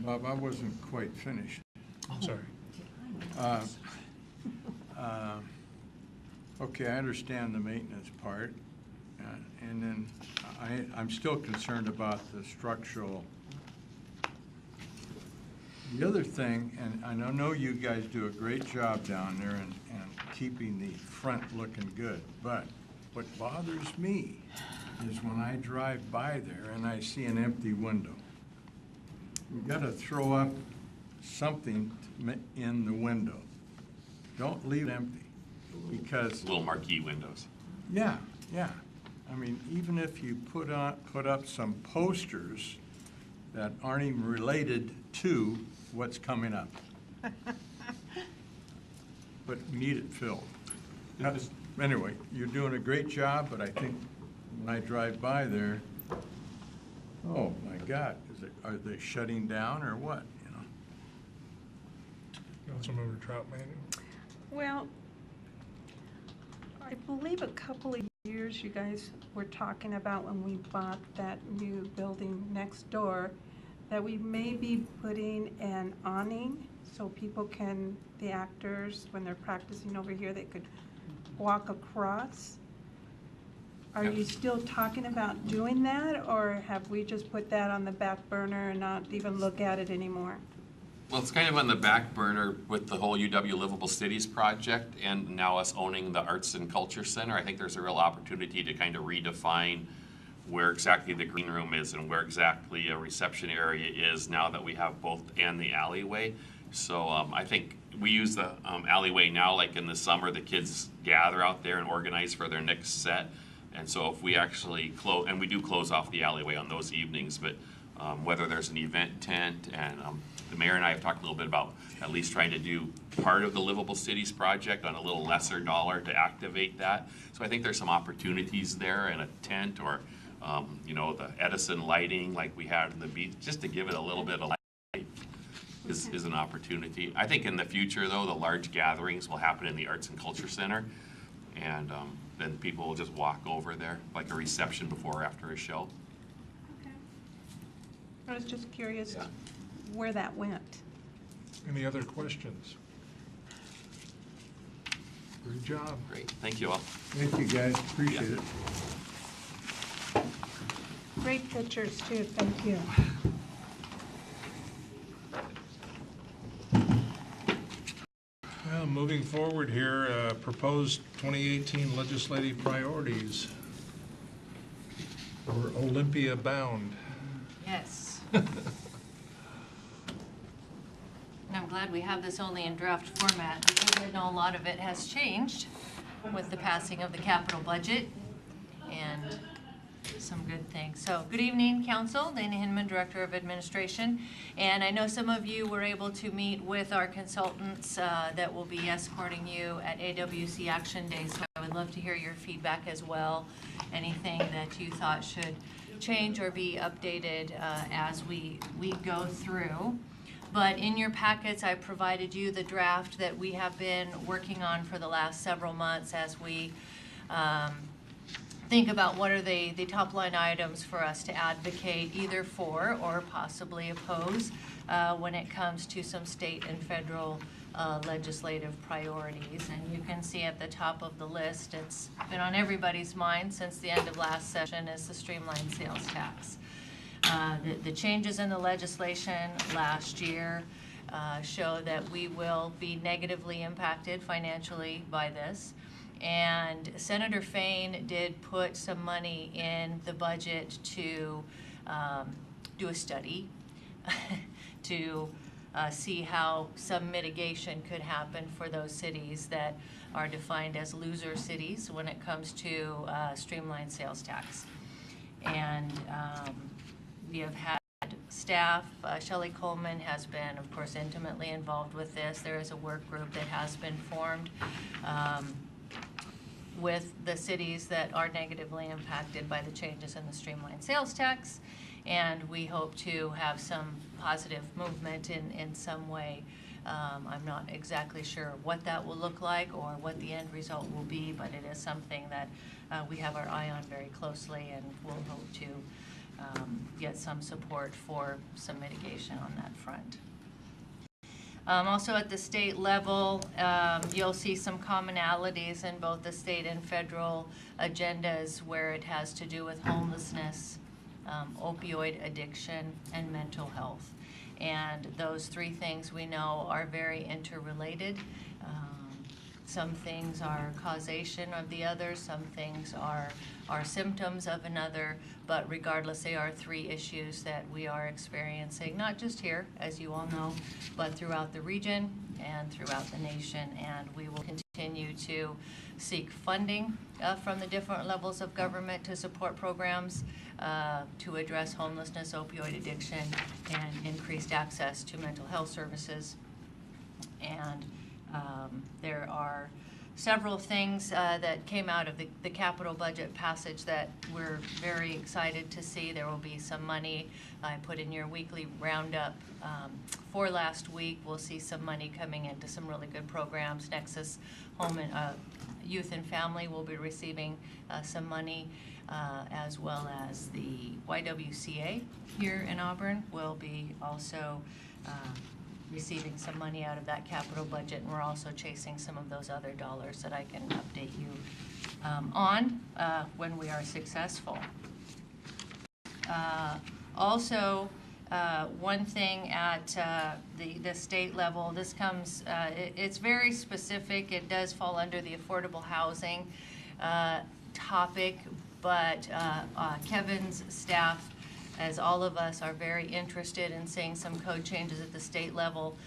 Bob, I wasn't quite finished. Sorry. Okay, I understand the maintenance part, and then I'm still concerned about the structural The other thing, and I know you guys do a great job down there and keeping the front looking good, but what bothers me is when I drive by there and I see an empty window. You gotta throw up something in the window. Don't leave it empty, because. Little marquee windows. Yeah, yeah. I mean, even if you put up some posters that aren't even related to what's coming up. But need it filled. Anyway, you're doing a great job, but I think when I drive by there, oh my God, are they shutting down or what, you know? Councilmember Troutman. Well, I believe a couple of years you guys were talking about when we bought that new building next door, that we may be putting an awning so people can, the actors, when they're practicing over here, they could walk across. Are you still talking about doing that, or have we just put that on the back burner and not even look at it anymore? Well, it's kind of on the back burner with the whole UW Livable Cities project and now us owning the Arts and Culture Center. I think there's a real opportunity to kind of redefine where exactly the green room is and where exactly a reception area is now that we have both and the alleyway. So I think we use the alleyway now, like in the summer, the kids gather out there and organize for their next set. And so if we actually close, and we do close off the alleyway on those evenings, but whether there's an event tent, and the mayor and I have talked a little bit about at least trying to do part of the Livable Cities project on a little lesser dollar to activate that. So I think there's some opportunities there in a tent or, you know, the Edison lighting like we had in the beach, just to give it a little bit of light is an opportunity. I think in the future, though, the large gatherings will happen in the Arts and Culture Center, and then people will just walk over there, like a reception before or after a show. Okay. I was just curious where that went. Any other questions? Good job. Great, thank you all. Thank you, guys, appreciate it. Great pictures too, thank you. Well, moving forward here, proposed 2018 legislative priorities for Olympia Bound. Yes. And I'm glad we have this only in draft format, because I know a lot of it has changed with the passing of the capital budget and some good things. So, good evening, Council. Dana Hinman, Director of Administration. And I know some of you were able to meet with our consultants that will be escorting you at AWC Action Day. So I would love to hear your feedback as well. Anything that you thought should change or be updated as we go through. But in your packets, I provided you the draft that we have been working on for the last several months as we think about what are the top line items for us to advocate either for or possibly oppose when it comes to some state and federal legislative priorities. And you can see at the top of the list, it's been on everybody's mind since the end of last session, is the streamlined sales tax. The changes in the legislation last year show that we will be negatively impacted financially by this. And Senator Fain did put some money in the budget to do a study to see how some mitigation could happen for those cities that are defined as loser cities when it comes to streamlined sales tax. And we have had staff, Shelley Coleman has been, of course, intimately involved with this. There is a work group that has been formed with the cities that are negatively impacted by the changes in the streamlined sales tax, and we hope to have some positive movement in some way. I'm not exactly sure what that will look like or what the end result will be, but it is something that we have our eye on very closely, and we'll hope to get some support for some mitigation on that front. Also at the state level, you'll see some commonalities in both the state and federal agendas where it has to do with homelessness, opioid addiction, and mental health. And those three things we know are very interrelated. Some things are causation of the other, some things are symptoms of another, but regardless, they are three issues that we are experiencing, not just here, as you all know, but throughout the region and throughout the nation. And we will continue to seek funding from the different levels of government to support programs to address homelessness, opioid addiction, and increased access to mental health services. And there are several things that came out of the capital budget passage that we're very excited to see. There will be some money I put in your weekly roundup for last week. We'll see some money coming into some really good programs. Nexus Home and Youth and Family will be receiving some money, as well as the YWCA here in Auburn will be also receiving some money out of that capital budget, and we're also chasing some of those other dollars that I can update you on when we are successful. Also, one thing at the state level, this comes, it's very specific. It does fall under the affordable housing topic, but Kevin's staff, as all of us, are very interested in seeing some code changes at the state level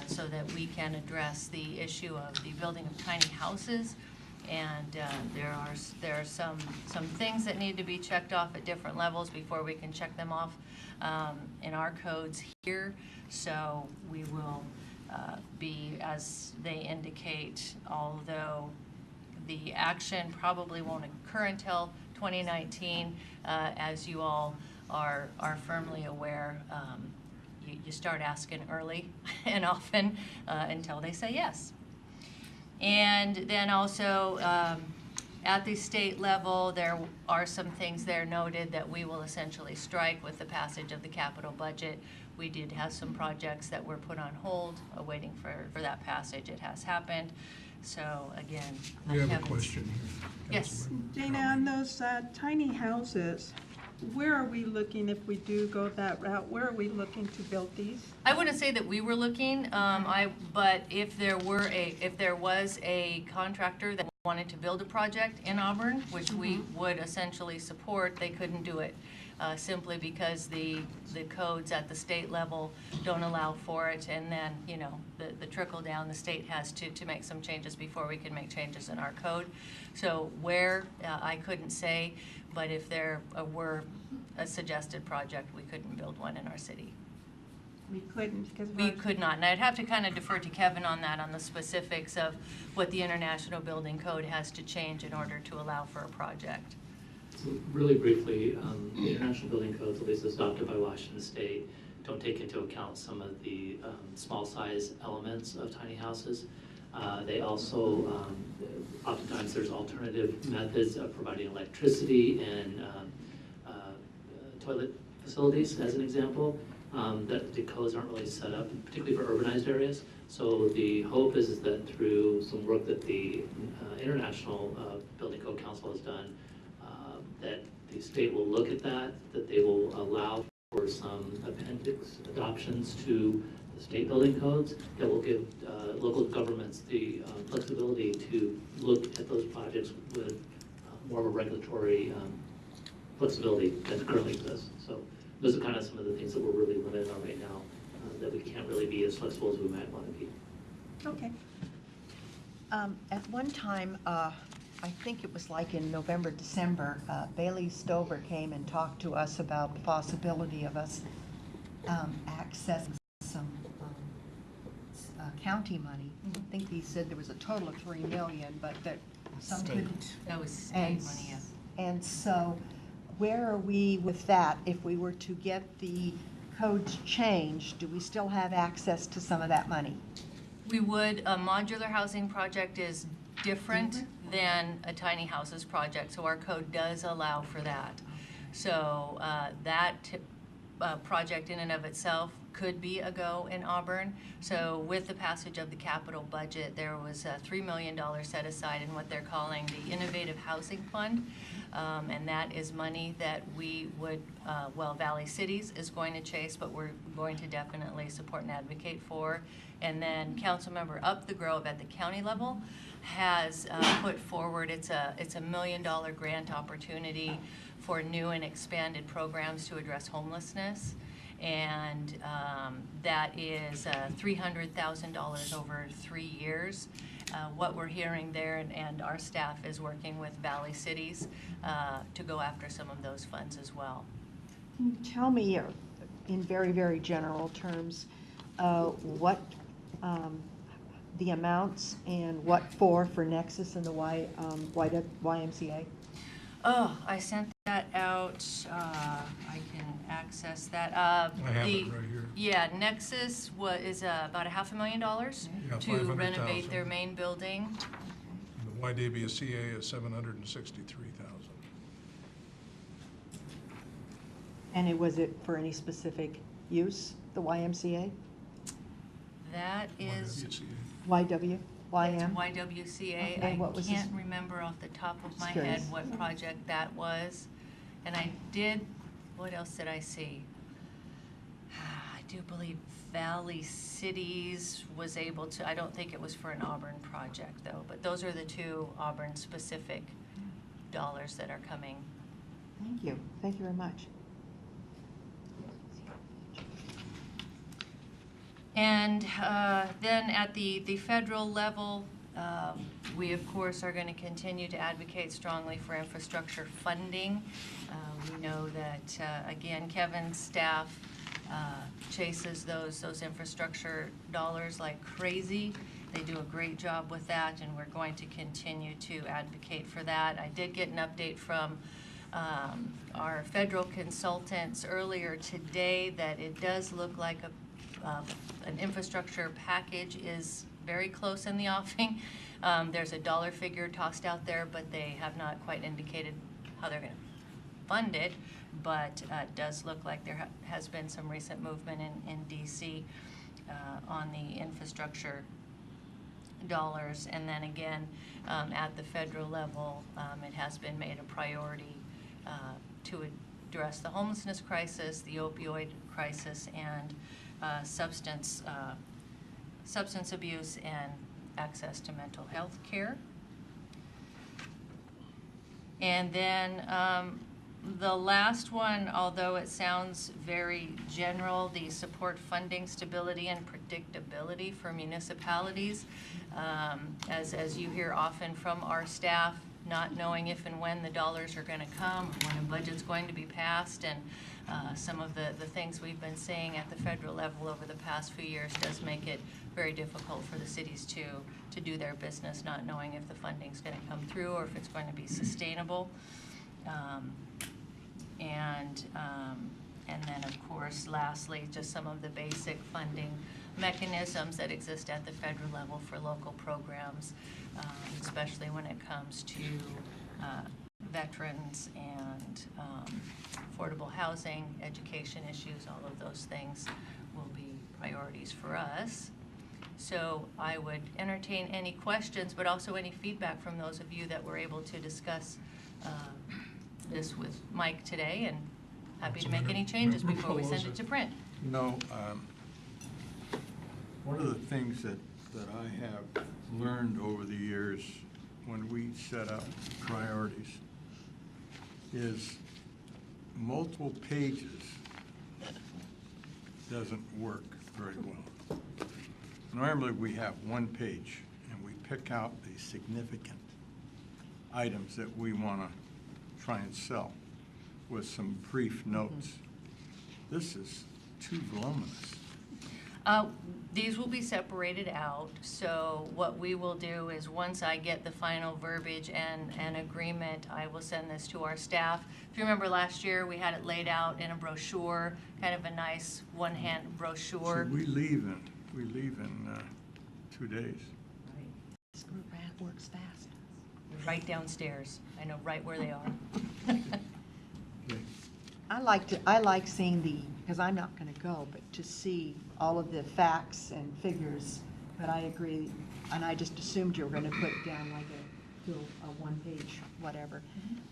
so that we can address the issue of the building of tiny houses. And there are some things that need to be checked off at different levels before we can check them off in our codes here. So we will be, as they indicate, although the action probably won't occur until 2019, as you all are firmly aware, you start asking early and often until they say yes. And then also at the state level, there are some things there noted that we will essentially strike with the passage of the capital budget. We did have some projects that were put on hold, waiting for that passage. It has happened. So again, We have a question here. Yes. Dana, on those tiny houses, where are we looking if we do go that route? Where are we looking to build these? I wouldn't say that we were looking, but if there was a contractor that wanted to build a project in Auburn, which we would essentially support, they couldn't do it simply because the codes at the state level don't allow for it, and then the trickle down, the state has to make some changes before we can make changes in our code. So where, I couldn't say, but if there were a suggested project, we couldn't build one in our city. We couldn't because we could not, and I'd have to kind of defer to Kevin on that, on the specifics of what the International Building Code has to change in order to allow for a project. So really briefly, the International Building Codes, at least as adopted by Washington State, don't take into account some of the small size elements of tiny houses. They also, oftentimes there's alternative methods of providing electricity and toilet facilities, as an example, that the codes aren't really set up, particularly for urbanized areas. So the hope is that through some work that the International Building Code Council has done, that the state will look at that they will allow for some appendix adoptions to the state building codes that will give local governments the flexibility to look at those projects with more of a regulatory flexibility than currently exists. So those are kind of some of the things that we're really limited on right now, that we can't really be as flexible as we might want to be. Okay. At one time, I think it was like in November, December, Bailey Stover came and talked to us about the possibility of us accessing some county money. I think he said there was a total of $3 million, but that some could. That was state money, yes. And so where are we with that? If we were to get the codes changed, do we still have access to some of that money? We would. A modular housing project is different than a tiny houses project, so our code does allow for that. So that project in and of itself could be a go in Auburn. So with the passage of the capital budget, there was a $3 million set aside in what they're calling the Innovative Housing Fund. And that is money that we would, Valley Cities is going to chase, but we're going to definitely support and advocate for. And then Councilmember Up the Grove at the county level has put forward, it's a $1 million grant opportunity for new and expanded programs to address homelessness. And that is $300,000 over 3 years. What we're hearing there, and our staff is working with Valley Cities to go after some of those funds as well. Can you tell me, in very, very general terms, what the amounts and what for Nexus and the YMCA? Oh, I sent that out. I can access that. I have it right here. Yeah, Nexus is about $500,000 Yeah, to 500,000. renovate their main building. And the YWCA is 763,000. And was it for any specific use, the YMCA? That is YW? YM? YWCA. Okay, what was I this? can't remember off the top of my Just head curious. what project that was. And I did, what else did I see? I do believe Valley Cities was able to, I don't think it was for an Auburn project though, but those are the two Auburn-specific dollars that are coming. Thank you. Thank you very much. And then at the federal level, we of course are going to continue to advocate strongly for infrastructure funding. We know that, again, Kevin's staff chases those infrastructure dollars like crazy. They do a great job with that, and we're going to continue to advocate for that. I did get an update from our federal consultants earlier today that it does look like an infrastructure package is very close in the offing. There's a dollar figure tossed out there, but they have not quite indicated how they're going to fund it. But it does look like there has been some recent movement in DC on the infrastructure dollars. And then again, at the federal level, it has been made a priority to address the homelessness crisis, the opioid crisis, and substance abuse and access to mental health care. And then the last one, although it sounds very general, the support funding stability and predictability for municipalities. As you hear often from our staff, not knowing if and when the dollars are going to come, when a budget's going to be passed, and some of the things we've been seeing at the federal level over the past few years does make it very difficult for the cities to do their business, not knowing if the funding's going to come through or if it's going to be sustainable. And then, of course, lastly, just some of the basic funding mechanisms that exist at the federal level for local programs, especially when it comes to veterans and affordable housing, education issues. All of those things will be priorities for us. So I would entertain any questions, but also any feedback from those of you that were able to discuss this with Mike today, and happy to make any changes before we send it to print. You know, one of the things that I have learned over the years when we set up priorities is multiple pages doesn't work very well. Normally we have one page and we pick out the significant items that we want to try and sell with some brief notes. This is too voluminous. These will be separated out, so what we will do is once I get the final verbiage and an agreement, I will send this to our staff. If you remember last year, we had it laid out in a brochure, kind of a nice one-hand brochure. So we leave in 2 days. This group works fast. Right downstairs. I know right where they are. I like seeing because I'm not going to go, but to see all of the facts and figures. But I agree, and I just assumed you were going to put it down like a one-page whatever.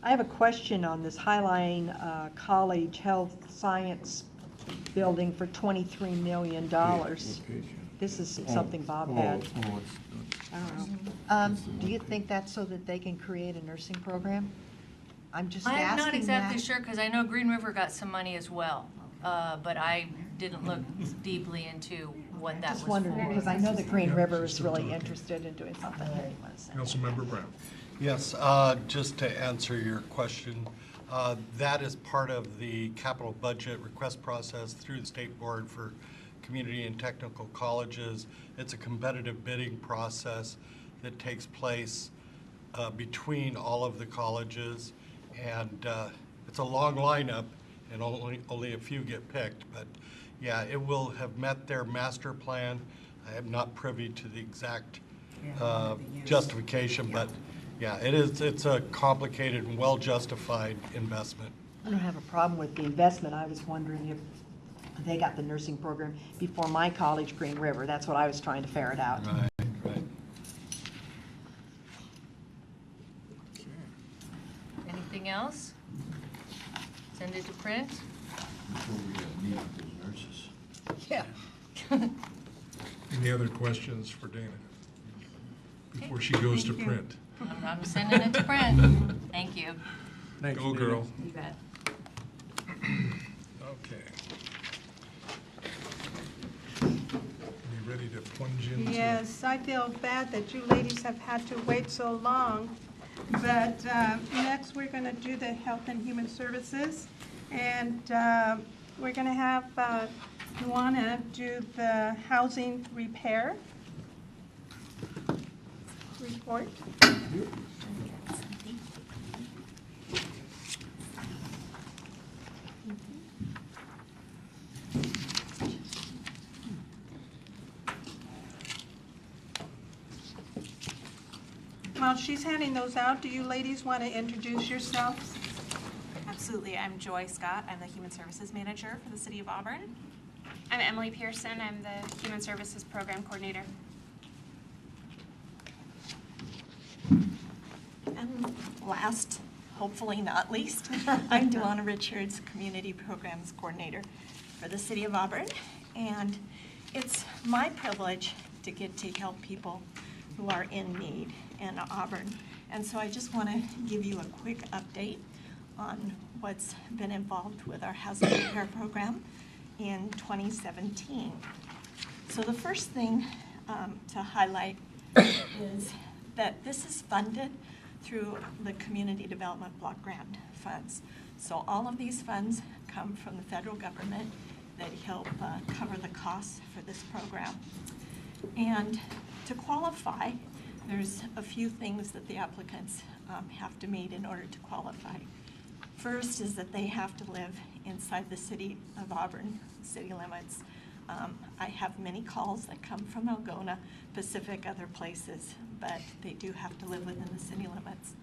I have a question on this Highline College Health Science building for $23 million. This is something Bob had. I don't know. Do you think that's so that they can create a nursing program? I'm just asking that. I'm not exactly sure, because I know Green River got some money as well, but I didn't look deeply into what that was Just for. wondering, because I know that Green River is really interested in doing something. Councilmember Brown. Yes, just to answer your question, that is part of the capital budget request process through the State Board for Community and Technical Colleges. It's a competitive bidding process that takes place between all of the colleges, and it's a long lineup, and only a few get picked. But yeah, it will have met their master plan. I am not privy to the exact justification, but yeah, it's a complicated and well-justified investment. I don't have a problem with the investment. I was wondering if they got the nursing program before my college, Green River. That's what I was trying to ferret out. Right. Anything else? Send it to print? Yeah. Any other questions for Dana before she goes to print? I'm sending it to print. Thank you. Go, girl. You bet. Okay. You ready to plunge into? Yes, I feel bad that you ladies have had to wait so long. But next, we're going to do the Health and Human Services. And we're going to have Luana do the housing repair report. While she's handing those out, do you ladies want to introduce yourselves? Absolutely. I'm Joy Scott. I'm the Human Services Manager for the City of Auburn. I'm Emily Pearson. I'm the Human Services Program Coordinator. And last, hopefully not least, I'm Duana Richards, Community Programs Coordinator for the City of Auburn. And it's my privilege to get to help people who are in need in Auburn. And so I just want to give you a quick update on what's been involved with our housing repair program in 2017. So the first thing to highlight is that this is funded through the Community Development Block Grant funds. So all of these funds come from the federal government that help cover the costs for this program. And to qualify, there's a few things that the applicants have to meet in order to qualify. First is that they have to live inside the City of Auburn city limits. I have many calls that come from Algona, Pacific, other places, but they do have to live within the city limits.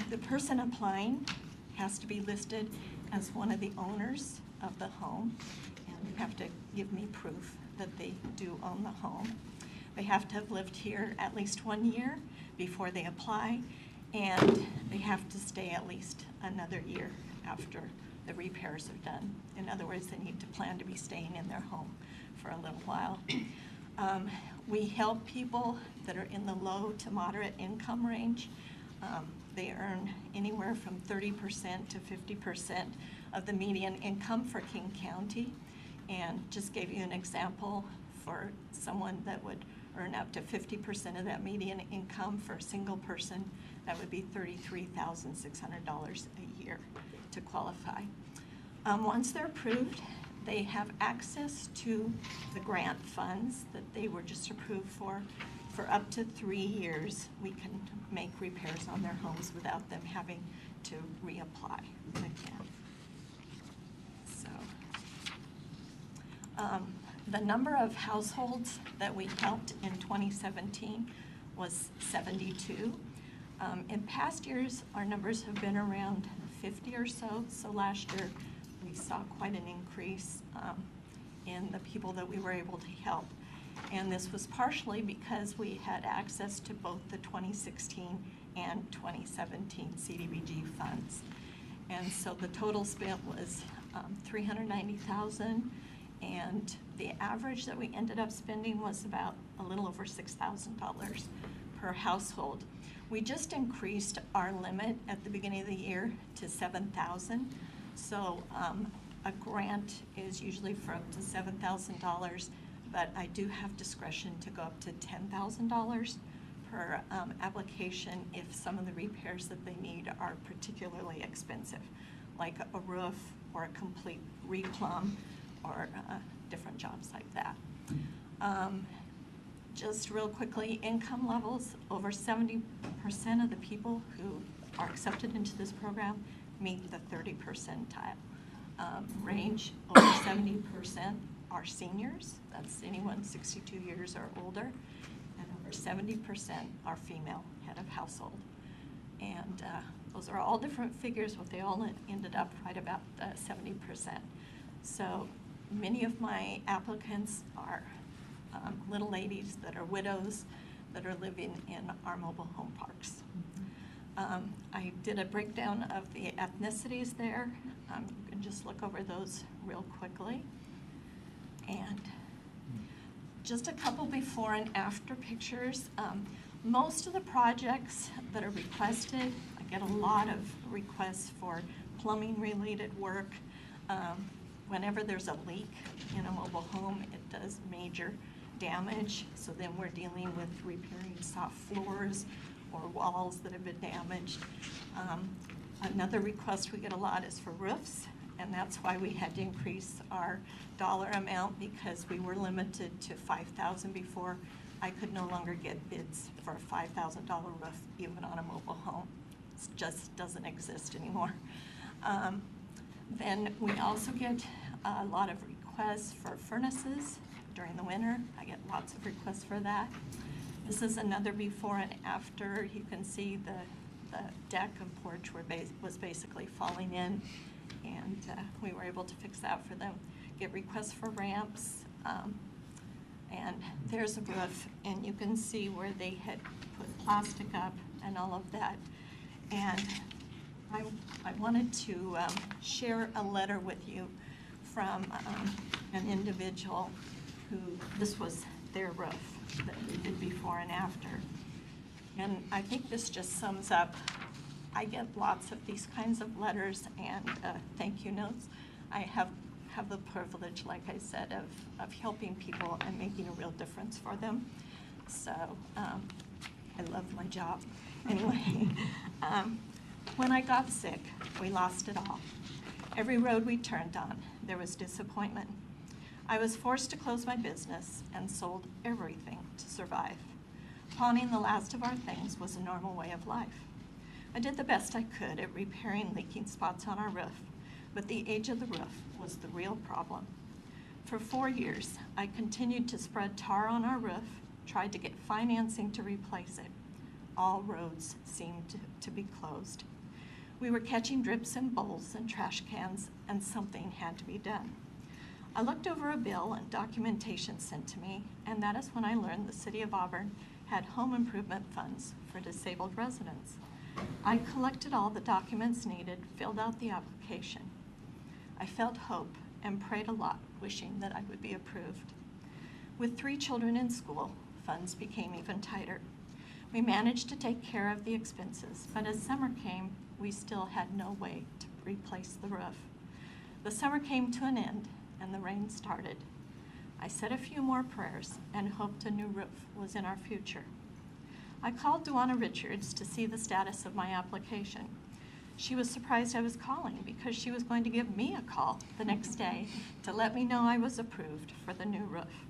The person applying has to be listed as one of the owners of the home, and you have to give me proof that they do own the home. They have to have lived here at least 1 year before they apply, and they have to stay at least another year after the repairs are done. In other words, they need to plan to be staying in their home for a little while. We help people that are in the low to moderate income range. They earn anywhere from 30% to 50% of the median income for King County. And just gave you an example for someone that would earn up to 50% of that median income for a single person, that would be $33,600 a year to qualify. Once they're approved, they have access to the grant funds that they were just approved for up to 3 years. We can make repairs on their homes without them having to reapply again. So, the number of households that we helped in 2017 was 72. In past years, our numbers have been around 50 or so. So last year, we saw quite an increase in the people that we were able to help. And this was partially because we had access to both the 2016 and 2017 CDBG funds. And so the total spent was $390,000, and the average that we ended up spending was about a little over $6,000 per household. We just increased our limit at the beginning of the year to $7,000. So a grant is usually for up to $7,000, but I do have discretion to go up to $10,000 per application if some of the repairs that they need are particularly expensive, like a roof or a complete replumb or different jobs like that. Just real quickly, income levels, over 70% of the people who are accepted into this program meet the 30 percentile range. Over 70% are seniors, that's anyone 62 years or older, and over 70% are female head of household. And those are all different figures, but they all ended up right about 70%. So many of my applicants are little ladies that are widows that are living in our mobile home parks. I did a breakdown of the ethnicities there. You can just look over those real quickly. And just a couple before and after pictures. Most of the projects that are requested, I get a lot of requests for plumbing related work. Whenever there's a leak in a mobile home, it does major damage. So then we're dealing with repairing soft floors or walls that have been damaged. Another request we get a lot is for roofs, and that's why we had to increase our dollar amount, because we were limited to $5,000 before. I could no longer get bids for a $5,000 roof, even on a mobile home. It just doesn't exist anymore. Then we also get a lot of requests for furnaces during the winter. I get lots of requests for that. This is another before and after. You can see the deck and porch was basically falling in, and we were able to fix that for them. Get requests for ramps, and there's a roof, and you can see where they had put plastic up and all of that. And I wanted to share a letter with you from an individual who, this was their roof that we did before and after. And I think this just sums up, I get lots of these kinds of letters and thank you notes. I have the privilege, like I said, of helping people and making a real difference for them. So I love my job. Anyway, when I got sick, we lost it all. Every road we turned on, there was disappointment. I was forced to close my business and sold everything to survive. Pawning the last of our things was a normal way of life. I did the best I could at repairing leaking spots on our roof, but the age of the roof was the real problem. For 4 years, I continued to spread tar on our roof, tried to get financing to replace it. All roads seemed to be closed. We were catching drips in bowls and trash cans, and something had to be done. I looked over a bill and documentation sent to me, and that is when I learned the City of Auburn had home improvement funds for disabled residents. I collected all the documents needed, filled out the application. I felt hope and prayed a lot, wishing that I would be approved. With 3 children in school, funds became even tighter. We managed to take care of the expenses, but as summer came, we still had no way to replace the roof. The summer came to an end, and the rain started. I said a few more prayers and hoped a new roof was in our future. I called Duana Richards to see the status of my application. She was surprised I was calling because she was going to give me a call the next day to let me know I was approved for the new roof.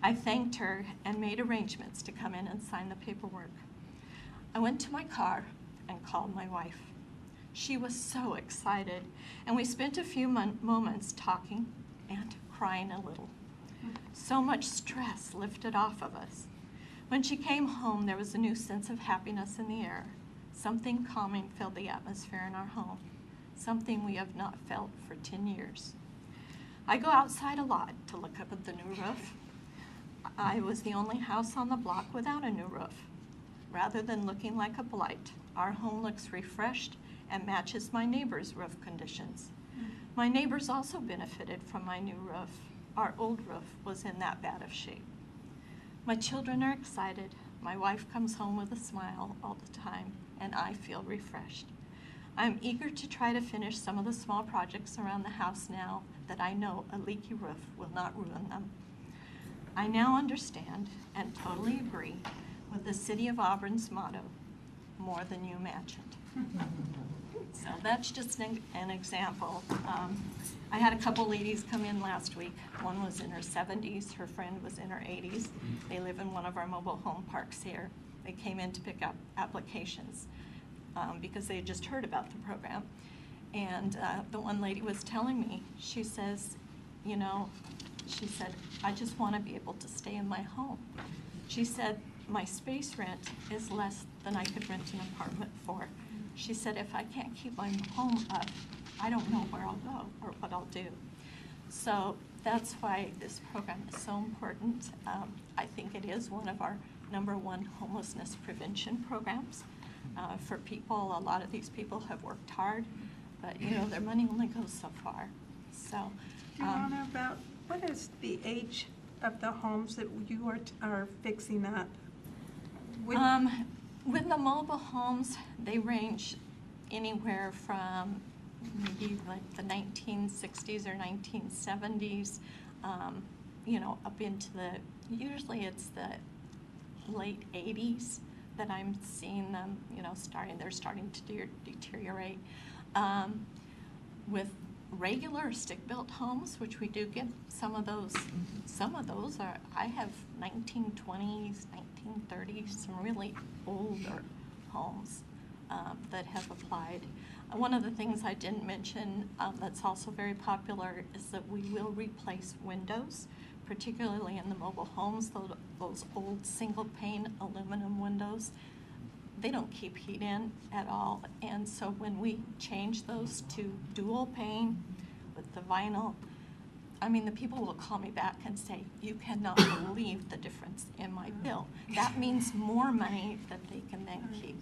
I thanked her and made arrangements to come in and sign the paperwork. I went to my car and called my wife. She was so excited, and we spent a few moments talking and crying a little. So much stress lifted off of us. When she came home, there was a new sense of happiness in the air. Something calming filled the atmosphere in our home. something we have not felt for 10 years. I go outside a lot to look up at the new roof. I was the only house on the block without a new roof. Rather than looking like a blight, our home looks refreshed and matches my neighbor's roof conditions. My neighbors also benefited from my new roof. Our old roof was in that bad of shape. My children are excited. My wife comes home with a smile all the time, and I feel refreshed. I'm eager to try to finish some of the small projects around the house now that I know a leaky roof will not ruin them. I now understand and totally agree with the City of Auburn's motto, more than you imagined. So that's just an example. I had a couple ladies come in last week. One was in her 70s, her friend was in her 80s. They live in one of our mobile home parks here. They came in to pick up applications because they had just heard about the program. And the one lady was telling me, she says, you know, she said, I just want to be able to stay in my home. She said, my space rent is less than I could rent an apartment for. She said, if I can't keep my home up, I don't know where I'll go or what I'll do. So that's why this program is so important. I think it is one of our #1 homelessness prevention programs for people. A lot of these people have worked hard, but you know, their money only goes so far. So, Do you want to about, what is the age of the homes that you are fixing up? With the mobile homes, they range anywhere from maybe like the 1960s or 1970s, you know, up into the, usually it's the late 80s that I'm seeing them, you know, they're starting to deteriorate. With regular stick-built homes, which we do get some of those are, I have 1920s, 1930s, some really older homes that have applied. One of the things I didn't mention that's also very popular is that we will replace windows, particularly in the mobile homes, those old single-pane aluminum windows. They don't keep heat in at all, and so when we change those to dual pane with the vinyl, I mean, the people will call me back and say, you cannot believe the difference in my bill. That means more money that they can then keep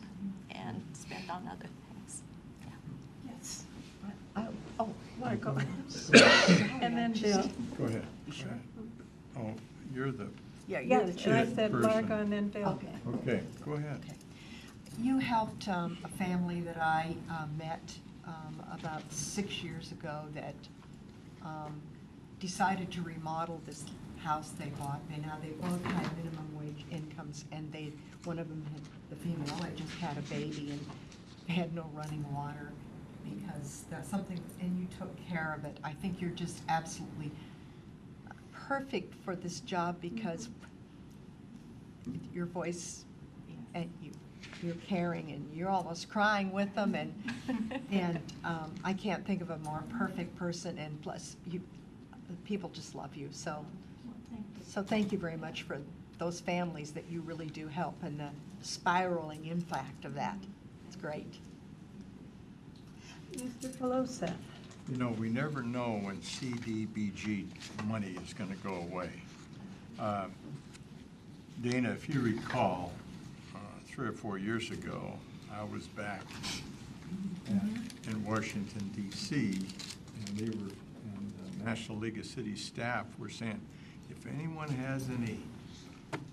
and spend on other things. Yeah. Yes. Oh, want to go? And then Bill. Go ahead. Oh, you're the Yes, and I said Margo and then Bill. Okay, go ahead. You helped a family that I met about 6 years ago that decided to remodel this house they bought. They both had minimum wage incomes, and one of them, the female, had just had a baby and had no running water because that's something, and you took care of it. I think you're just absolutely perfect for this job because your voice and you're caring and you're almost crying with them, and I can't think of a more perfect person, and plus people just love you. So thank you very much for those families that you really do help and the spiraling impact of that. It's great. Mr. Pelosa. You know, we never know when CDBG money is going to go away. Dana, if you recall, 3 or 4 years ago, I was back in Washington, D.C., and they were, and the National League of Cities staff were saying, if anyone has any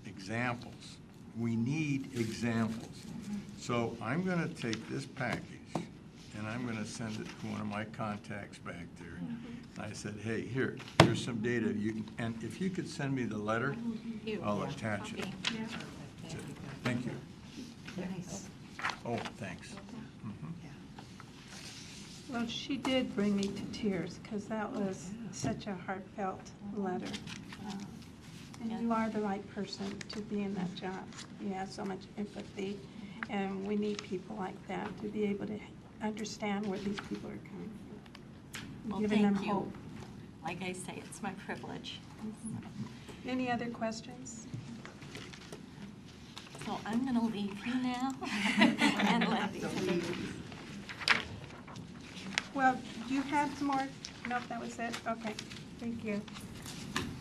examples, we need examples. So I'm going to take this package and I'm going to send it to one of my contacts back there. And I said, hey, here's some data. And if you could send me the letter, I'll attach it. Thank you. Nice. Oh, thanks. Well, she did bring me to tears because that was such a heartfelt letter. And you are the right person to be in that job. You have so much empathy, and we need people like that to be able to understand where these people are coming from. Well, Giving them thank you. hope. Like I say, it's my privilege. Any other questions? So I'm going to leave you now and let these. Well, have some more? Nope, that was it? Okay, thank you.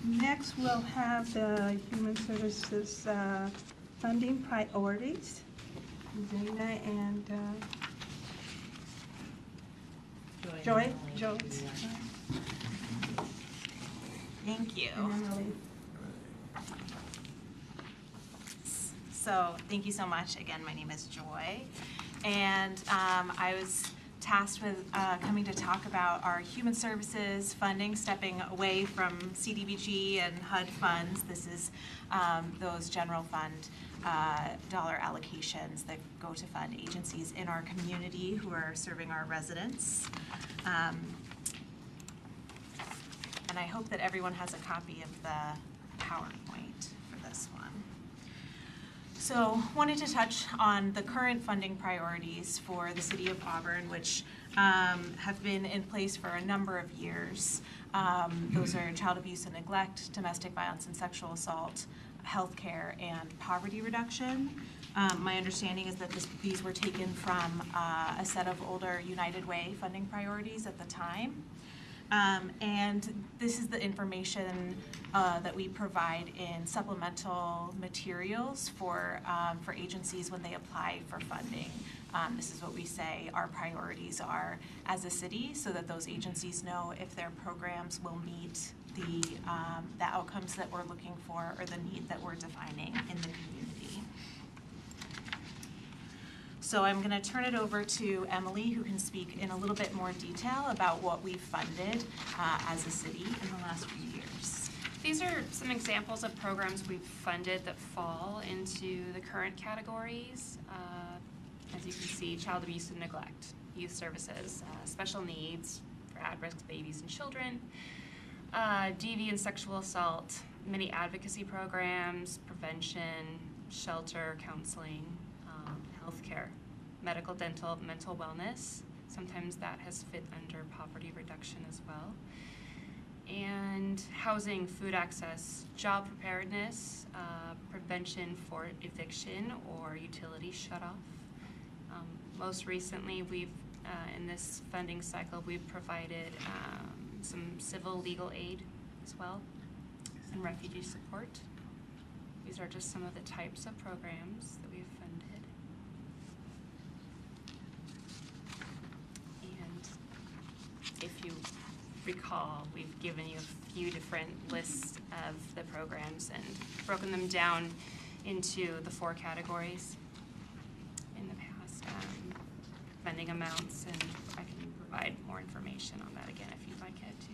Next, we'll have the Human Services funding priorities. Dana and Joy. Thank you. And Emily. So thank you so much. Again, my name is Joy, and I was tasked with coming to talk about our human services funding, stepping away from CDBG and HUD funds. This is those general fund dollar allocations that go to fund agencies in our community who are serving our residents. And I hope that everyone has a copy of the PowerPoint for this one. So wanted to touch on the current funding priorities for the City of Auburn, which have been in place for a number of years. Those are child abuse and neglect, domestic violence and sexual assault, healthcare, and poverty reduction. My understanding is that these were taken from a set of older United Way funding priorities at the time. And this is the information that we provide in supplemental materials for agencies when they apply for funding. This is what we say our priorities are as a city, so that those agencies know if their programs will meet the outcomes that we're looking for or the need that we're defining in the community. So I'm going to turn it over to Emily, who can speak in a little bit more detail about what we've funded as a city in the last few years. These are some examples of programs we've funded that fall into the current categories. As you can see, child abuse and neglect, youth services, special needs for at-risk babies and children, DV and sexual assault, many advocacy programs, prevention, shelter, counseling, healthcare, medical, dental, mental wellness. Sometimes that has fit under poverty reduction as well. And housing, food access, job preparedness, prevention for eviction or utility shutoff. Most recently, we've in this funding cycle, we've provided some civil legal aid as well, and refugee support. These are just some of the types of programs that we've funded. And if you recall, we've given you a few different lists of the programs and broken them down into the 4 categories in the past. Funding amounts, and I can provide more information on that again if you'd like it to.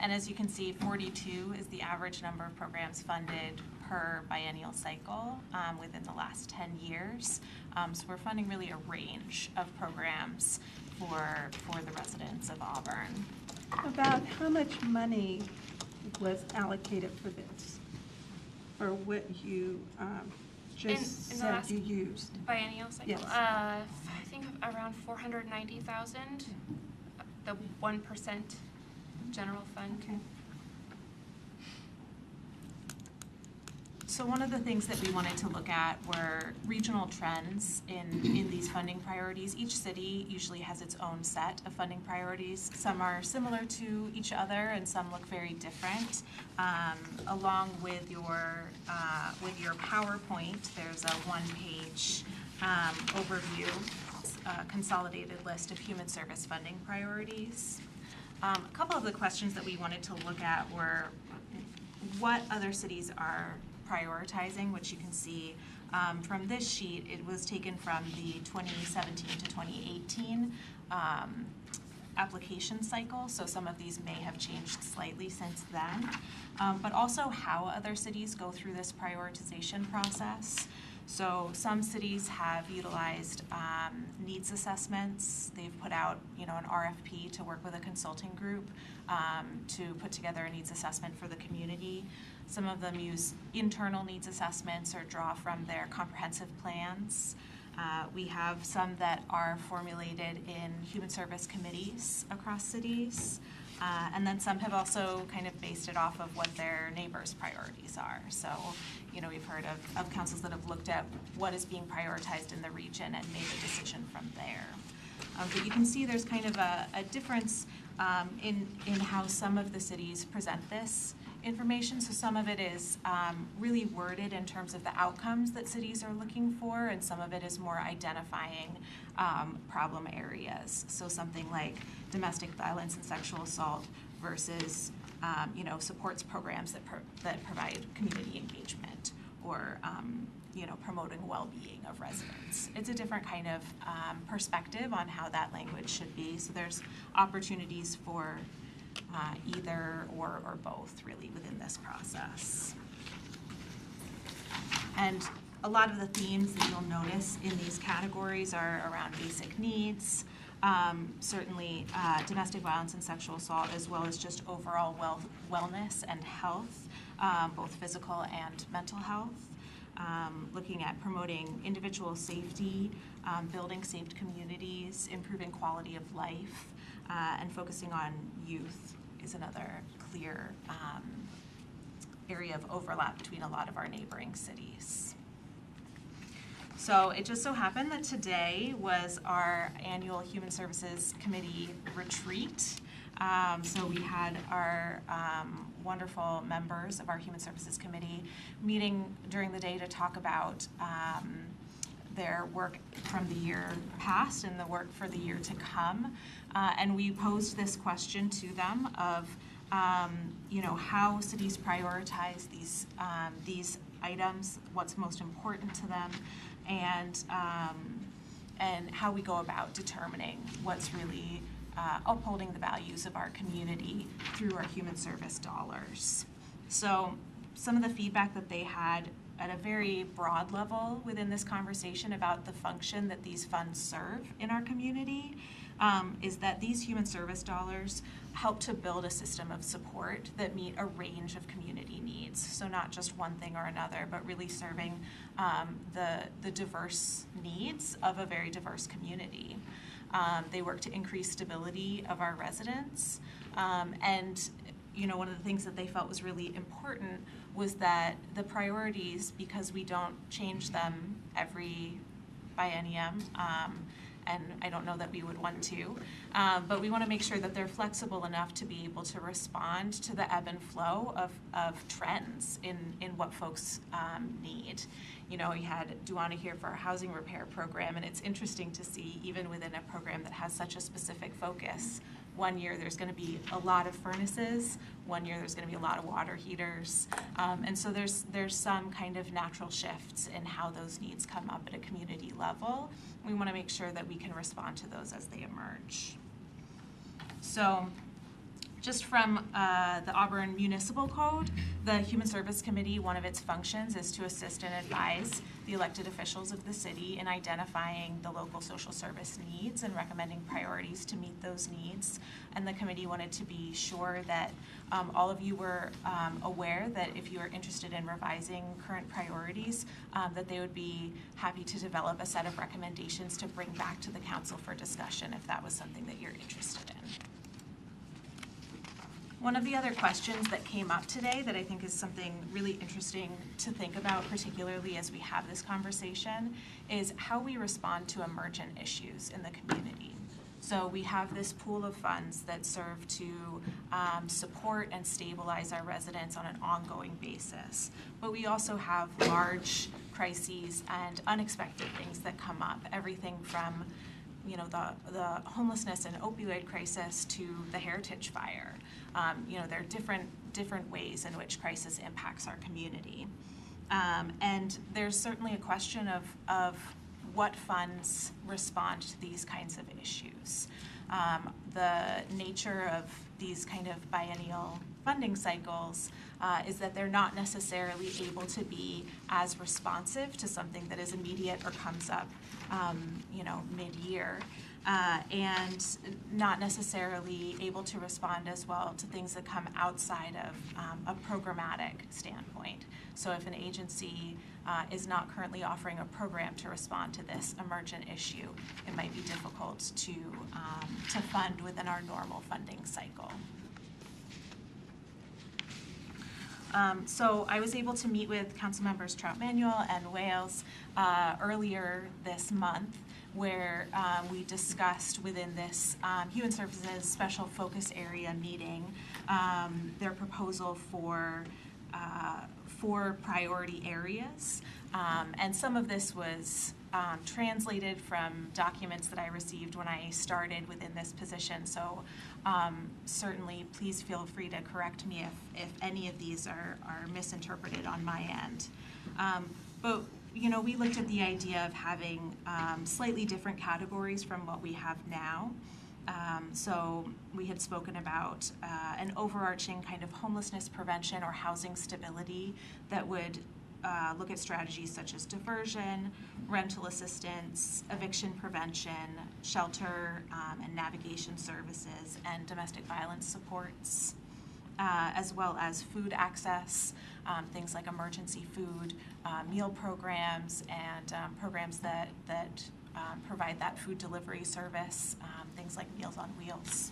And as you can see, 42 is the average number of programs funded per biennial cycle within the last 10 years. So we're funding really a range of programs for the residents of Auburn. About how much money was allocated for this? Or what you just in the said last you used? Biennial cycle? Yes. I think around 490,000, the 1% general fund. Okay. So one of the things that we wanted to look at were regional trends in these funding priorities. Each city usually has its own set of funding priorities. Some are similar to each other and some look very different. Along with your PowerPoint, there's a one-page overview, consolidated list of human service funding priorities. A couple of the questions that we wanted to look at were what other cities are prioritizing, which you can see from this sheet. It was taken from the 2017 to 2018 application cycle, so some of these may have changed slightly since then, but also how other cities go through this prioritization process. So some cities have utilized needs assessments. They've put out, an RFP to work with a consulting group to put together a needs assessment for the community. Some of them use internal needs assessments or draw from their comprehensive plans. We have some that are formulated in human service committees across cities. And then some have also kind of based it off of what their neighbors' priorities are. So, we've heard of councils that have looked at what is being prioritized in the region and made a decision from there. But you can see there's kind of a difference in how some of the cities present this information. So some of it is really worded in terms of the outcomes that cities are looking for, and some of it is more identifying problem areas. So something like domestic violence and sexual assault versus supports programs that provide community engagement, or promoting well-being of residents. It's a different kind of perspective on how that language should be. So there's opportunities for either or both, really, within this process. And a lot of the themes that you'll notice in these categories are around basic needs, certainly domestic violence and sexual assault, as well as just overall wellness and health, both physical and mental health. Looking at promoting individual safety, building safe communities, improving quality of life, and focusing on youth is another clear area of overlap between a lot of our neighboring cities. So it just so happened that today was our annual Human Services Committee retreat. So we had our wonderful members of our Human Services Committee meeting during the day to talk about their work from the year past and the work for the year to come. And we posed this question to them of, how cities prioritize these items, what's most important to them, and how we go about determining what's really upholding the values of our community through our human service dollars. So some of the feedback that they had at a very broad level within this conversation about the function that these funds serve in our community is that these human service dollars help to build a system of support that meet a range of community needs. So not just one thing or another, but really serving the diverse needs of a very diverse community. They work to increase stability of our residents. And one of the things that they felt was really important was that the priorities, because we don't change them every biennium, and I don't know that we would want to, but we want to make sure that they're flexible enough to be able to respond to the ebb and flow of trends in what folks need. We had Duana here for our housing repair program, and it's interesting to see, even within a program that has such a specific focus, one year there's going to be a lot of furnaces, one year there's going to be a lot of water heaters, and so there's some kind of natural shifts in how those needs come up at a community level. We want to make sure that we can respond to those as they emerge. So just from the Auburn Municipal Code, the Human Service Committee, one of its functions is to assist and advise the elected officials of the city in identifying the local social service needs and recommending priorities to meet those needs. And the committee wanted to be sure that all of you were aware that if you are interested in revising current priorities, that they would be happy to develop a set of recommendations to bring back to the council for discussion if that was something that you're interested in. One of the other questions that came up today that I think is something really interesting to think about, particularly as we have this conversation, is how we respond to emergent issues in the community. So we have this pool of funds that serve to support and stabilize our residents on an ongoing basis. But we also have large crises and unexpected things that come up, everything from the homelessness and opioid crisis to the Heritage Fire. There are different ways in which crisis impacts our community. And there's certainly a question of what funds respond to these kinds of issues. The nature of these kind of biennial funding cycles is that they're not necessarily able to be as responsive to something that is immediate or comes up mid-year, and not necessarily able to respond as well to things that come outside of a programmatic standpoint. So if an agency is not currently offering a program to respond to this emergent issue, it might be difficult to fund within our normal funding cycle. So I was able to meet with Council Members Trout Manuel and Wales earlier this month, where we discussed within this Human Services Special Focus Area meeting their proposal for 4 priority areas. And some of this was translated from documents that I received when I started within this position. So certainly please feel free to correct me if any of these are misinterpreted on my end. But you know, we looked at the idea of having slightly different categories from what we have now. So we had spoken about an overarching kind of homelessness prevention or housing stability that would look at strategies such as diversion, rental assistance, eviction prevention, shelter and navigation services, and domestic violence supports, as well as food access, things like emergency food, meal programs, and programs that provide that food delivery service, things like Meals on Wheels.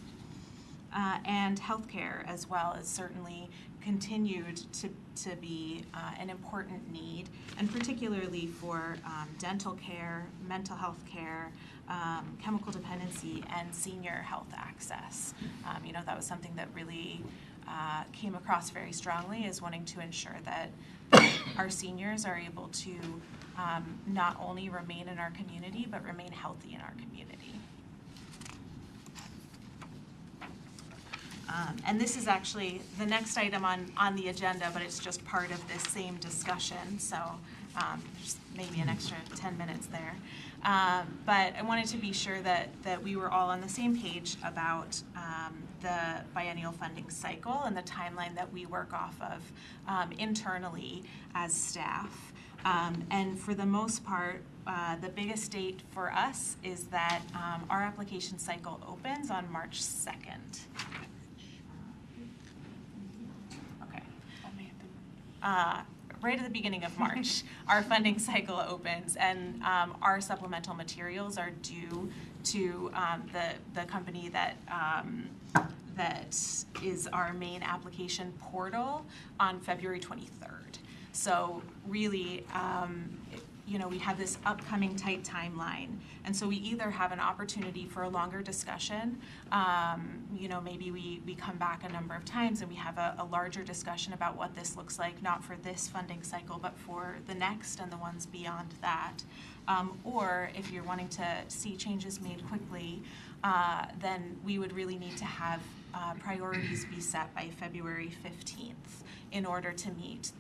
And healthcare as well as certainly continued to be an important need, and particularly for dental care, mental health care, chemical dependency, and senior health access. You know, that was something that really came across very strongly, as wanting to ensure that our seniors are able to not only remain in our community, but remain healthy in our community. And this is actually the next item on the agenda, but it's just part of this same discussion, so just maybe an extra 10 minutes there. But I wanted to be sure that we were all on the same page about the biennial funding cycle and the timeline that we work off of internally as staff. And for the most part, the biggest date for us is that our application cycle opens on March 2nd. Right at the beginning of March, our funding cycle opens, and our supplemental materials are due to the company that is our main application portal on February 23rd. So really, you know, we have this upcoming tight timeline, and so we either have an opportunity for a longer discussion, you know, maybe we come back a number of times and we have a larger discussion about what this looks like, not for this funding cycle, but for the next and the ones beyond that. Or if you're wanting to see changes made quickly, then we would really need to have priorities be set by February 15th in order to meet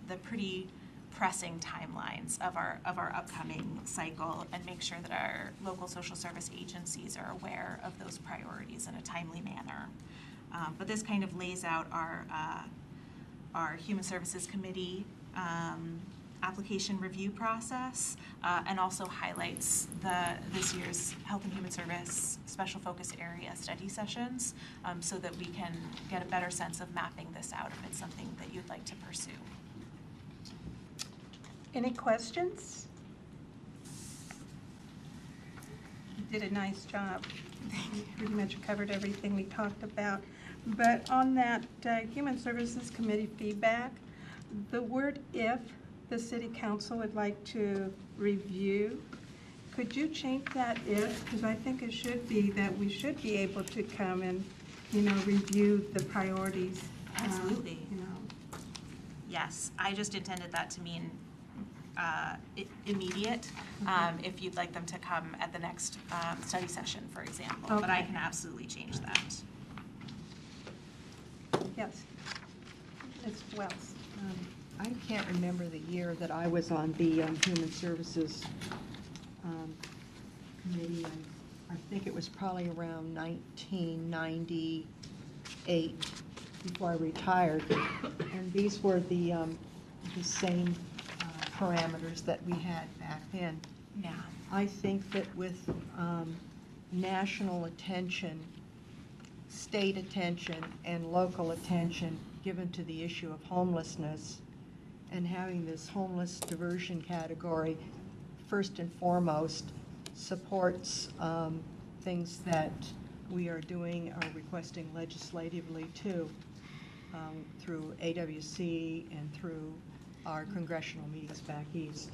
the pretty pressing timelines of our upcoming cycle, and make sure that our local social service agencies are aware of those priorities in a timely manner. But this kind of lays out our Human Services Committee application review process, and also highlights this year's Health and Human Service Special Focus Area study sessions, so that we can get a better sense of mapping this out if it's something that you'd like to pursue. Any questions? You did a nice job. Pretty much covered everything we talked about. But on that Human Services Committee feedback, the word "if" the City Council would like to review, could you change that "if"? Because I think it should be that we should be able to come and, you know, review the priorities. Absolutely. You know. Yes, I just intended that to mean immediate, if you'd like them to come at the next study session, for example. Okay. But I can absolutely change that. Yes. Ms. Wells. I can't remember the year that I was on the Human Services Committee. I think it was probably around 1998 before I retired. And these were the same parameters that we had back then. Yeah. I think that with national attention, state attention, and local attention given to the issue of homelessness, and having this homeless diversion category, first and foremost, supports things that we are doing or requesting legislatively too. through AWC and through our congressional meetings back east,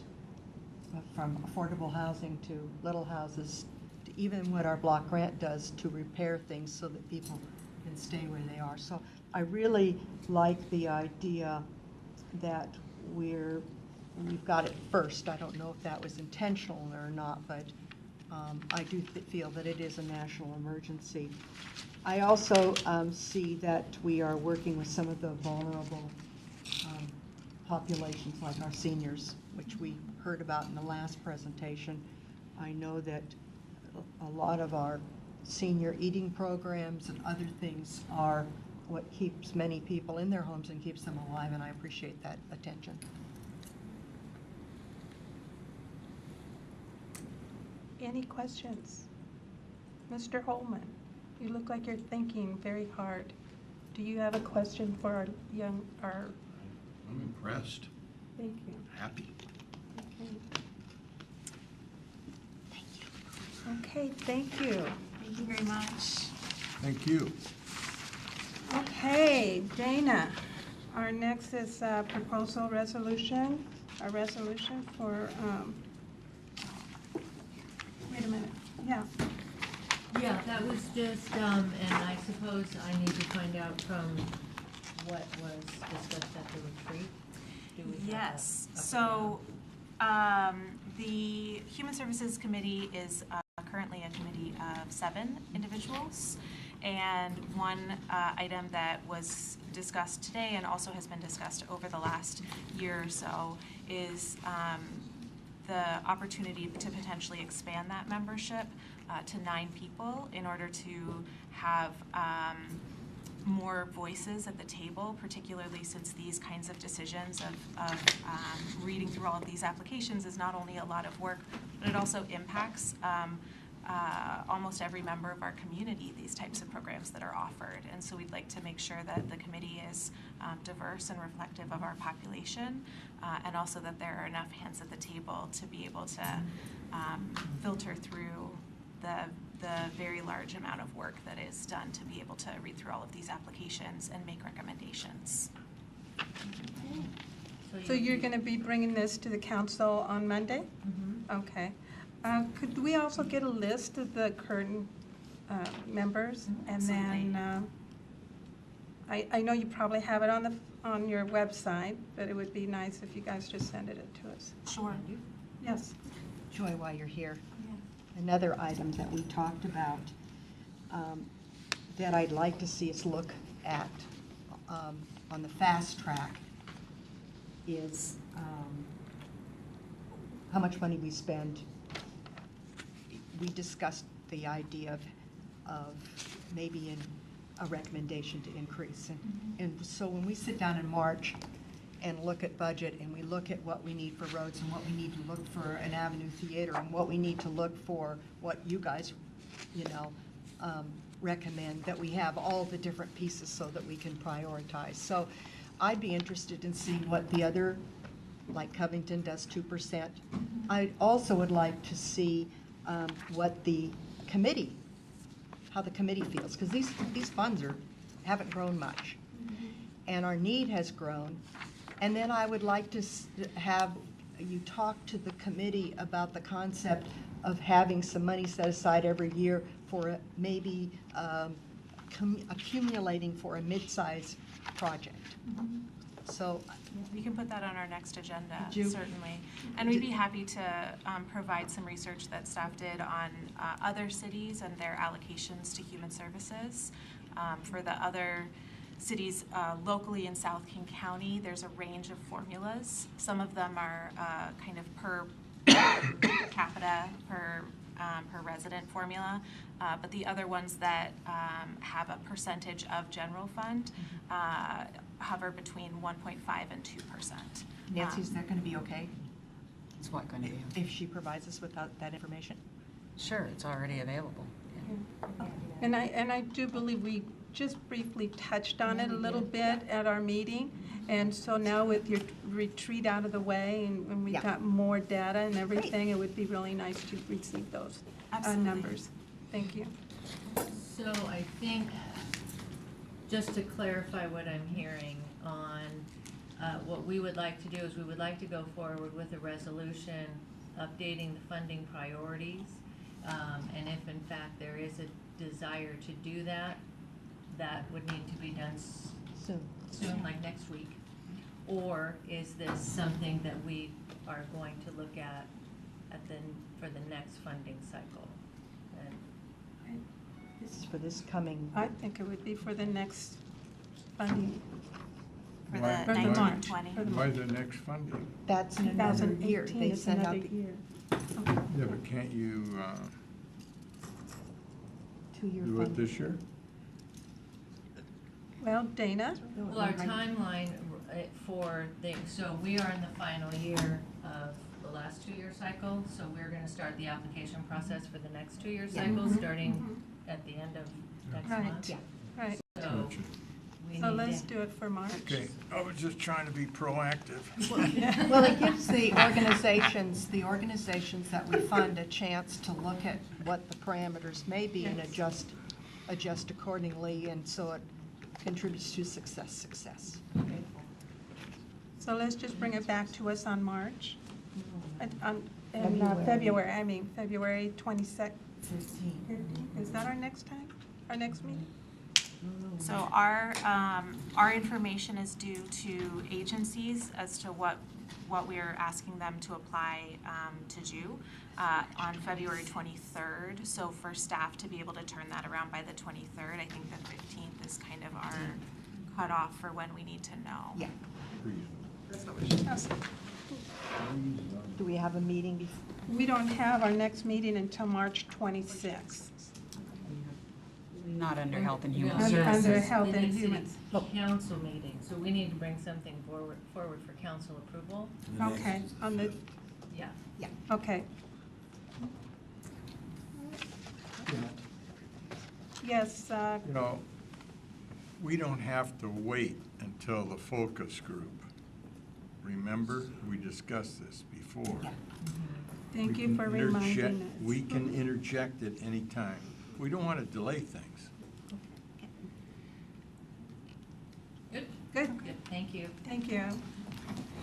from affordable housing to little houses, to even what our block grant does to repair things so that people can stay where they are. So I really like the idea that we've got it first. I don't know if that was intentional or not, but I do feel that it is a national emergency. I also see that we are working with some of the vulnerable populations, like our seniors, which we heard about in the last presentation. I know that a lot of our senior eating programs and other things are what keeps many people in their homes and keeps them alive, and I appreciate that attention. Any questions? Mr. Holman, you look like you're thinking very hard. Do you have a question for our I'm impressed, thank you. happy. Okay, thank you. Thank you very much. Thank you. Okay, Dana, our next is a resolution for, wait a minute, yeah. Yeah, that was just, and I suppose I need to find out from what was discussed at the retreat. Do we have Yes, a so the Human Services Committee is currently a committee of 7 individuals. And one item that was discussed today and also has been discussed over the last year or so is the opportunity to potentially expand that membership to 9 people in order to have more voices at the table, particularly since these kinds of decisions of reading through all of these applications is not only a lot of work, but it also impacts almost every member of our community, these types of programs that are offered. And so we'd like to make sure that the committee is diverse and reflective of our population, and also that there are enough hands at the table to be able to filter through the very large amount of work that is done to be able to read through all of these applications and make recommendations. So you're going to be bringing this to the council on Monday? Mm-hmm. Okay. Could we also get a list of the current members? And then, I know you probably have it on your website, but it would be nice if you guys just send it to us. Sure. Yes. Joy, while you're here, another item that we talked about that I'd like to see us look at on the fast track is how much money we spend. We discussed the idea of maybe a recommendation to increase. And so when we sit down in March and look at budget and we look at what we need for roads and what we need to look for an Avenue Theater and what we need to look for, what you guys, recommend, that we have all the different pieces so that we can prioritize. So I'd be interested in seeing what the other, like Covington does 2%. I also would like to see what the committee, how the committee feels, because these funds haven't grown much. And our need has grown. And then I would like to have you talk to the committee about the concept of having some money set aside every year for maybe accumulating for a mid-size project. So we can put that on our next agenda, Did you- certainly. And we'd be happy to provide some research that staff did on other cities and their allocations to human services. For the other cities locally in South King County, there's a range of formulas. Some of them are kind of per capita, per resident formula, but the other ones that have a percentage of general fund hover between 1.5 and 2%. Nancy, is that going to be okay? It's what going to be? If she provides us with that information? Sure, it's already available. And I do believe we just briefly touched on it a little bit at our meeting. And so now with your retreat out of the way and we've got more data and everything, it would be really nice to receive those numbers. Thank you. So I think just to clarify what I'm hearing on, what we would like to do is we would like to go forward with a resolution updating the funding priorities. And if in fact there is a desire to do that, that would need to be done soon, like next week. Or is this something that we are going to look at for the next funding cycle? And This is for this coming. I think it would be for the next funding. For Why- the why- 1920. Why the next funding? That's in another year. 2018 They is send out another the year. Yeah, but can't you 2-year do it this year? Well, Dana? Well, our timeline for so we are in the final year of the last 2-year cycle, so we're gonna start the application process for the next 2-year cycle, starting at the end of next Right. month. Right. So we So need let's to- do it for March. Okay, I was just trying to be proactive. Well, it gives the organizations that we fund a chance to look at what the parameters may be and adjust accordingly, and so it contributes to success. So let's just bring it back to us on March. February 22nd. 15. Is that our next time, our next meeting? So our information is due to agencies as to what we are asking them to apply to do on February 23rd. So for staff to be able to turn that around by the 23rd, I think the 15th is kind of our cutoff for when we need to know. Yeah. That's what we should ask. Do we have a meeting before? We don't have our next meeting until March 26th. Not under Health and Human Under Services. Health The and next Human. council meeting, so we need to bring something forward for council approval. Okay, on the, Yeah. Yeah. okay. Yes, You know, we don't have to wait until the focus group. Remember, we discussed this before. thank We you can for interject- reminding us. We can interject at any time. We don't want to delay things. Good. Good, Good, thank you. thank you.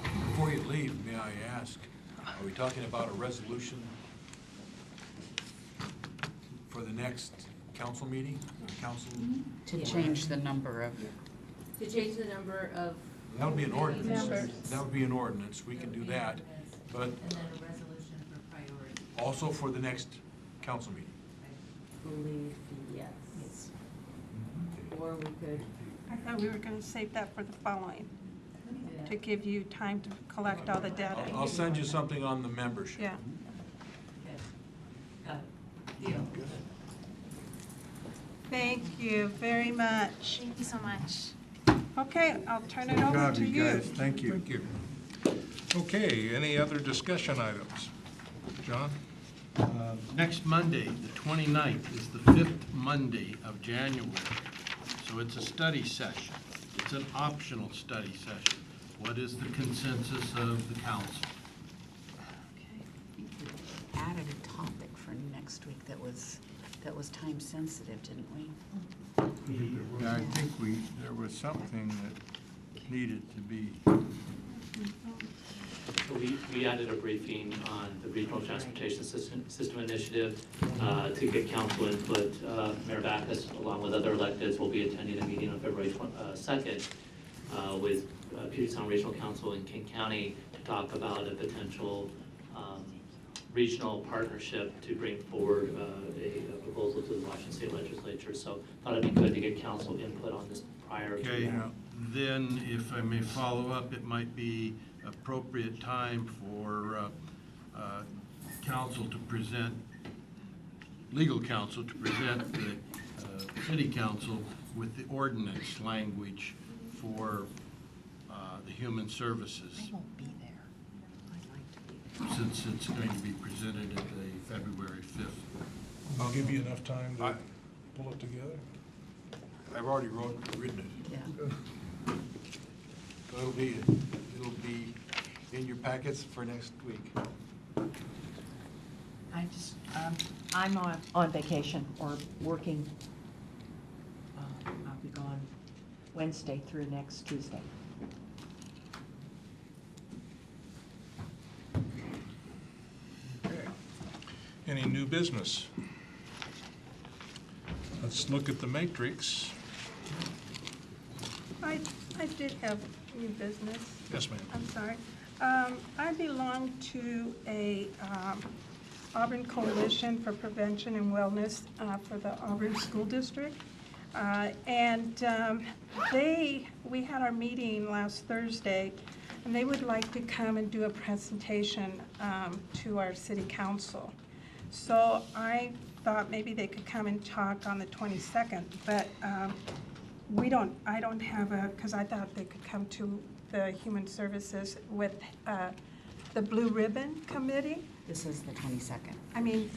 Before you leave, may I ask, are we talking about a resolution for the next council meeting? Council, To change the number of, To change the number of. that would be an ordinance. Members. That would be an ordinance, we can do that. But And then a resolution for priority. also for the next council meeting. I believe, yes. Or we could. I thought we were going to save that for the following, to give you time to collect all the data. I'll send you something on the membership. Yeah. Got it. Deal. Thank you very much. Thank you so much. Okay, I'll turn it Good over job, to you you. guys. Thank you. Thank you. Okay, any other discussion items? John? Next Monday, the 29th, is the 5th Monday of January. So it's a study session. It's an optional study session. What is the consensus of the council? added a topic for next week that was time sensitive, didn't we? Yeah, I think there was something that needed to be. We added a briefing on the Regional Transportation System Initiative to get council input. Mayor Backus, along with other electeds, will be attending a meeting on February 2nd with Puget Sound Regional Council in King County to talk about a potential regional partnership to bring forward a proposal to the Washington State Legislature. So thought it'd be good to get council input on this prior to Okay, that. then if I may follow up, it might be appropriate time for council to present, legal counsel to present the city council with the ordinance language for the human services. I won't be there. I'd like to be. Since it's going to be presented at the February 5th. I'll give you enough time to pull it together. I've already written it. Yeah. So it'll be in your packets for next week. I just, I'm on vacation or working. I'll be gone Wednesday through next Tuesday. Okay. Any new business? Let's look at the matrix. I did have new business. Yes, ma'am. I'm sorry. I belong to a Auburn Coalition for Prevention and Wellness for the Auburn School District. We had our meeting last Thursday, and they would like to come and do a presentation to our city council. So I thought maybe they could come and talk on the 22nd, but I don't have because I thought they could come to the Human Services with the Blue Ribbon Committee. This is the 22nd. I mean,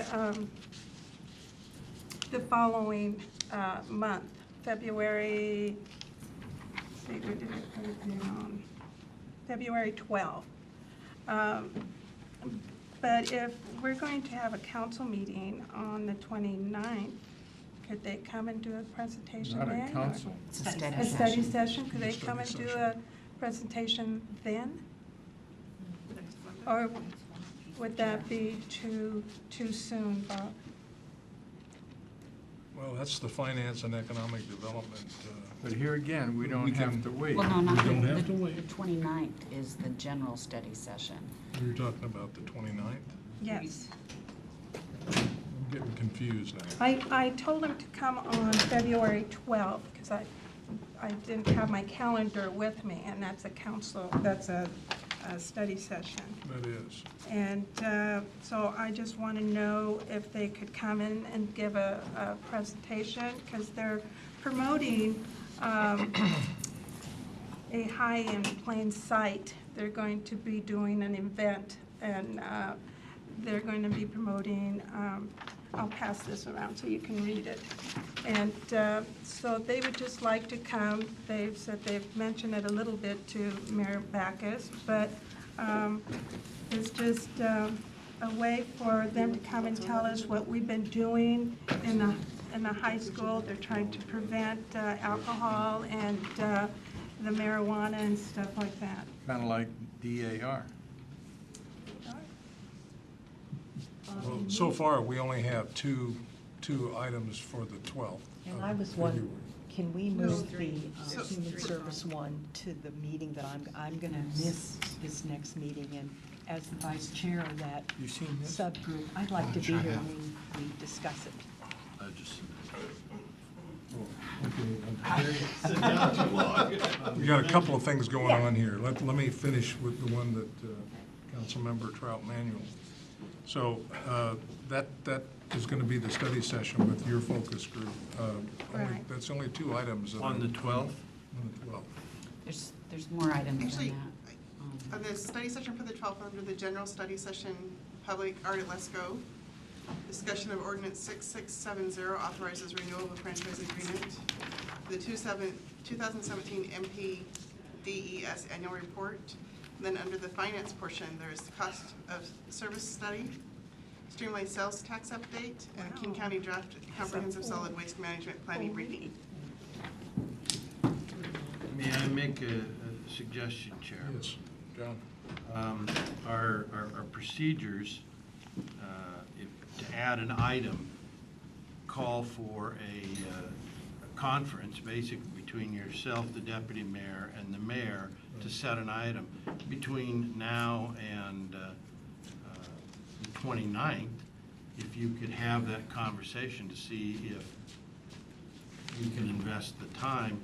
the following month, February, let's see, we did it put it down, February 12th. But if we're going to have a council meeting on the 29th, could they come and do a presentation then? Not a council. It's a study A session. study session? Could they Study come and do session. a presentation then? Or would that be too soon, Bob? Well, that's the Finance and Economic Development. But here again, we don't We have can- to wait. Well, no, not We don't the, have to the wait. 29th is the general study session. You're talking about the 29th? Yes. I'm getting confused now. I told him to come on February 12th, because I didn't have my calendar with me, and that's a study session. That is. And so I just want to know if they could come in and give a presentation, because they're promoting a high in plain sight. They're going to be doing an event, and they're going to be promoting, I'll pass this around so you can read it. And so they would just like to come. They've said they've mentioned it a little bit to Mayor Backus, but it's just a way for them to come and tell us what we've been doing in the high school. They're trying to prevent alcohol and the marijuana and stuff like that. Kind of like DAR. Well, so far, we only have two items for the 12th. And of I was February. wondering, can we move the human service one to the meeting that I'm going to miss this next meeting? And as the vice chair of that You seen this? subgroup, I'd like to be here when we discuss it. We got a couple of things going on here. Let me finish with the one that Councilmember Trout Manuel. So that is going to be the study session with your focus group. Right. That's only two items. that On are- the 12th? On the 12th. There's more items Actually, than that. the study session for the 12th, under the general study session, public art at Let's Go, discussion of ordinance 6670 authorizes renewal of a franchise agreement, the 2017 MPDES annual report. Then under the finance portion, there's the cost of service study, streamlined sales tax update, and King County draft comprehensive solid waste management planning briefing. May I make a suggestion, Chair? Yes, John. Our procedures, to add an item, call for a conference, basically between yourself, the deputy mayor, and the mayor, to set an item. Between now and the 29th, if you could have that conversation to see if you can invest the time.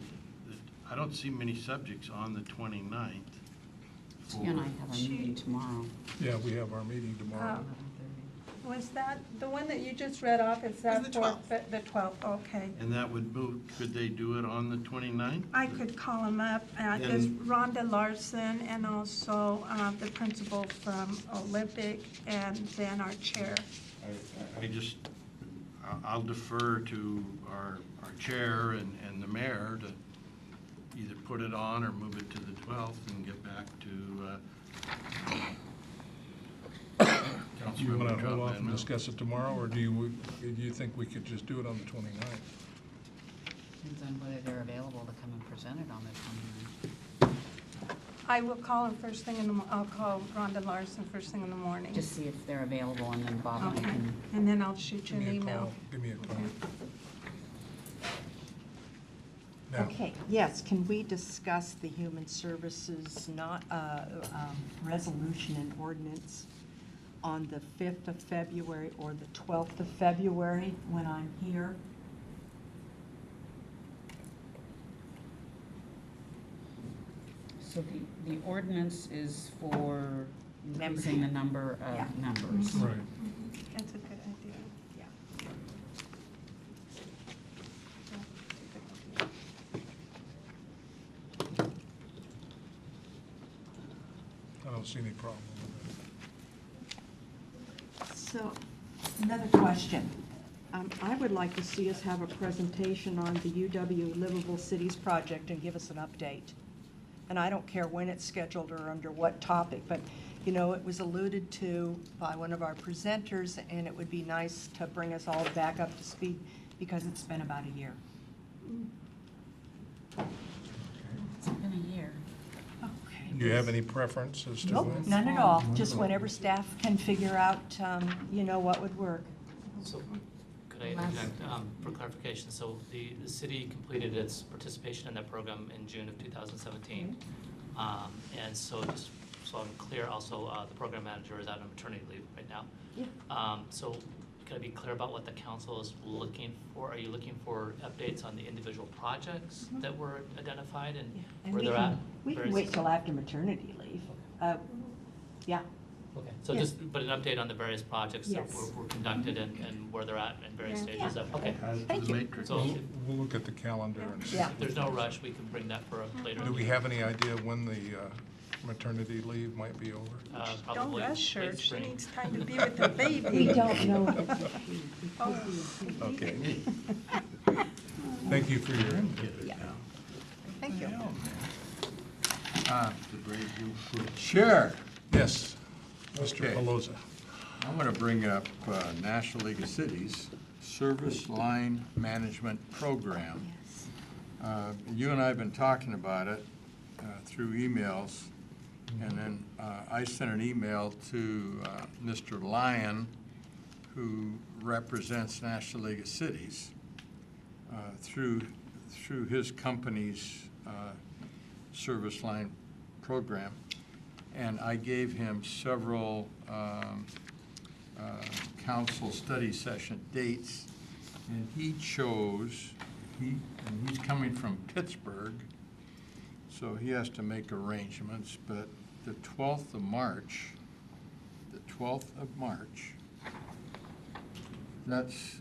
I don't see many subjects on the 29th. You and I have a meeting tomorrow. Yeah, we have our meeting tomorrow. Was that, the one that you just read off, is that the for 12th. the 12th? Okay. And that would move, could they do it on the 29th? I could call him up. There's Rhonda Larson and also the principal from Olympic, and then our chair. I'll defer to our chair and the mayor to either put it on or move it to the 12th and get back to Do you want to hold off and Councilmember discuss it tomorrow, or do you think we could just do it on the 29th? Depends on whether they're available to come and present it on the 29th. I will call him first thing in the, I'll call Rhonda Larson first thing in the morning. Just see if they're available, and then Bob and I Okay, can. and then I'll shoot you Give an me a email. call. Give me a call. Now, Okay, yes, can we discuss the human services resolution and ordinance on the 5th of February or the 12th of February when I'm here? So the ordinance is for increasing the number of Yeah. members. right. That's a good idea. Yeah. I don't see any problem with So, another question. I would like to see us have a presentation on the UW Livable Cities project and give us an update. And I don't care when it's scheduled or under what topic, but, you know, it was alluded to by one of our presenters, and it would be nice to bring us all back up to speed because it's been about a year. It's been a year. that. Do you have any preference as to Nope, when? none at all. Just whenever staff can figure out, you know, what would work. So, could I interject for clarification? So the city completed its participation in that program in June of 2017. And so just so I'm clear, also, the program manager is out on maternity leave right now. Yeah. So can I be clear about what the council is looking for? Are you looking for updates on the individual projects that were identified and where they're at? We can wait till after maternity leave. Yeah. Okay, so Yeah. just, but an update on the various projects that Yes. were conducted and where they're at in various Yeah. stages of, okay. Thank you. So We'll we'll look at the calendar and see. Yeah. if there's no rush, we can bring that for a later. Do we have any idea when the maternity leave might be over? Don't Probably rush her. late She spring. needs time to be with the baby. We don't know if it's a she. It Oh. could be a he. Okay. Thank you for your input. Yeah. Thank you. Chair. Yes, Mr. Okay. Pelosi. I'm going to bring up National League of Cities Service Line Management Program. You and I have been talking about it through emails, and then I sent an email to Mr. Lyon, who represents National League of Cities, through his company's service line program. And I gave him several council study session dates, and he chose, and he's coming from Pittsburgh, so he has to make arrangements, but the 12th of March, that's,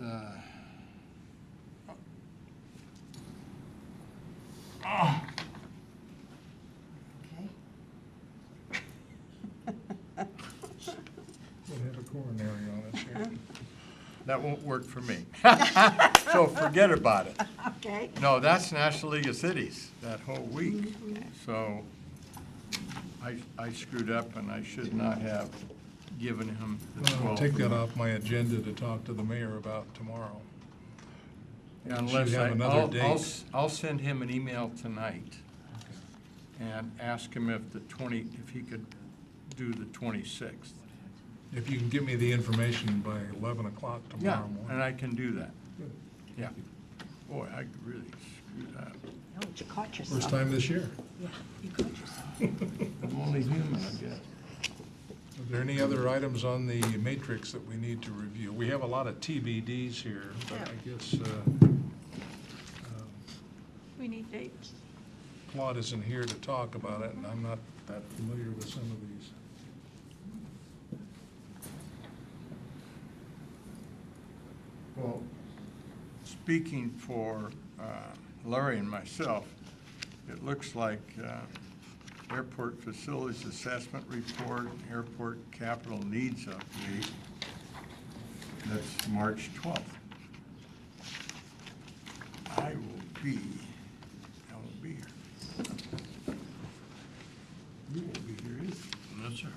We'll have a coronary on us here. that won't work for me. So forget about it. Okay. No, that's National League of Cities, that whole week. So I screwed up, and I should not have given him the 12th. I'll take that off my agenda to talk to the mayor about tomorrow. Unless Should have another date. I'll send him an email tonight and ask him if if he could do the 26th. If you can give me the information by 11 o'clock Yeah, tomorrow morning. and I can do that. Good. Yeah. Boy, I really screwed up. No, you caught yourself. First time this year. Yeah, you caught yourself. I'm only human, I guess. Are there any other items on the matrix that we need to review? We have a lot of TBDs here, but I guess We need dates. Claude isn't here to talk about it, and I'm not that familiar with some of these. Well, speaking for Larry and myself, it looks like Airport Facilities Assessment Report, Airport Capital Needs Update, that's March 12th. I won't be here. You won't be here either. No, sir.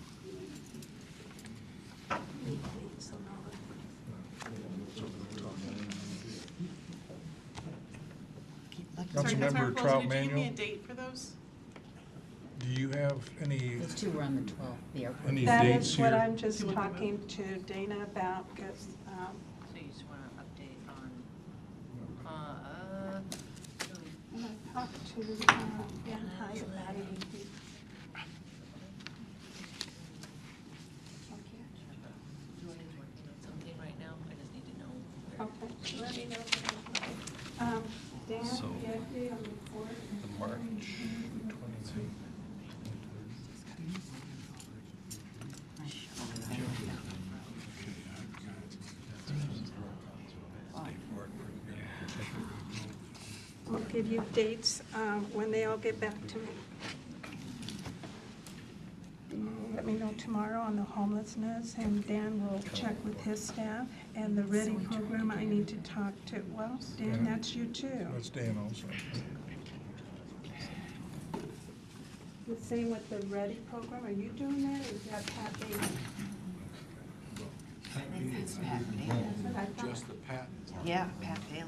Sorry, Councilmember Councilmember Pelosi, Trout did you give me a Manuel, date for those? do you have any, Those two were on the 12th, the airport. any That dates is here? what I'm just talking to Dana about, because, So you just want to update on, I talked to Dan Hyde about it. Julian's working on something right now, I just need to know. Okay, let me know. Dan, So, the update on the report? The March 22. I'll give you dates when they all get back to me. Let me know tomorrow on the homelessness, and Dan will check with his staff. And the Ready program, I need to talk to, well, Dan, that's you too. That's Dan also. The same with the Ready program, are you doing that, or is that Pat Bailey? Just the Pat. Yeah, Pat Bailey.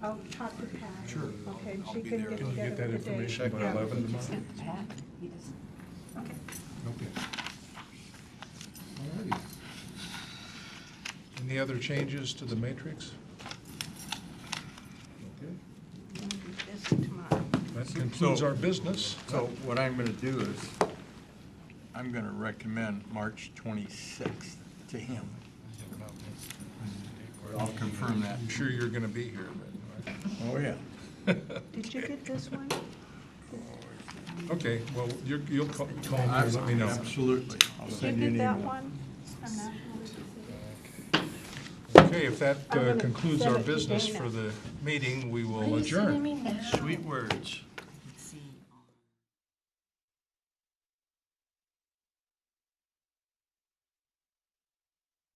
I'll talk to Pat. Sure. Okay, I'll she be can there. get Can you together get that with the date. information by Yeah. 11 tomorrow? Pat, he doesn't. Okay. Okay. Alrighty. Any other changes to the matrix? Okay. I'll be busy tomorrow. That concludes our business. So what I'm gonna do is, I'm gonna recommend March 26th to him. I'll confirm that. I'm sure you're going to be here then, Oh, yeah. Did you get this one? right? Okay, well, you'll call me and let me know. Absolutely. I'll Did you send you an get that email. one? I'm not Okay, if that I'm gonna concludes send our it to business Dana. for the meeting, we Why are will you sending adjourn. me now? Sweet words.